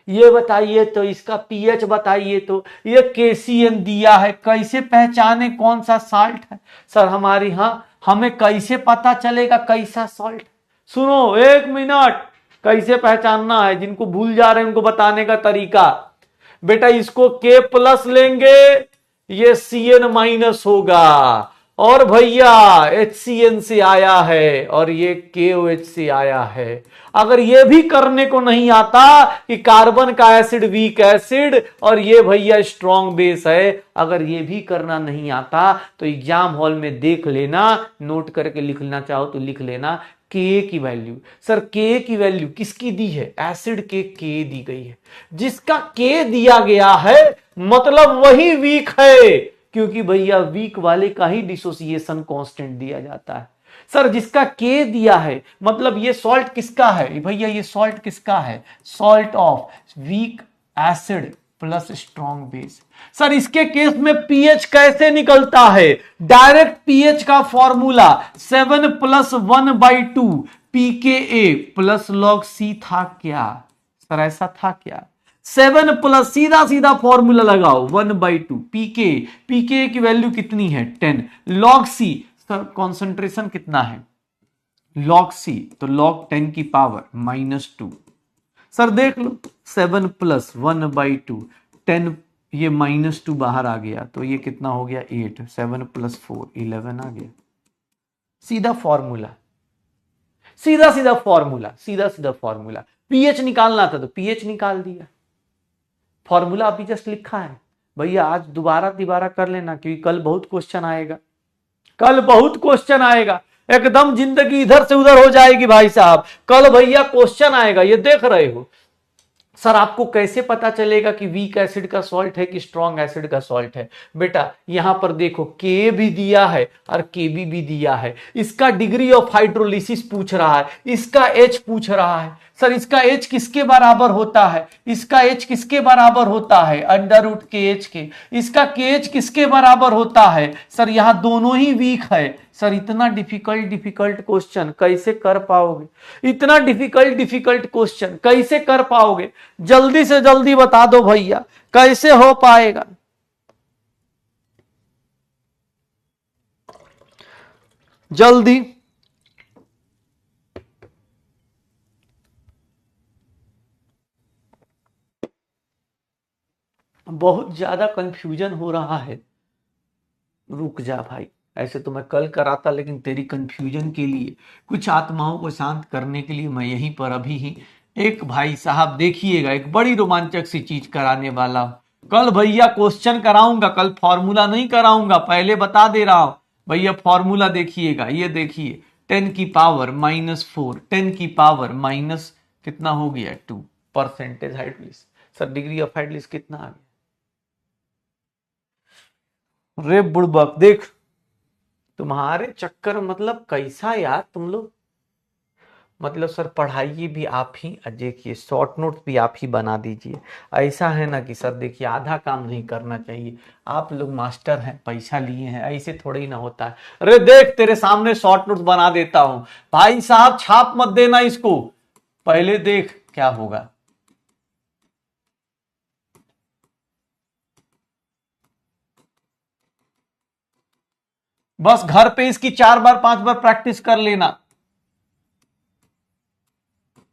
ये बताइए तो, इसका पीएच बताइए तो, ये केसीएन दिया है, कैसे पहचाने कौन सा सॉल्ट है सर हमारी, हाँ हमें कैसे पता चलेगा कैसा सॉल्ट। सुनो 1 मिनट, कैसे पहचानना है, जिनको भूल जा रहे हैं उनको बताने का तरीका। बेटा इसको के प्लस लेंगे, ये सीएन माइनस होगा, और भैया HCN से आया है और ये KOH से आया है। अगर ये भी करने को नहीं आता कि कार्बन का एसिड वीक एसिड और ये भैया स्ट्रॉन्ग बेस है, अगर ये भी करना नहीं आता तो एग्जाम हॉल में देख लेना, नोट करके लिखना चाहो तो लिख लेना के की वैल्यू। सर के की वैल्यू किसकी दी है, एसिड के दी गई है, जिसका के दिया गया है मतलब वही वीक है, क्योंकि भैया वीक वाले का ही डिसोसिएशन कांस्टेंट दिया जाता है। सर जिसका के दिया है मतलब ये सॉल्ट किसका है भैया, ये सॉल्ट किसका है, salt of weak acid plus strong base. Sir इसके केस में पीएच कैसे निकलता है, डायरेक्ट पीएच का formula 7 + 1/2 pKa plus log C था क्या सर, ऐसा था क्या, 7 प्लस सीधा सीधा फॉर्मूला लगाओ 1/2 पीके की वैल्यू कितनी है 10, log C सर कॉन्सेंट्रेशन कितना है log C तो log 10 की पावर -2। सर देख लो 7 + 1/2 10, ये -2 बाहर आ गया तो ये कितना हो गया 8, 7 + 4 11 आ गया। सीधा फॉर्मूला, सीधा सीधा फॉर्मूला, सीधा सीधा फॉर्मूला। पीएच निकालना था तो पीएच निकाल दिया, फॉर्मूला अभी जस्ट लिखा है। भैया आज दोबारा कर लेना क्योंकि कल बहुत क्वेश्चन आएगा, कल बहुत क्वेश्चन आएगा, एकदम जिंदगी इधर से उधर हो जाएगी भाई साहब। कल भैया क्वेश्चन आएगा, ये देख रहे हो। सर आपको कैसे पता चलेगा कि वीक एसिड का सॉल्ट है कि स्ट्रॉन्ग एसिड का सॉल्ट है, बेटा यहां पर देखो के भी दिया है और केबी भी दिया है, इसका डिग्री ऑफ हाइड्रोलिसिस पूछ रहा है, इसका एच पूछ रहा है। सर इसका एच किसके बराबर होता है, इसका एच किसके बराबर होता है √KH के, इसका KH किसके बराबर होता है, सर यहां दोनों ही वीक है। सर इतना डिफिकल्ट क्वेश्चन कैसे कर पाओगे, इतना डिफिकल्ट क्वेश्चन कैसे कर पाओगे, जल्दी से जल्दी बता दो भैया कैसे हो पाएगा। जल्दी, बहुत ज्यादा कंफ्यूजन हो रहा है, रुक जा भाई, ऐसे तो मैं कल कराता लेकिन तेरी कंफ्यूजन के लिए, कुछ आत्माओं को शांत करने के लिए मैं यहीं पर अभी ही एक भाई साहब देखिएगा एक बड़ी रोमांचक सी चीज कराने वाला हूं। कल भैया क्वेश्चन कराऊंगा, कल फॉर्मूला नहीं कराऊंगा, पहले बता दे रहा हूं भैया। फॉर्मूला देखिएगा, ये देखिए 10 की पावर -4, 10 की पावर माइनस कितना हो गया 2 percentage hydrolysis. Sir degree of hydrolysis कितना आ गया? रे बुड़बक देख, तुम्हारे चक्कर मतलब कैसा यार तुम लोग, मतलब सर पढ़ाइए भी आप ही, देखिए शॉर्ट नोट्स भी आप ही बना दीजिए। ऐसा है ना कि सर देखिए आधा काम नहीं करना चाहिए, आप लोग मास्टर हैं, पैसा लिए हैं, ऐसे थोड़ा ही ना होता है। अरे देख तेरे सामने शॉर्ट नोट्स बना देता हूं भाई साहब, छाप मत देना इसको, पहले देख क्या होगा। बस घर पे इसकी 4 बार 5 बार प्रैक्टिस कर लेना।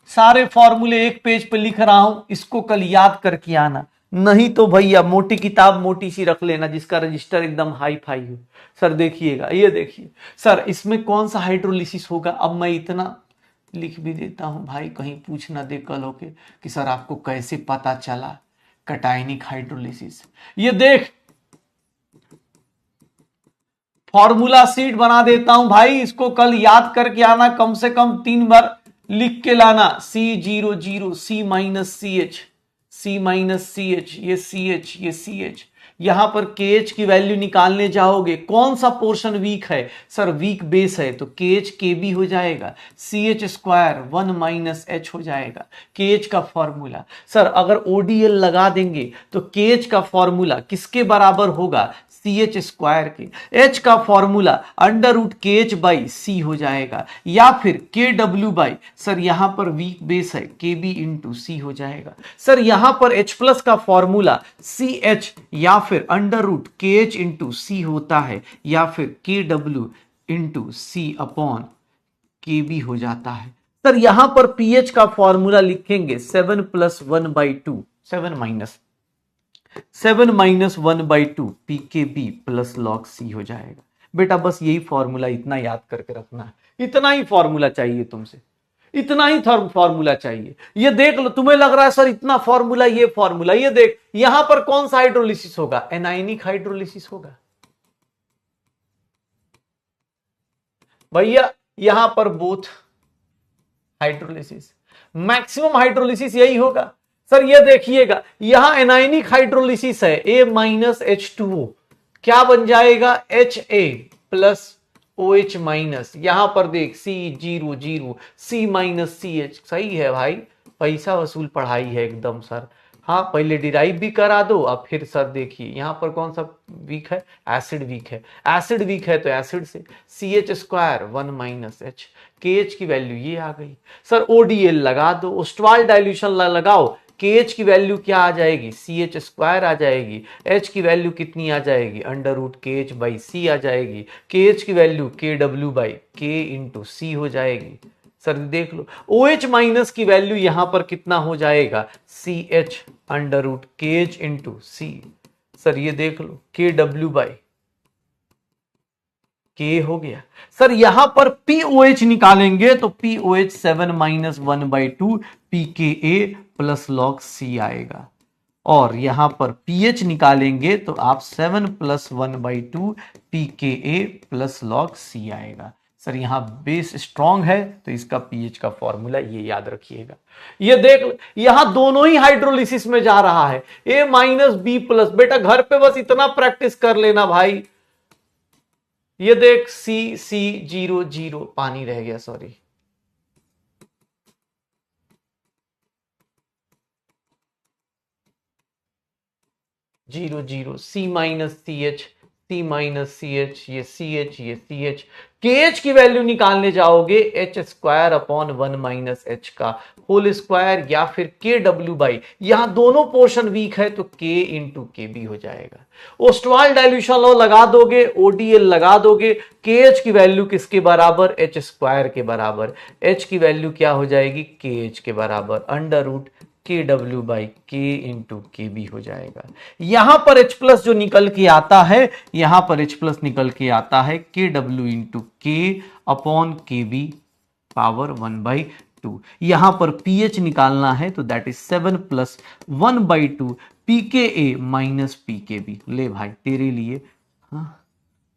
सारे फॉर्मूले एक पेज पे लिख रहा हूं, इसको कल याद करके आना, नहीं तो भैया मोटी किताब मोटी सी रख लेना जिसका रजिस्टर एकदम हाई फाई हो। सर देखिएगा, ये देखिए सर इसमें कौन सा हाइड्रोलिसिस होगा। अब मैं इतना लिख भी देता हूं भाई, कहीं पूछ ना दे कल होके कि सर आपको कैसे पता चला कैटायनिक हाइड्रोलिसिस। ये देख फॉर्मूला सीट बना देता हूं भाई, इसको कल याद करके आना, कम से कम 3 बार लिख के लाना। C00 C-CH, C-CH, ये CH, ये CH, यहां पर KH की वैल्यू निकालने जाओगे, कौन सा पोर्शन वीक है? सर वीक बेस है तो KH KB हो जाएगा, CH स्क्वायर 1 - H हो जाएगा। KH का फॉर्मूला सर अगर ODL लगा देंगे तो KH का फॉर्मूला किसके बराबर होगा? CH स्क्वायर के। H का फॉर्मूला √KH/C हो जाएगा, या फिर KW सर यहां पर वीक बेस है KB × C हो जाएगा। सर यहां पर H+ का फॉर्मूला CH या फिर √KH × C होता है, या फिर KW × C/KB हो जाता है। सर यहां पर pH का फॉर्मूला लिखेंगे 7 + 1/2, 7 - 1/2 PKB + log C हो जाएगा। बेटा बस यही फॉर्मूला इतना याद करके रखना है, इतना ही फॉर्मूला चाहिए तुमसे, इतना ही फॉर्मूला चाहिए। ये देख लो, तुम्हें लग रहा है सर इतना फॉर्मूला, ये फॉर्मूला, ये देख यहां पर कौन सा हाइड्रोलिसिस होगा? एनायनिक हाइड्रोलिसिस होगा भैया। यहां पर बोथ हाइड्रोलिसिस, मैक्सिमम हाइड्रोलिसिस यही होगा। सर ये देखिएगा यहां एनायनिक हाइड्रोलिसिस है, A - H2O क्या बन जाएगा? HA + OH-, यहां पर देख C00 C-CH, सही है भाई, पैसा वसूल पढ़ाई है एकदम सर। हाँ पहले डिराइव भी करा दो, अब फिर सर देखिए यहां पर कौन सा वीक है? एसिड वीक है, एसिड वीक है तो एसिड से CH स्क्वायर 1 - H, KH की वैल्यू ये आ गई। सर ODL लगा दो, ओस्टवाल डाइल्यूशन लगाओ, KH की वैल्यू क्या आ जाएगी? CH स्क्वायर आ जाएगी। H की वैल्यू कितनी आ जाएगी? √KH/C आ जाएगी। KH की वैल्यू KW/K × C हो जाएगी। सर देख लो OH- की वैल्यू यहां पर कितना हो जाएगा? CH √KH × C। सर ये देख लो KW/K हो गया। सर यहां पर POH निकालेंगे तो POH 7 - 1/2 pKa + log C आएगा, और यहां पर pH निकालेंगे तो आप 7 + 1/2 pKa + log C आएगा। सर यहां बेस स्ट्रांग है तो इसका pH का फॉर्मूला ये याद रखिएगा। ये देख यहां दोनों ही हाइड्रोलिसिस में जा रहा है, A - B+, बेटा घर पे बस इतना प्रैक्टिस कर लेना भाई। ये देख C00 पानी रह गया, सॉरी, (00) C-CH, C-CH, ये CH, ये CH। KH की वैल्यू निकालने जाओगे H स्क्वायर अपॉन 1 - H का होल स्क्वायर, या फिर KW/, यहां दोनों पोर्शन वीक है तो K × KB हो जाएगा। ओस्टवाल डाइल्यूशन लॉ लगा दोगे, ODL लगा दोगे, KH की वैल्यू किसके बराबर? H स्क्वायर के बराबर। H की वैल्यू क्या हो जाएगी? KH के बराबर, √KW/K × KB हो जाएगा। यहां पर H+ जो निकल के आता है, यहां पर H+ निकल के आता है KW × K/KB पावर 1/2 2। यहां पर पीएच निकालना है तो that is 7 plus 1/2 PK minus PK. ले भाई तेरे लिए, हाँ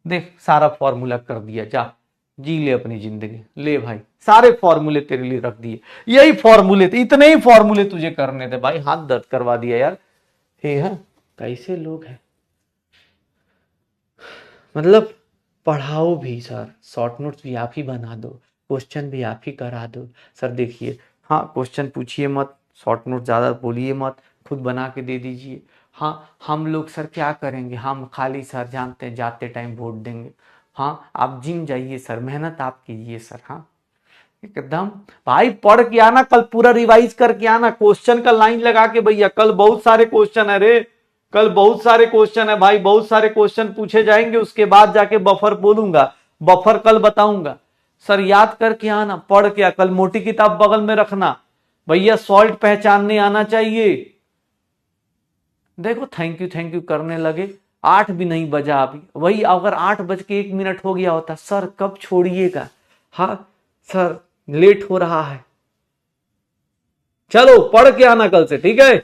देख सारा फॉर्मूला कर दिया, जा जी ले अपनी जिंदगी। ले भाई सारे फॉर्मूले तेरे लिए रख दिए, यही फॉर्मूले थे, इतने ही फॉर्मूले तुझे करने थे भाई। हाथ दर्द करवा दिया यार। हे हाँ कैसे लोग हैं, मतलब पढ़ाओ भी सर, शॉर्ट नोट्स भी आप ही बना दो, क्वेश्चन भी आप ही करा दो। सर देखिए, हाँ क्वेश्चन पूछिए मत, शॉर्ट नोट ज़्यादा बोलिए मत, खुद बना के दे दीजिए। हाँ हम लोग सर क्या करेंगे, हम खाली सर जानते हैं जाते टाइम वोट देंगे। हाँ आप जिम जाइए सर, मेहनत आप कीजिए सर। हाँ एकदम भाई पढ़ के आना, कल पूरा रिवाइज करके आना, क्वेश्चन का लाइन लगा के भैया। कल बहुत सारे क्वेश्चन है रे, कल बहुत सारे क्वेश्चन है भाई, बहुत सारे क्वेश्चन पूछे जाएंगे। उसके बाद जाके बफर बोलूंगा, बफर कल बताऊंगा। सर याद करके आना, पढ़ के आ, कल मोटी किताब बगल में रखना भैया, सॉल्ट पहचानने आना चाहिए। देखो थैंक यू करने लगे, 8 भी नहीं बजा अभी, वही अगर 8:01 हो गया होता, सर कब छोड़िएगा, हाँ सर लेट हो रहा है। चलो पढ़ के आना कल से, ठीक है।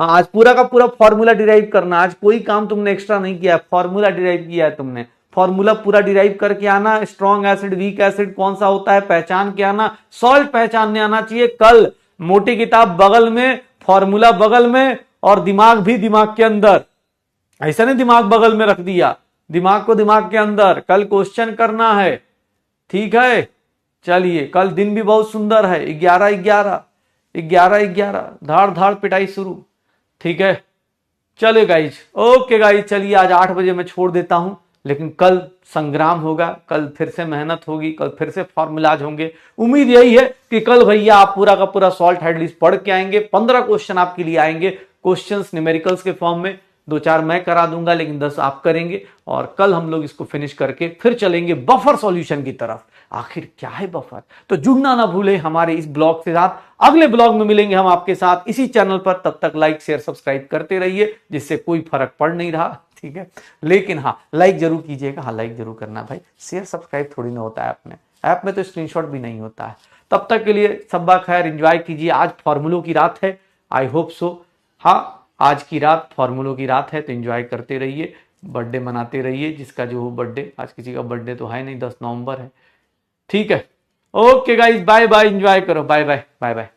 हाँ आज पूरा का पूरा फॉर्मूला डिराइव करना, आज कोई काम तुमने एक्स्ट्रा नहीं किया, फॉर्मूला डिराइव किया है तुमने। फॉर्मूला पूरा डिराइव करके आना, स्ट्रॉन्ग एसिड वीक एसिड कौन सा होता है पहचान के आना, सॉल्ट पहचानने आना चाहिए। कल मोटी किताब बगल में, फॉर्मूला बगल में, और दिमाग भी दिमाग के अंदर। ऐसा नहीं दिमाग बगल में रख दिया, दिमाग को दिमाग के अंदर। कल क्वेश्चन करना है, ठीक है। चलिए कल दिन भी बहुत सुंदर है, 11-11 धाड़ धाड़ पिटाई शुरू, ठीक है। चले गाइज, ओके गाइज, चलिए आज 8 बजे मैं छोड़ देता हूं, लेकिन कल संग्राम होगा, कल फिर से मेहनत होगी, कल फिर से फॉर्मूलाज होंगे। उम्मीद यही है कि कल भैया आप पूरा का पूरा सॉल्ट हेडलिस्ट पढ़ के आएंगे। 15 क्वेश्चन आपके लिए आएंगे, क्वेश्चंस न्यूमेरिकल्स के फॉर्म में, 2-4 मैं करा दूंगा, लेकिन 10 आप करेंगे। और कल हम लोग इसको फिनिश करके फिर चलेंगे बफर सॉल्यूशन की तरफ। आखिर क्या है बफर, तो जुड़ना ना भूले हमारे इस ब्लॉग के साथ। अगले ब्लॉग में मिलेंगे हम आपके साथ इसी चैनल पर, तब तक लाइक शेयर सब्सक्राइब करते रहिए, जिससे कोई फर्क पड़ नहीं रहा, ठीक है। लेकिन हाँ लाइक जरूर कीजिएगा, हाँ लाइक जरूर करना भाई, शेयर सब्सक्राइब थोड़ी ना होता है ऐप में तो स्क्रीनशॉट भी नहीं होता है। तब तक के लिए सब्बा खैर, एंजॉय कीजिए। आज फॉर्मूलों की रात है, आई होप सो। हाँ आज की रात फॉर्मूलों की रात है, तो एंजॉय करते रहिए, बर्थडे मनाते रहिए, जिसका जो हो बर्थडे। आज किसी का बर्थडे तो है नहीं, 10 नवंबर है, ठीक है। Okay guys, bye bye, enjoy करो, बाय बाय बाय बाय।